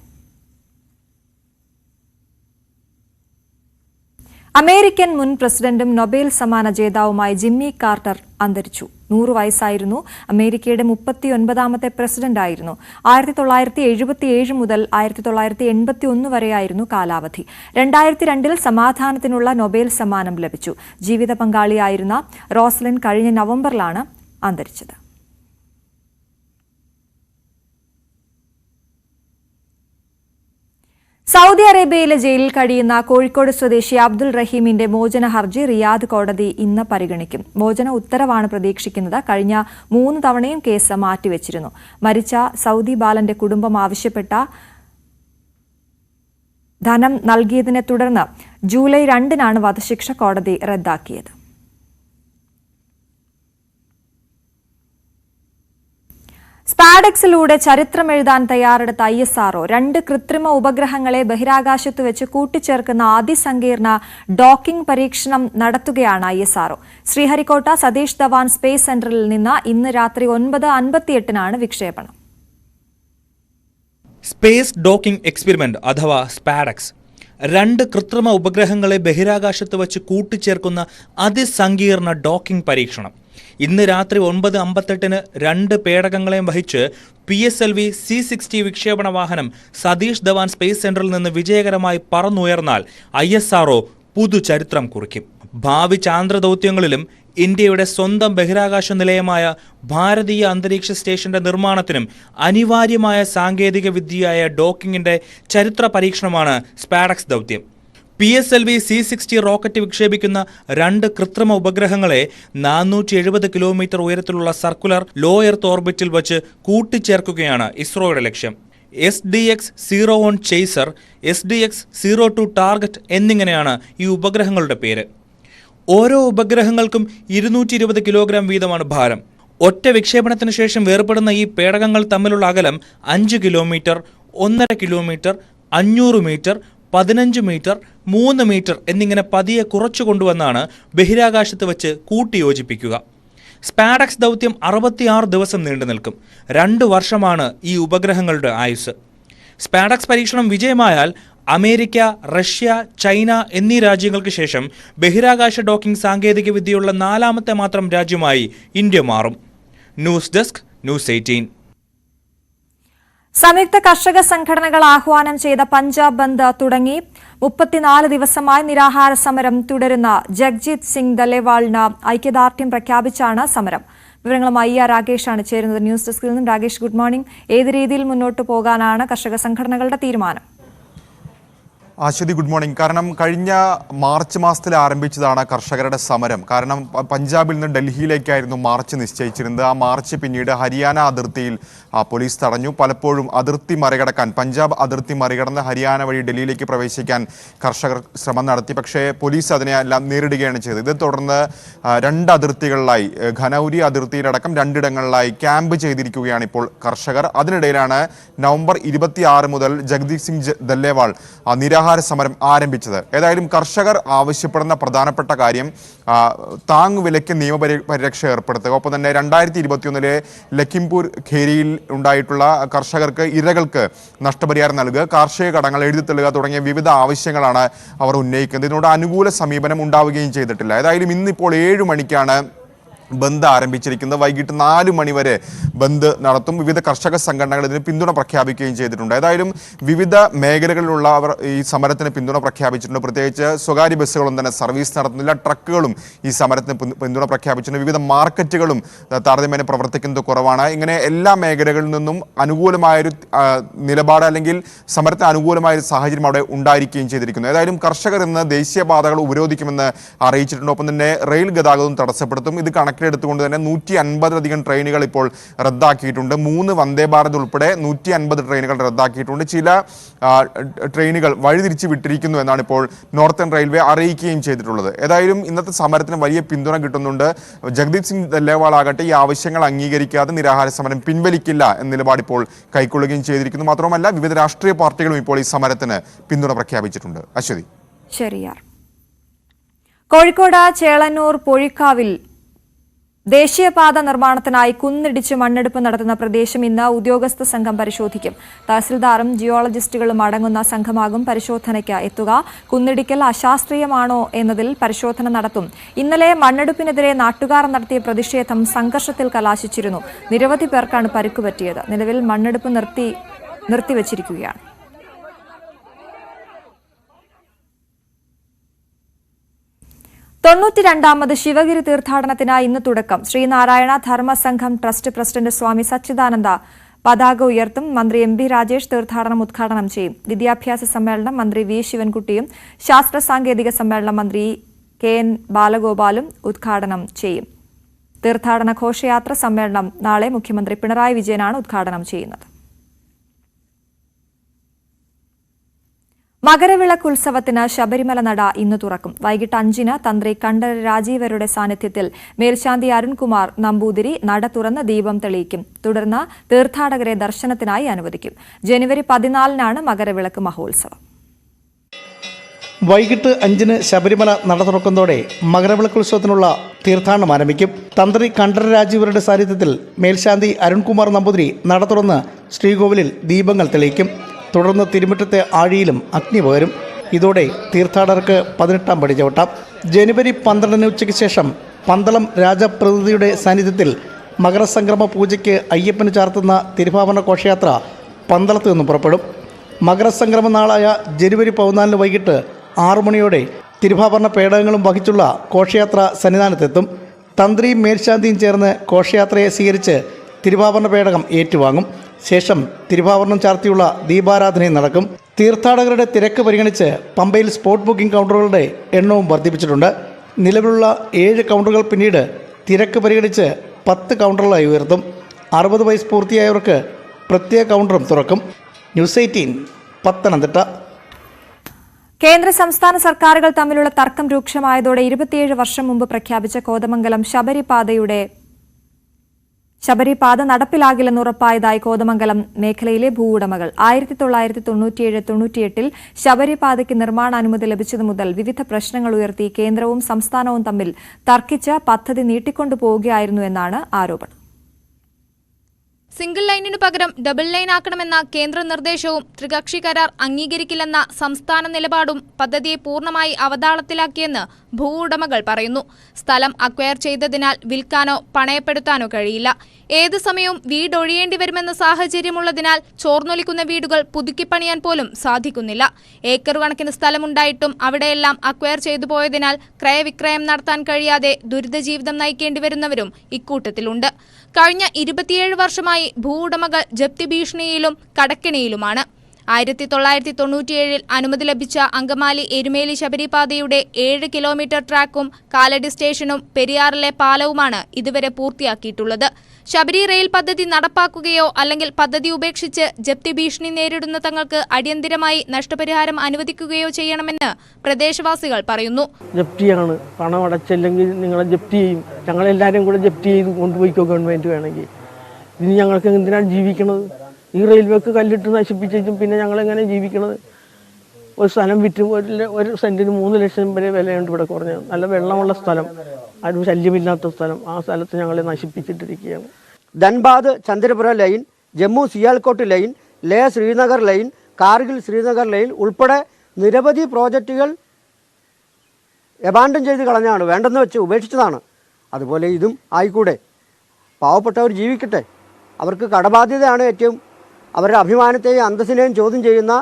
അമേരിക്കൻ മുൻ പ്രസിഡന്റും നൊബേൽ സമ്മാന ജേതാവുമായ ജിമ്മി കാർട്ടർ അന്തരിച്ചു. 100 വയസ്സായിരുന്നു. അമേരിക്കയുടെ 39ാമത്തെ പ്രസിഡന്റായിരുന്നു. 1977 മുതൽ 1981 വരെയായിരുന്നു കാലാവധി. 2002 സമാധാനത്തിനുള്ള നൊബേൽ സമ്മാനം ലഭിച്ചു. ജീവിത പങ്കാളിയായിരുന്ന റോസ്ലിൻ കഴിഞ്ഞ നവംബറിലാണ് അന്തരിച്ചത്. സൗദി അറേബ്യയിലെ ജയിലിൽ കഴിയുന്ന കോഴിക്കോട് സ്വദേശി അബ്ദുൾ റഹീമിന്റെ മോചന ഹർജി റിയാദ് കോടതി ഇന്ന് പരിഗണിക്കും. മോചന ഉത്തരവാണ് പ്രതീക്ഷിക്കുന്നത്. കഴിഞ്ഞ 3 തവണയും കേസ് മാറ്റിവെച്ചിരുന്നു. മരിച്ച സൗദി ബാലന്റെ കുടുംബം ആവശ്യപ്പെട്ട ധനം നൽകിയതിനെ തുടർന്ന് ജൂലൈ 2-നാണ് വധശിക്ഷ കോടതി റദ്ദാക്കിയത്. സ്പാഡെക്സിലൂടെ ചരിത്രമെഴുതാൻ തയ്യാറെടുത്ത ISRO 2 കൃത്രിമ ഉപഗ്രഹങ്ങളെ ബഹിരാകാശത്ത് വെച്ച് കൂട്ടിച്ചേർക്കുന്ന അതിസങ്കീർണ ഡോക്കിംഗ് പരീക്ഷണം നടത്തുകയാണ് ISRO. ശ്രീഹരിക്കോട്ട സതീഷ് ധവാൻ സ്പേസ് സെന്ററിൽ നിന്ന് ഇന്ന് രാത്രി 9:58-നാണ് വിക്ഷേപണം. സ്പേസ് ഡോക്കിംഗ് എക്സ്പെരിമെന്റ് അഥവാ സ്പാഡെക്സ് 2 കൃത്രിമ ഉപഗ്രഹങ്ങളെ ബഹിരാകാശത്ത് വച്ച് കൂട്ടിച്ചേർക്കുന്ന അതിസങ്കീർണ ഡോക്കിംഗ് പരീക്ഷണം ഇന്ന് രാത്രി 9:58-ന് 2 പേടകങ്ങളെയും വഹിച്ച് PSLV C-60 വിക്ഷേപണ വാഹനം സതീഷ് ധവാൻ സ്പേസ് സെന്ററിൽ നിന്ന് വിജയകരമായി പറന്നുയർന്നാൽ ISRO പുതുചരിത്രം കുറിക്കും. ഭാവി ചാന്ദ്രദൗത്യങ്ങളിലും ഇന്ത്യയുടെ സ്വന്തം ബഹിരാകാശ നിലയമായ ഭാരതീയ അന്തരീക്ഷ സ്റ്റേഷന്റെ നിർമ്മാണത്തിനും അനിവാര്യമായ സാങ്കേതിക വിദ്യയായ ഡോക്കിങ്ങിന്റെ ചരിത്ര പരീക്ഷണമാണ് സ്പാഡെക്സ് ദൗത്യം. PSLV C-60 റോക്കറ്റ് വിക്ഷേപിക്കുന്ന 2 കൃത്രിമ ഉപഗ്രഹങ്ങളെ 470 കിലോമീറ്റർ ഉയരത്തിലുള്ള സർക്കുലർ ലോ എർത്ത് ഓർബിറ്റിൽ വച്ച് കൂട്ടിച്ചേർക്കുകയാണ് ഇസ്രോയുടെ ലക്ഷ്യം. SDX-01 ചേസർ, SDX-02 ടാർഗറ്റ് എന്നിങ്ങനെയാണ് ഈ ഉപഗ്രഹങ്ങളുടെ പേര്. ഓരോ ഉപഗ്രഹങ്ങൾക്കും 220 കിലോഗ്രാം വീതമാണ് ഭാരം. ഒറ്റ വിക്ഷേപണത്തിന് ശേഷം വേർപെടുന്ന ഈ പേടകങ്ങൾ തമ്മിലുള്ള അകലം 5 kilometre, 1.5 kilometre, 500 metre, 15 metre, 3 metre എന്നിങ്ങനെ പതിയെ കുറച്ചു കൊണ്ടുവന്നാണ് ബഹിരാകാശത്ത് വെച്ച് കൂട്ടിയോജിപ്പിക്കുക. സ്പാഡെക്സ് ദൗത്യം 66 ദിവസം നീണ്ടു നിൽക്കും. 2 വർഷമാണ് ഈ ഉപഗ്രഹങ്ങളുടെ ആയുസ്. സ്പാഡെക്സ് പരീക്ഷണം വിജയമായാൽ അമേരിക്ക, റഷ്യ, ചൈന എന്നീ രാജ്യങ്ങൾക്ക് ശേഷം ബഹിരാകാശ ഡോക്കിംഗ് സാങ്കേതിക വിദ്യയുള്ള 4ാമത്തെ മാത്രം രാജ്യമായി ഇന്ത്യ മാറും. News desk, news 18. സംയുക്ത കർഷക സംഘടനകൾ ആഹ്വാനം ചെയ്ത പഞ്ചാബ് ബന്ദ് തുടങ്ങി 34 ദിവസമായി നിരാഹാര സമരം തുടരുന്ന ജഗ്ജിത് സിംഗ് ദലേവാളിന് ഐക്യദാർഢ്യം പ്രഖ്യാപിച്ചാണ് സമരം. വിവരങ്ങളുമായി രാകേഷാണ് ചേരുന്നത് ന്യൂസ് ഡെസ്കിൽ നിന്നും. Rakesh, good morning. ഏത് രീതിയിൽ മുന്നോട്ട് പോകാനാണ് കർഷക സംഘടനകളുടെ തീരുമാനം? Aswathy, good morning. കാരണം കഴിഞ്ഞ മാർച്ച് മാസത്തിൽ ആരംഭിച്ചതാണ് കർഷകരുടെ സമരം. കാരണം പഞ്ചാബിൽ നിന്ന് ഡൽഹിയിലേക്കായിരുന്നു മാർച്ച് നിശ്ചയിച്ചിരുന്നത്. ആ മാർച്ച് പിന്നീട് ഹരിയാന അതിർത്തിയിൽ പോലീസ് തടഞ്ഞു. പലപ്പോഴും അതിർത്തി മറികടക്കാൻ, പഞ്ചാബ് അതിർത്തി മറികടന്ന് ഹരിയാന വഴി ഡൽഹിയിലേക്ക് പ്രവേശിക്കാൻ കർഷകർ ശ്രമം നടത്തി. പക്ഷേ പോലീസ് അതിനെല്ലാം നേരിടുകയാണ് ചെയ്തത്. ഇതേ തുടർന്ന് 2 അതിർത്തികളിലായി, ഖനൌരി അതിർത്തിയിലടക്കം 2 ഇടങ്ങളിലായി ക്യാമ്പ് ചെയ്തിരിക്കുകയാണ് ഇപ്പോൾ കർഷകർ. അതിനിടയിലാണ് നവംബർ 26 മുതൽ ജഗ്ജിത് സിംഗ് ദല്ലേവാൾ നിരാഹാര നിരാഹാര സമരം ആരംഭിച്ചത്. ഏതായാലും കർഷകർ ആവശ്യപ്പെടുന്ന പ്രധാനപ്പെട്ട കാര്യം താങ്ങുവിലയ്ക്ക് നിയമപരിരക്ഷ ഏർപ്പെടുത്തുക. ഒപ്പം തന്നെ 2021 ലഖിംപൂർ ഖേരിയിൽ ഉണ്ടായിട്ടുള്ള കർഷകർക്ക് ഇരകൾക്ക് നഷ്ടപരിഹാരം നൽകുക, കാർഷിക കടങ്ങൾ എഴുതിത്തള്ളുക തുടങ്ങിയ വിവിധ ആവശ്യങ്ങളാണ് അവർ ഉന്നയിക്കുന്നത്. ഇതിനോട് അനുകൂല സമീപനം ഉണ്ടാവുകയും ചെയ്തിട്ടില്ല. ഏതായാലും ഇന്നിപ്പോൾ 7 മണിക്കാണ് ബന്ദ് ആരംഭിച്ചിരിക്കുന്നത്. വൈകിട്ട് 4 മണി വരെ ബന്ദ് നടത്തും. വിവിധ കർഷക സംഘടനകൾ ഇതിന് പിന്തുണ പ്രഖ്യാപിക്കുകയും ചെയ്തിട്ടുണ്ട്. ഏതായാലും വിവിധ മേഖലകളിലുള്ള അവർ ഈ സമരത്തിന് പിന്തുണ പ്രഖ്യാപിച്ചിട്ടുണ്ട്. പ്രത്യേകിച്ച് സ്വകാര്യ ബസ്സുകളൊന്നും തന്നെ സർവീസ് നടത്തുന്നില്ല. ട്രക്കുകളും ഈ സമരത്തിന് പിന്തുണ പ്രഖ്യാപിച്ചിട്ടുണ്ട്. വിവിധ മാർക്കറ്റുകളും താരതമ്യേന പ്രവർത്തിക്കുന്നത് കുറവാണ്. ഇങ്ങനെ എല്ലാ മേഖലകളിൽ നിന്നും അനുകൂലമായൊരു നിലപാട് അല്ലെങ്കിൽ സമരത്തിന് അനുകൂലമായൊരു സാഹചര്യം അവിടെ ഉണ്ടായിരിക്കുകയും ചെയ്തിരിക്കുന്നു. ഏതായാലും കർഷകർ ഇന്ന് ദേശീയപാതകൾ ഉപരോധിക്കുമെന്ന് അറിയിച്ചിട്ടുണ്ട്. ഒപ്പം തന്നെ റെയിൽ ഗതാഗതവും തടസ്സപ്പെടുത്തും. ഇത് എടുത്തുകൊണ്ട് തന്നെ 150-ലധികം ട്രെയിനുകൾ ഇപ്പോൾ റദ്ദാക്കിയിട്ടുണ്ട്. 3 വന്ദേ ഭാരത് ഉൾപ്പെടെ 150 ട്രെയിനുകൾ റദ്ദാക്കിയിട്ടുണ്ട്. ചില ട്രെയിനുകൾ വഴിതിരിച്ച് വിട്ടിരിക്കുന്നു എന്നാണ് ഇപ്പോൾ നോർത്തേൺ റെയിൽവേ അറിയിക്കുകയും ചെയ്തിട്ടുള്ളത്. ഏതായാലും ഇന്നത്തെ സമരത്തിന് വലിയ പിന്തുണ കിട്ടുന്നുണ്ട്. ജഗദീപ് സിംഗ് ദല്ലേവാൾ ആകട്ടെ ഈ ആവശ്യങ്ങൾ അംഗീകരിക്കാതെ നിരാഹാര സമരം പിൻവലിക്കില്ല എന്ന നിലപാട് ഇപ്പോൾ കൈക്കൊള്ളുകയും ചെയ്തിരിക്കുന്നു. മാത്രമല്ല വിവിധ രാഷ്ട്രീയ പാർട്ടികളും ഇപ്പോൾ ഈ സമരത്തിന് പിന്തുണ പ്രഖ്യാപിച്ചിട്ടുണ്ട്. അശ്വതി. ശരിയാർ. കോഴിക്കോട് ചേളന്നൂർ പൊഴിക്കാവിൽ ദേശീയപാത നിർമ്മാണത്തിനായി കുന്നിടിച്ച് മണ്ണെടുപ്പ് നടത്തുന്ന പ്രദേശം ഇന്ന് ഉദ്യോഗസ്ഥ സംഘം പരിശോധിക്കും. തഹസിൽദാറും ജിയോളജിസ്റ്റുകളും അടങ്ങുന്ന സംഘമാകും പരിശോധനയ്ക്ക് എത്തുക. കുന്നിടിക്കൽ അശാസ്ത്രീയമാണോ എന്നതിൽ പരിശോധന നടത്തും. ഇന്നലെ മണ്ണെടുപ്പിനെതിരെ നാട്ടുകാർ നടത്തിയ പ്രതിഷേധം സംഘർഷത്തിൽ കലാശിച്ചിരുന്നു. നിരവധി പേർക്കാണ് പരിക്കുപറ്റിയത്. നിലവിൽ മണ്ണെടുപ്പ് നിർത്തിവച്ചിരിക്കുകയാണ്. തൊണ്ണൂറ്റിരണ്ടാമത് ശിവഗിരി തീർത്ഥാടനത്തിന് ഇന്ന് തുടക്കം. ശ്രീനാരായണ ധർമ്മസംഘം ട്രസ്റ്റ് പ്രസിഡന്റ് സ്വാമി സച്ചിദാനന്ദ പതാക ഉയർത്തും. മന്ത്രി എം ബി രാജേഷ് തീർത്ഥാടനം ഉദ്ഘാടനം ചെയ്യും. വിദ്യാഭ്യാസ സമ്മേളനം മന്ത്രി വി ശിവൻകുട്ടിയും ശാസ്ത്ര സാങ്കേതിക സമ്മേളനം മന്ത്രി കെ എൻ ബാലഗോപാലും ഉദ്ഘാടനം ചെയ്യും. തീർത്ഥാടന ഘോഷയാത്ര സമ്മേളനം നാളെ മുഖ്യമന്ത്രി പിണറായി വിജയനാണ് ഉദ്ഘാടനം ചെയ്യുന്നത്. മകരവിളക്ക് ഉത്സവത്തിന് ശബരിമല നട ഇന്ന് തുറക്കും. വൈകിട്ട് 5-ന് തന്ത്രി കണ്ഠര രാജീവരുടെ സാന്നിധ്യത്തിൽ മേൽശാന്തി അരുൺകുമാർ നമ്പൂതിരി നട തുറന്ന് ദീപം തെളിയിക്കും. തുടർന്ന് തീർത്ഥാടകരെ ദർശനത്തിനായി അനുവദിക്കും. ജനുവരി 14-നാണ് മകരവിളക്ക് മഹോത്സവം. വൈകിട്ട് 5-ന് ശബരിമല നട തുറക്കുന്നതോടെ മകരവിളക്ക് ഉത്സവത്തിനുള്ള തീർത്ഥാടനം ആരംഭിക്കും. തന്ത്രി കണ്ഠര രാജീവരുടെ സാന്നിധ്യത്തിൽ മേൽശാന്തി അരുൺകുമാർ നമ്പൂതിരി നട തുറന്ന് ശ്രീകോവിലിൽ ദീപങ്ങൾ തെളിയിക്കും. തുടർന്ന് തിരുമുറ്റത്തെ ആഴിയിലും അഗ്നി പകരും. ഇതോടെ തീർത്ഥാടകർക്ക് 18-ാം പടി ചവിട്ടാം. ജനുവരി 12-ന് ഉച്ചയ്ക്ക് ശേഷം പന്തളം രാജപ്രതിനിധിയുടെ സാന്നിധ്യത്തിൽ മകരസംക്രമ പൂജയ്ക്ക് അയ്യപ്പന് ചാർത്തുന്ന തിരുവാഭരണ ഘോഷയാത്ര പന്തളത്ത് നിന്നും പുറപ്പെടും. മകരസംക്രമ നാളായ ജനുവരി 14-ന് വൈകിട്ട് 6 മണിയോടെ തിരുവാഭരണ പേടകങ്ങളും വഹിച്ചുള്ള ഘോഷയാത്ര സന്നിധാനത്തെത്തും. തന്ത്രിയും മേൽശാന്തിയും ചേർന്ന് ഘോഷയാത്രയെ സ്വീകരിച്ച് തിരുവാഭരണ പേടകം ഏറ്റുവാങ്ങും. ശേഷം തിരുവാഭരണം ചാർത്തിയുള്ള ദീപാരാധനയും നടക്കും. തീർത്ഥാടകരുടെ തിരക്ക് പരിഗണിച്ച് പമ്പയിൽ സ്പോട്ട് ബുക്കിംഗ് കൗണ്ടറുകളുടെ എണ്ണവും വർദ്ധിപ്പിച്ചിട്ടുണ്ട്. നിലവിലുള്ള 7 കൗണ്ടറുകൾ പിന്നീട് തിരക്ക് പരിഗണിച്ച് 10 കൗണ്ടറുകളായി ഉയർത്തും. 60 വയസ്സ് പൂർത്തിയായവർക്ക് പ്രത്യേക കൗണ്ടറും തുറക്കും. ന്യൂസ് 18 പത്തനംതിട്ട. കേന്ദ്ര സംസ്ഥാന സർക്കാരുകൾ തമ്മിലുള്ള തർക്കം രൂക്ഷമായതോടെ 27 വർഷം മുമ്പ് പ്രഖ്യാപിച്ച കോതമംഗലം ശബരിപാത നടപ്പിലാകില്ലെന്ന് ഉറപ്പായതായി കോതമംഗലം മേഖലയിലെ ഭൂവുടമകൾ. 1997-98 ശബരിപാതയ്ക്ക് നിർമ്മാണാനുമതി ലഭിച്ചതു മുതൽ വിവിധ പ്രശ്നങ്ങൾ ഉയർത്തി കേന്ദ്രവും സംസ്ഥാനവും തമ്മിൽ തർക്കിച്ച് പദ്ധതി നീട്ടിക്കൊണ്ടുപോവുകയായിരുന്നു എന്നാണ് ആരോപണം. സിംഗിൾ ലൈനിനു പകരം ഡബിൾ ലൈൻ ആക്കണമെന്ന കേന്ദ്ര നിർദ്ദേശവും ത്രികക്ഷി കരാർ അംഗീകരിക്കില്ലെന്ന സംസ്ഥാന നിലപാടും പദ്ധതിയെ പൂർണ്ണമായി അവതാളത്തിലാക്കിയെന്ന് ഭൂവുടമകൾ പറയുന്നു. സ്ഥലം അക്വയർ ചെയ്തതിനാൽ വിൽക്കാനോ പണയപ്പെടുത്താനോ കഴിയില്ല. ഏത് സമയവും വീടൊഴിയേണ്ടി വരുമെന്ന സാഹചര്യമുള്ളതിനാൽ ചോർന്നൊലിക്കുന്ന വീടുകൾ പുതുക്കിപ്പണിയാൻ പോലും സാധിക്കുന്നില്ല. ഏക്കർ കണക്കിന് സ്ഥലമുണ്ടായിട്ടും അവിടെയെല്ലാം അക്വയർ ചെയ്തു പോയതിനാൽ ക്രയവിക്രയം നടത്താൻ കഴിയാതെ ദുരിതജീവിതം നയിക്കേണ്ടി വരുന്നവരും ഇക്കൂട്ടത്തിലുണ്ട്. കഴിഞ്ഞ 27 വർഷമായി ഭൂവുടമകൾ ജപ്തി ഭീഷണിയിലും കടക്കെണിയിലുമാണ്. 1997 അനുമതി ലഭിച്ച അങ്കമാലി എരുമേലി ശബരിപാതയുടെ 7 കിലോമീറ്റർ ട്രാക്കും കാലടി സ്റ്റേഷനും പെരിയാറിലെ പാലവുമാണ് ഇതുവരെ പൂർത്തിയാക്കിയിട്ടുള്ളത്. ശബരി റെയിൽ പദ്ധതി നടപ്പാക്കുകയോ അല്ലെങ്കിൽ പദ്ധതി ഉപേക്ഷിച്ച് ജപ്തി ഭീഷണി നേരിടുന്ന തങ്ങൾക്ക് അടിയന്തിരമായി നഷ്ടപരിഹാരം അനുവദിക്കുകയോ ചെയ്യണമെന്ന് പ്രദേശവാസികൾ പറയുന്നു. ജപ്തിയാണ്, പണം അടച്ചില്ലെങ്കിൽ നിങ്ങളെ ജപ്തി ചെയ്യും, ഞങ്ങളെല്ലാവരും കൂടെ ജപ്തി ചെയ്ത് കൊണ്ടുപോയിക്കോ ഗവൺമെൻറ് വേണമെങ്കിൽ. ഇനി ഞങ്ങൾക്ക് എന്തിനാണ് ജീവിക്കണത്? ഈ റെയിൽവേക്ക് കല്ലിട്ട് നശിപ്പിച്ചും പിന്നെ ഞങ്ങളെങ്ങനെ ജീവിക്കണത്? ഒരു സ്ഥലം വിറ്റ് ഒരു സെൻറ്റിന് 3 ലക്ഷം വരെ വിലയുണ്ട് ഇവിടെ കുറഞ്ഞത്. നല്ല വെള്ളമുള്ള സ്ഥലം, ആരും ശല്യമില്ലാത്ത സ്ഥലം, ആ സ്ഥലത്ത് ഞങ്ങളെ നശിപ്പിച്ചിട്ടിരിക്കുകയാണ്. ധൻബാദ് ചന്ദ്രപുര ലൈൻ, ജമ്മു സിയാൽകോട്ട് ലൈൻ, ലേ ശ്രീനഗർ ലൈൻ, കാർഗിൽ ശ്രീനഗർ ലൈൻ ഉൾപ്പെടെ നിരവധി പ്രോജക്റ്റുകൾ എബാൻഡൻ ചെയ്ത് കളഞ്ഞാണ്, വേണ്ടെന്ന് വെച്ച് ഉപേക്ഷിച്ചതാണ്. അതുപോലെ ഇതും ആയിക്കൂടെ? പാവപ്പെട്ടവർ ജീവിക്കട്ടെ. അവർക്ക് കടബാധ്യതയാണ് ഏറ്റവും അവരുടെ അഭിമാനത്തെയും അന്തസ്സിനെയും ചോദ്യം ചെയ്യുന്ന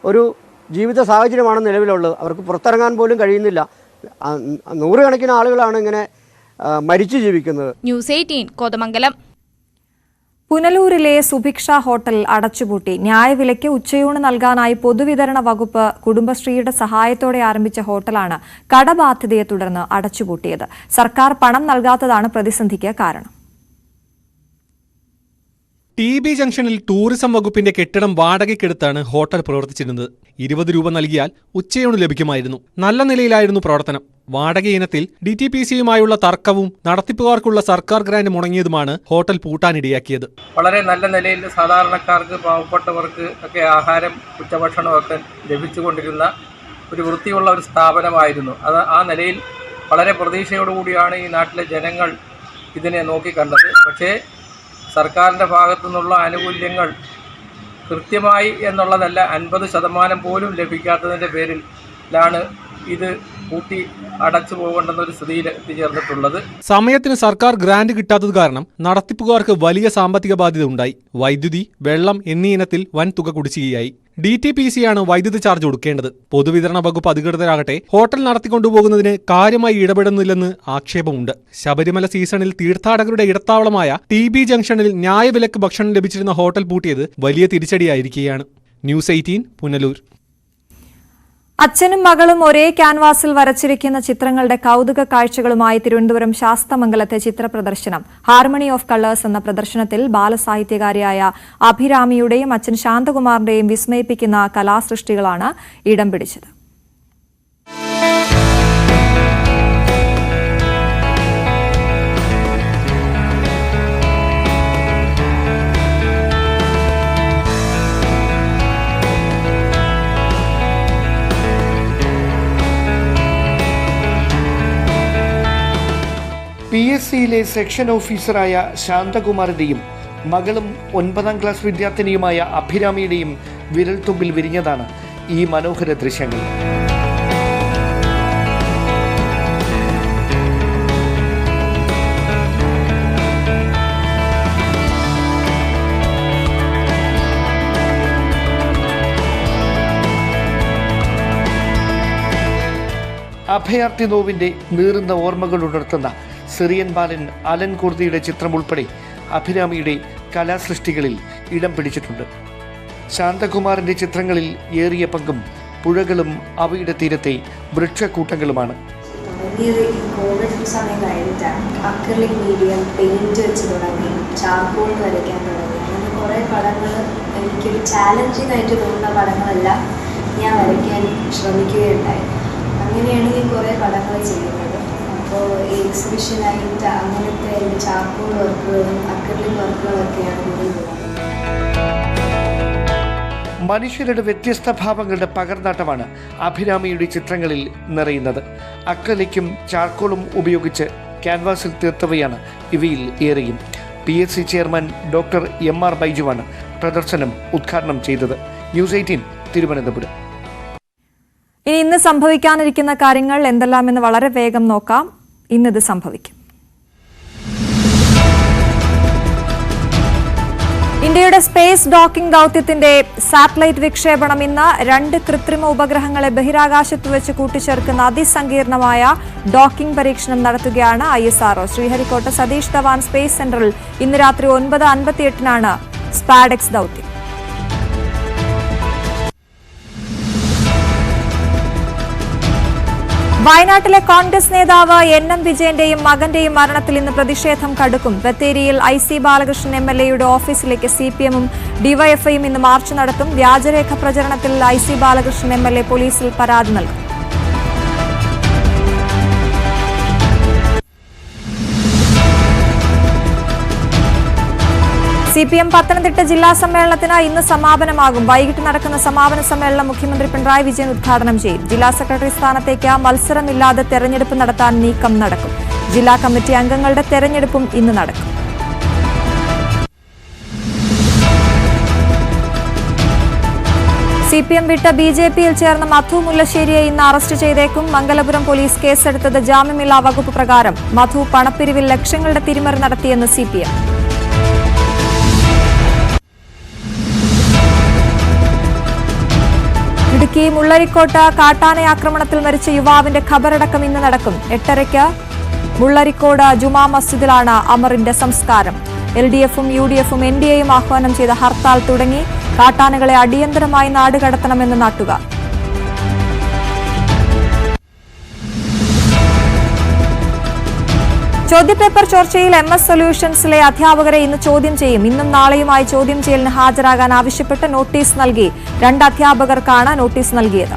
ഒരു ജീവിത സാഹചര്യമാണ് നിലവിലുള്ളത്. അവർക്ക് പുറത്തിറങ്ങാൻ പോലും കഴിയുന്നില്ല. നൂറുകണക്കിന് ആളുകളാണ് ഇങ്ങനെ മരിച്ചു ജീവിക്കുന്നത്. ന്യൂസ് 18 കോതമംഗലം. പുനലൂരിലെ സുഭിക്ഷ ഹോട്ടൽ അടച്ചുപൂട്ടി. ന്യായവിലയ്ക്ക് ഉച്ചയൂണ് നൽകാനായി പൊതുവിതരണ വകുപ്പ് കുടുംബശ്രീയുടെ സഹായത്തോടെ ആരംഭിച്ച ഹോട്ടലാണ് കടബാധ്യതയെ തുടർന്ന് അടച്ചുപൂട്ടിയത്. സർക്കാർ പണം നൽകാത്തതാണ് പ്രതിസന്ധിക്ക് കാരണം. TB ജംഗ്ഷനിൽ ടൂറിസം വകുപ്പിന്റെ കെട്ടിടം വാടകയ്ക്കെടുത്താണ് ഹോട്ടൽ പ്രവർത്തിച്ചിരുന്നത്. 20 രൂപ നൽകിയാൽ ഉച്ചയൂണ് ലഭിക്കുമായിരുന്നു. നല്ല നിലയിലായിരുന്നു പ്രവർത്തനം. വാടക ഇനത്തിൽ DTPCയുമായുള്ള തർക്കവും നടത്തിപ്പുകാർക്കുള്ള സർക്കാർ ഗ്രാന്റ് മുടങ്ങിയതുമാണ് ഹോട്ടൽ പൂട്ടാനിടയാക്കിയത്. വളരെ നല്ല നിലയിൽ സാധാരണക്കാർക്ക്, പാവപ്പെട്ടവർക്ക് ഒക്കെ ആഹാരം, ഉച്ചഭക്ഷണമൊക്കെ ലഭിച്ചുകൊണ്ടിരുന്ന ഒരു വൃത്തിയുള്ള ഒരു സ്ഥാപനമായിരുന്നു അത്. ആ നിലയിൽ വളരെ പ്രതീക്ഷയോടുകൂടിയാണ് ഈ നാട്ടിലെ ജനങ്ങൾ ഇതിനെ നോക്കിക്കണ്ടത്. പക്ഷേ സർക്കാരിൻ്റെ ഭാഗത്തു നിന്നുള്ള ആനുകൂല്യങ്ങൾ കൃത്യമായി എന്നുള്ളതല്ല, 50% പോലും ലഭിക്കാത്തതിൻ്റെ പേരിലാണ് ഇത് കൂട്ടി അടച്ചു പോകേണ്ടെന്നൊരു സ്ഥിതിയിൽ എത്തിച്ചേർന്നിട്ടുള്ളത്. സമയത്തിന് സർക്കാർ ഗ്രാന്റ് കിട്ടാത്തത് കാരണം നടത്തിപ്പുകാർക്ക് വലിയ സാമ്പത്തിക ബാധ്യത ഉണ്ടായി. വൈദ്യുതി, വെള്ളം എന്നീ ഇനത്തിൽ വൻ തുക കുടിശ്ശികയായി. DTPCയാണ് വൈദ്യുതി ചാർജ് കൊടുക്കേണ്ടത്. പൊതുവിതരണ വകുപ്പ് അധികൃതരാകട്ടെ ഹോട്ടൽ നടത്തിക്കൊണ്ടുപോകുന്നതിന് കാര്യമായി ഇടപെടുന്നില്ലെന്ന് ആക്ഷേപമുണ്ട്. ശബരിമല സീസണിൽ തീർത്ഥാടകരുടെ ഇടത്താവളമായ TB ജംഗ്ഷനിൽ ന്യായവിലക്ക് ഭക്ഷണം ലഭിച്ചിരുന്ന ഹോട്ടൽ പൂട്ടിയത് വലിയ തിരിച്ചടിയായിരിക്കുകയാണ്. ന്യൂസ് 18 പുനലൂർ. അച്ഛനും മകളും ഒരേ ക്യാൻവാസിൽ വരച്ചിരിക്കുന്ന ചിത്രങ്ങളുടെ കൗതുക കാഴ്ചകളുമായി തിരുവനന്തപുരം ശാസ്തമംഗലത്തെ ചിത്രപ്രദർശനം. ഹാർമണി ഓഫ് കളേഴ്സ് എന്ന പ്രദർശനത്തിൽ ബാലസാഹിത്യകാരിയായ അഭിരാമിയുടെയും അച്ഛൻ ശാന്തകുമാറിന്റെയും വിസ്മയിപ്പിക്കുന്ന കലാസൃഷ്ടികളാണ് ഇടം പിടിച്ചത്. PSCയിലെ സെക്ഷൻ ഓഫീസറായ ശാന്തകുമാറിന്റെയും മകളും 9ാം ക്ലാസ് വിദ്യാർത്ഥിനിയുമായ അഭിരാമിയുടെയും വിരൽത്തുമ്പിൽ വിരിഞ്ഞതാണ് ഈ മനോഹര ദൃശ്യങ്ങൾ. അഭയാർത്ഥി നോവിന്റെ നീറുന്ന ഓർമ്മകൾ ഉണർത്തുന്ന സിറിയൻ ബാലൻ അലൻ കുർദിയുടെ ചിത്രം ഉൾപ്പെടെ അഭിരാമിയുടെ കലാസൃഷ്ടികളിൽ ഇടം പിടിച്ചിട്ടുണ്ട്. ശാന്തകുമാറിന്റെ ചിത്രങ്ങളിൽ ഏറിയ പങ്കും പുഴകളും അവയുടെ തീരത്തെ വൃക്ഷക്കൂട്ടങ്ങളുമാണ്. കോവിഡ് സമയം കഴിഞ്ഞിട്ടാണ് അക്രിലിക് മീഡിയം, പെയിന്റ് വെച്ച് തുടങ്ങി, ചാർക്കോൾ വരയ്ക്കാൻ തുടങ്ങി. അങ്ങനെ കുറേ പടങ്ങൾ എനിക്കൊരു ചാലഞ്ചിങ് ആയിട്ട് തോന്നുന്ന പടങ്ങളെല്ലാം ഞാൻ വരയ്ക്കാൻ ശ്രമിക്കുകയുണ്ടായി. അങ്ങനെയാണ് ഞാൻ കുറേ പടങ്ങൾ ചെയ്യുന്നത്. അപ്പോൾ ഈ എക്സിബിഷനായിട്ട് അങ്ങനത്തെ ചാർക്കോൾ വർക്കുകളും അക്രിലിക് വർക്കുകളൊക്കെയാണ് കൂടുതൽ. മനുഷ്യരുടെ വ്യത്യസ്ത ഭാവങ്ങളുടെ പകർന്നാട്ടമാണ് അഭിരാമിയുടെ ചിത്രങ്ങളിൽ നിറയുന്നത്. അക്രിലിക്കും ചാർക്കോളും ഉപയോഗിച്ച് ക്യാൻവാസിൽ തീർത്തവയാണ് ഇവയിൽ ഏറെയും. PSC ചെയർമാൻ ഡോക്ടർ MR ബൈജുവാണ് പ്രദർശനം ഉദ്ഘാടനം ചെയ്തത്. ന്യൂസ് 18 തിരുവനന്തപുരം. ഇന്ന് സംഭവിക്കാനിരിക്കുന്ന കാര്യങ്ങൾ എന്തെല്ലാമെന്ന് വളരെ വേഗം നോക്കാം. ഇന്നിത് സംഭവിക്കും. ഇന്ത്യയുടെ സ്പേസ് ഡോക്കിംഗ് ദൌത്യത്തിന്റെ സാറ്റലൈറ്റ് വിക്ഷേപണം ഇന്ന്. 2 കൃത്രിമ ഉപഗ്രഹങ്ങളെ ബഹിരാകാശത്ത് വെച്ച് കൂട്ടിച്ചേർക്കുന്ന അതിസങ്കീർണമായ ഡോക്കിംഗ് പരീക്ഷണം നടത്തുകയാണ് ISRO. ശ്രീഹരിക്കോട്ട സതീഷ് ധവാൻ സ്പേസ് സെന്ററിൽ ഇന്ന് രാത്രി 9:58 സ്പാഡെക്സ് ദൌത്യം. വയനാട്ടിലെ കോൺഗ്രസ് നേതാവ് NM വിജയന്റെയും മകന്റെയും മരണത്തിൽ ഇന്ന് പ്രതിഷേധം കടുക്കും. ബത്തേരിയിൽ IC ബാലകൃഷ്ണൻ MLAയുടെ ഓഫീസിലേക്ക് CPM-ഉം DYFIയും ഇന്ന് മാർച്ച് നടത്തും. വ്യാജരേഖ പ്രചരണത്തിൽ IC ബാലകൃഷ്ണൻ MLA പോലീസിൽ പരാതി നൽകും. CPM പത്തനംതിട്ട ജില്ലാ സമ്മേളനത്തിന് ഇന്ന് സമാപനമാകും. വൈകിട്ട് നടക്കുന്ന സമാപന സമ്മേളനം മുഖ്യമന്ത്രി പിണറായി വിജയൻ ഉദ്ഘാടനം ചെയ്യും. ജില്ലാ സെക്രട്ടറി സ്ഥാനത്തേക്ക് മത്സരമില്ലാതെ തെരഞ്ഞെടുപ്പ് നടത്താൻ നീക്കം നടക്കും. ജില്ലാ കമ്മിറ്റി അംഗങ്ങളുടെ തെരഞ്ഞെടുപ്പും ഇന്ന് നടക്കും. CPM വിട്ട് BJPയിൽ ചേർന്ന മധു മുല്ലശ്ശേരിയെ ഇന്ന് അറസ്റ്റ് ചെയ്തേക്കും. മംഗലപുരം പോലീസ് കേസെടുത്തത് ജാമ്യമില്ലാ വകുപ്പ് പ്രകാരം. മധു പണപ്പിരിവിൽ ലക്ഷങ്ങളുടെ തിരിമറി നടത്തിയെന്ന് CPM. ഇടുക്കി മുള്ളരിക്കോട്ട് കാട്ടാനയാക്രമണത്തിൽ മരിച്ച യുവാവിന്റെ ഖബറടക്കം ഇന്ന് നടക്കും. 8:30 മുള്ളരിക്കോട് ജുമാ മസ്ജിദിലാണ് അമറിന്റെ സംസ്കാരം. LDFും UDFും NDAയും ആഹ്വാനം ചെയ്ത ഹർത്താൽ തുടങ്ങി. കാട്ടാനകളെ അടിയന്തരമായി നാടുകടത്തണമെന്ന് നാട്ടുകാർ. ചോദ്യപേപ്പർ ചോർച്ചയിൽ MS സൊല്യൂഷൻസിലെ അധ്യാപകരെ ഇന്ന് ചോദ്യം ചെയ്യും. ഇന്നും നാളെയുമായി ചോദ്യം ചെയ്യലിന് ഹാജരാകാൻ ആവശ്യപ്പെട്ട് നോട്ടീസ് നൽകി. 2 അധ്യാപകർക്കാണ് നോട്ടീസ് നൽകിയത്.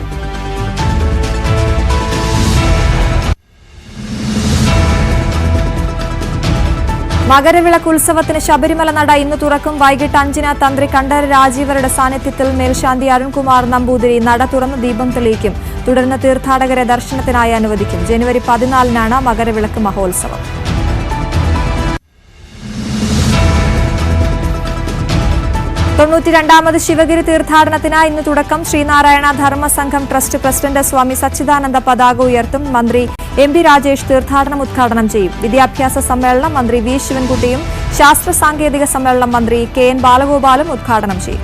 മകരവിളക്ക് ഉത്സവത്തിന് ശബരിമല നട ഇന്ന് തുറക്കും. വൈകിട്ട് 5-ന് തന്ത്രി കണ്ഠരര് രാജീവരുടെ സാന്നിധ്യത്തിൽ മേൽശാന്തി അരുൺകുമാർ നമ്പൂതിരി നട തുറന്ന് ദീപം തെളിയിക്കും. തുടർന്ന് തീർത്ഥാടകരെ ദർശനത്തിനായി അനുവദിക്കും. ജനുവരി 14-നാണ് മകരവിളക്ക് മഹോത്സവം. തൊണ്ണൂറ്റിരണ്ടാമത് ശിവഗിരി തീർത്ഥാടനത്തിന് ഇന്ന് തുടക്കം. ശ്രീനാരായണ ധർമ്മസംഘം ട്രസ്റ്റ് പ്രസിഡന്റ് സ്വാമി സച്ചിദാനന്ദ പതാക ഉയർത്തും. മന്ത്രി MP രാജേഷ് തീർത്ഥാടനം ഉദ്ഘാടനം ചെയ്യും. വിദ്യാഭ്യാസ സമ്മേളനം മന്ത്രി V ശിവൻകുട്ടിയും ശാസ്ത്ര സാങ്കേതിക സമ്മേളനം മന്ത്രി KN ബാലഗോപാലും ഉദ്ഘാടനം ചെയ്യും.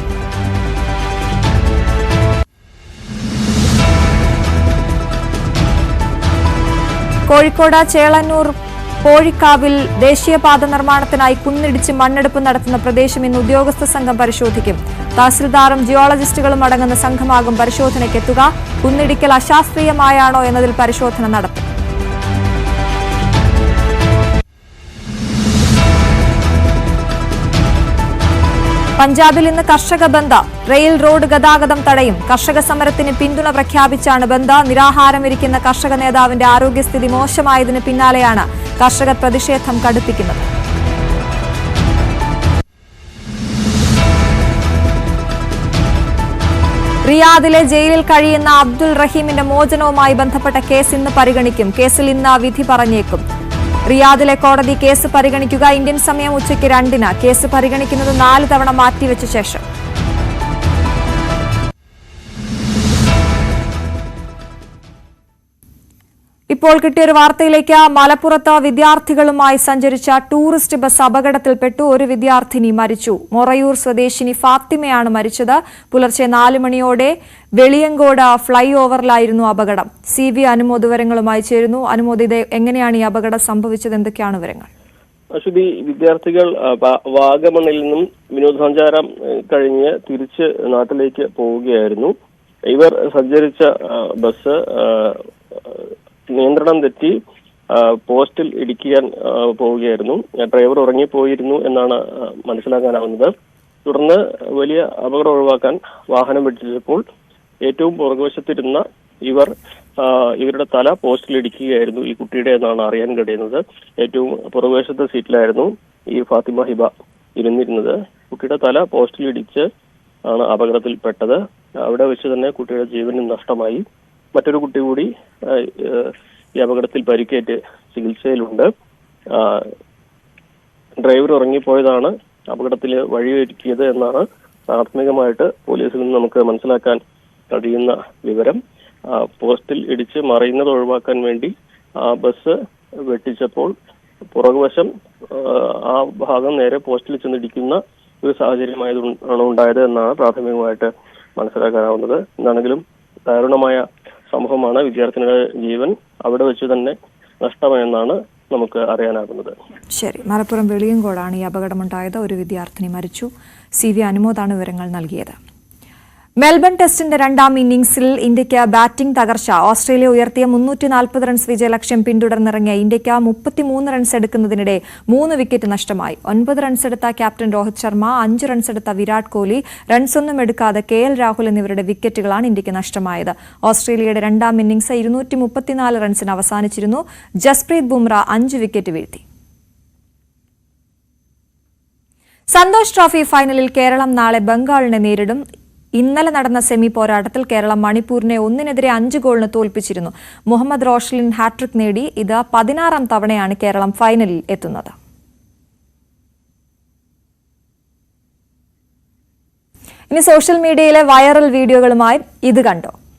കോഴിക്കോട് ചേളന്നൂർ കോഴിക്കാവിൽ ദേശീയപാത നിർമ്മാണത്തിനായി കുന്നിടിച്ച് മണ്ണെടുപ്പ് നടത്തുന്ന പ്രദേശം ഇന്ന് ഉദ്യോഗസ്ഥ സംഘം പരിശോധിക്കും. തഹസിൽദാറും ജിയോളജിസ്റ്റുകളും അടങ്ങുന്ന സംഘമാകും പരിശോധനയ്ക്കെത്തുക. കുന്നിടിക്കൽ അശാസ്ത്രീയമായാണോ എന്നതിൽ പരിശോധന നടത്തും. പഞ്ചാബിൽ ഇന്ന് കർഷക ബന്ദ്. റെയിൽ റോഡ് ഗതാഗതം തടയും. കർഷക സമരത്തിന് പിന്തുണ പ്രഖ്യാപിച്ചാണ് ബന്ദ്. നിരാഹാരമിരിക്കുന്ന കർഷക നേതാവിന്റെ ആരോഗ്യസ്ഥിതി മോശമായതിന് പിന്നാലെയാണ് കർഷകർ പ്രതിഷേധം കടുപ്പിക്കുന്നത്. റിയാദിലെ ജയിലിൽ കഴിയുന്ന അബ്ദുൾ റഹീമിന്റെ മോചനവുമായി ബന്ധപ്പെട്ട കേസ് ഇന്ന് പരിഗണിക്കും. കേസിൽ ഇന്ന് വിധി പറഞ്ഞേക്കും. റിയാദിലെ കോടതി കേസ് പരിഗണിക്കുക. ഇന്ത്യൻ സമയം ഉച്ചയ്ക്ക് 2-ന്. കേസ് പരിഗണിക്കുന്നത് 4 തവണ മാറ്റിവെച്ച ശേഷം. ഇപ്പോൾ കിട്ടിയൊരു വാർത്തയിലേക്ക്. മലപ്പുറത്ത് വിദ്യാർത്ഥികളുമായി സഞ്ചരിച്ച ടൂറിസ്റ്റ് ബസ് അപകടത്തിൽപ്പെട്ടു. ഒരു വിദ്യാർത്ഥിനി മരിച്ചു. മൊറയൂർ സ്വദേശിനി ഫാത്തിമയാണ് മരിച്ചത്. പുലർച്ചെ 4 മണിയോടെ വെളിയങ്കോട് ഫ്ളൈ ഓവറിലായിരുന്നു അപകടം. CV അനുമോദ് വിവരങ്ങളുമായി ചേരുന്നു. അനുമോദ്, ഇത് എങ്ങനെയാണ് ഈ അപകടം സംഭവിച്ചത്? എന്തൊക്കെയാണ് വിവരങ്ങൾ? അശ്വതി, വിദ്യാർത്ഥികൾ വാഗമണിൽ നിന്നും വിനോദസഞ്ചാരം കഴിഞ്ഞ് തിരിച്ച് നാട്ടിലേക്ക് പോവുകയായിരുന്നു. ഇവർ സഞ്ചരിച്ച ബസ് നിയന്ത്രണം തെറ്റി പോസ്റ്റിൽ ഇടിക്കാൻ പോവുകയായിരുന്നു. ഡ്രൈവർ ഉറങ്ങിപ്പോയിരുന്നു എന്നാണ് മനസ്സിലാക്കാനാവുന്നത്. തുടർന്ന് വലിയ അപകടം ഒഴിവാക്കാൻ വാഹനം വെട്ടിച്ചപ്പോൾ ഏറ്റവും പുറകുവശത്തിരുന്ന ഇവരുടെ തല പോസ്റ്റിൽ ഇടിക്കുകയായിരുന്നു ഈ കുട്ടിയുടെ എന്നാണ് അറിയാൻ കഴിയുന്നത്. ഏറ്റവും പുറകുവശത്തെ സീറ്റിലായിരുന്നു ഈ ഫാത്തിമ ഹിബ ഇരുന്നിരുന്നത്. കുട്ടിയുടെ തല പോസ്റ്റിൽ ഇടിച്ച് ആണ് അപകടത്തിൽപ്പെട്ടത്. അവിടെ വെച്ച് തന്നെ കുട്ടിയുടെ ജീവന് നഷ്ടമായി. മറ്റൊരു കുട്ടി കൂടി ഈ അപകടത്തിൽ പരിക്കേറ്റ് ചികിത്സയിലുണ്ട്. ഡ്രൈവർ ഉറങ്ങിപ്പോയതാണ് അപകടത്തിൽ വഴിയൊരുക്കിയത് എന്നാണ് പ്രാഥമികമായിട്ട് പോലീസിൽ നിന്ന് നമുക്ക് മനസ്സിലാക്കാൻ കഴിയുന്ന വിവരം. പോസ്റ്റിൽ ഇടിച്ച് മറിയുന്നത് ഒഴിവാക്കാൻ വേണ്ടി ബസ് വെട്ടിച്ചപ്പോൾ പുറകുവശം ആ ഭാഗം നേരെ പോസ്റ്റിൽ ചെന്നിടിക്കുന്ന ഒരു സാഹചര്യമായതാണ് ഉണ്ടായത് എന്നാണ് പ്രാഥമികമായിട്ട് മനസ്സിലാക്കാനാവുന്നത്. എന്താണെങ്കിലും ദാരുണമായ സംഭവമാണ്. വിദ്യാർത്ഥിനിയുടെ ജീവൻ അവിടെ വെച്ച് തന്നെ നഷ്ടമായെന്നാണ് നമുക്ക് അറിയാനാകുന്നത്. ശരി, മലപ്പുറം വെളിയങ്കോടാണ് ഈ അപകടമുണ്ടായത്. ഒരു വിദ്യാർത്ഥിനി മരിച്ചു. CV അനുമോദാണ് വിവരങ്ങൾ നൽകിയത്. മെൽബൺ ടെസ്റ്റിന്റെ 2ാം ഇന്നിംഗ്സിൽ ഇന്ത്യയ്ക്ക് ബാറ്റിംഗ് തകർച്ച. ഓസ്ട്രേലിയ ഉയർത്തിയ 340 റൺസ് വിജയലക്ഷ്യം പിന്തുടർന്നിറങ്ങിയ ഇന്ത്യയ്ക്ക് 33 റൺസ് എടുക്കുന്നതിനിടെ 3 വിക്കറ്റ് നഷ്ടമായി. 9 റൺസ് എടുത്ത ക്യാപ്റ്റൻ രോഹിത് ശർമ്മ, 5 റൺസ് എടുത്ത വിരാട് കോഹ്ലി, റൺസൊന്നും എടുക്കാതെ KL രാഹുൽ എന്നിവരുടെ വിക്കറ്റുകളാണ് ഇന്ത്യയ്ക്ക് നഷ്ടമായത്. ഓസ്ട്രേലിയയുടെ 2ാം ഇന്നിംഗ്സ് 234 റൺസിന് അവസാനിച്ചിരുന്നു. ജസ്പ്രീത് ബുംറ 5 വിക്കറ്റ് വീഴ്ത്തി. സന്തോഷ് ട്രോഫി ഫൈനലിൽ കേരളം നാളെ ബംഗാളിനെ നേരിടും. ഇന്നലെ നടന്ന സെമി പോരാട്ടത്തിൽ കേരളം മണിപ്പൂരിനെ 1-5 ഗോളിന് തോൽപ്പിച്ചിരുന്നു. മുഹമ്മദ് റോഷ്ലിൻ ഹാട്രിക് നേടി. ഇത് 16ാം തവണയാണ് കേരളം ഫൈനലിൽ എത്തുന്നത്. ഇനി സോഷ്യൽ മീഡിയയിലെ വൈറൽ വീഡിയോകളുമായി ഇത് കണ്ടോ.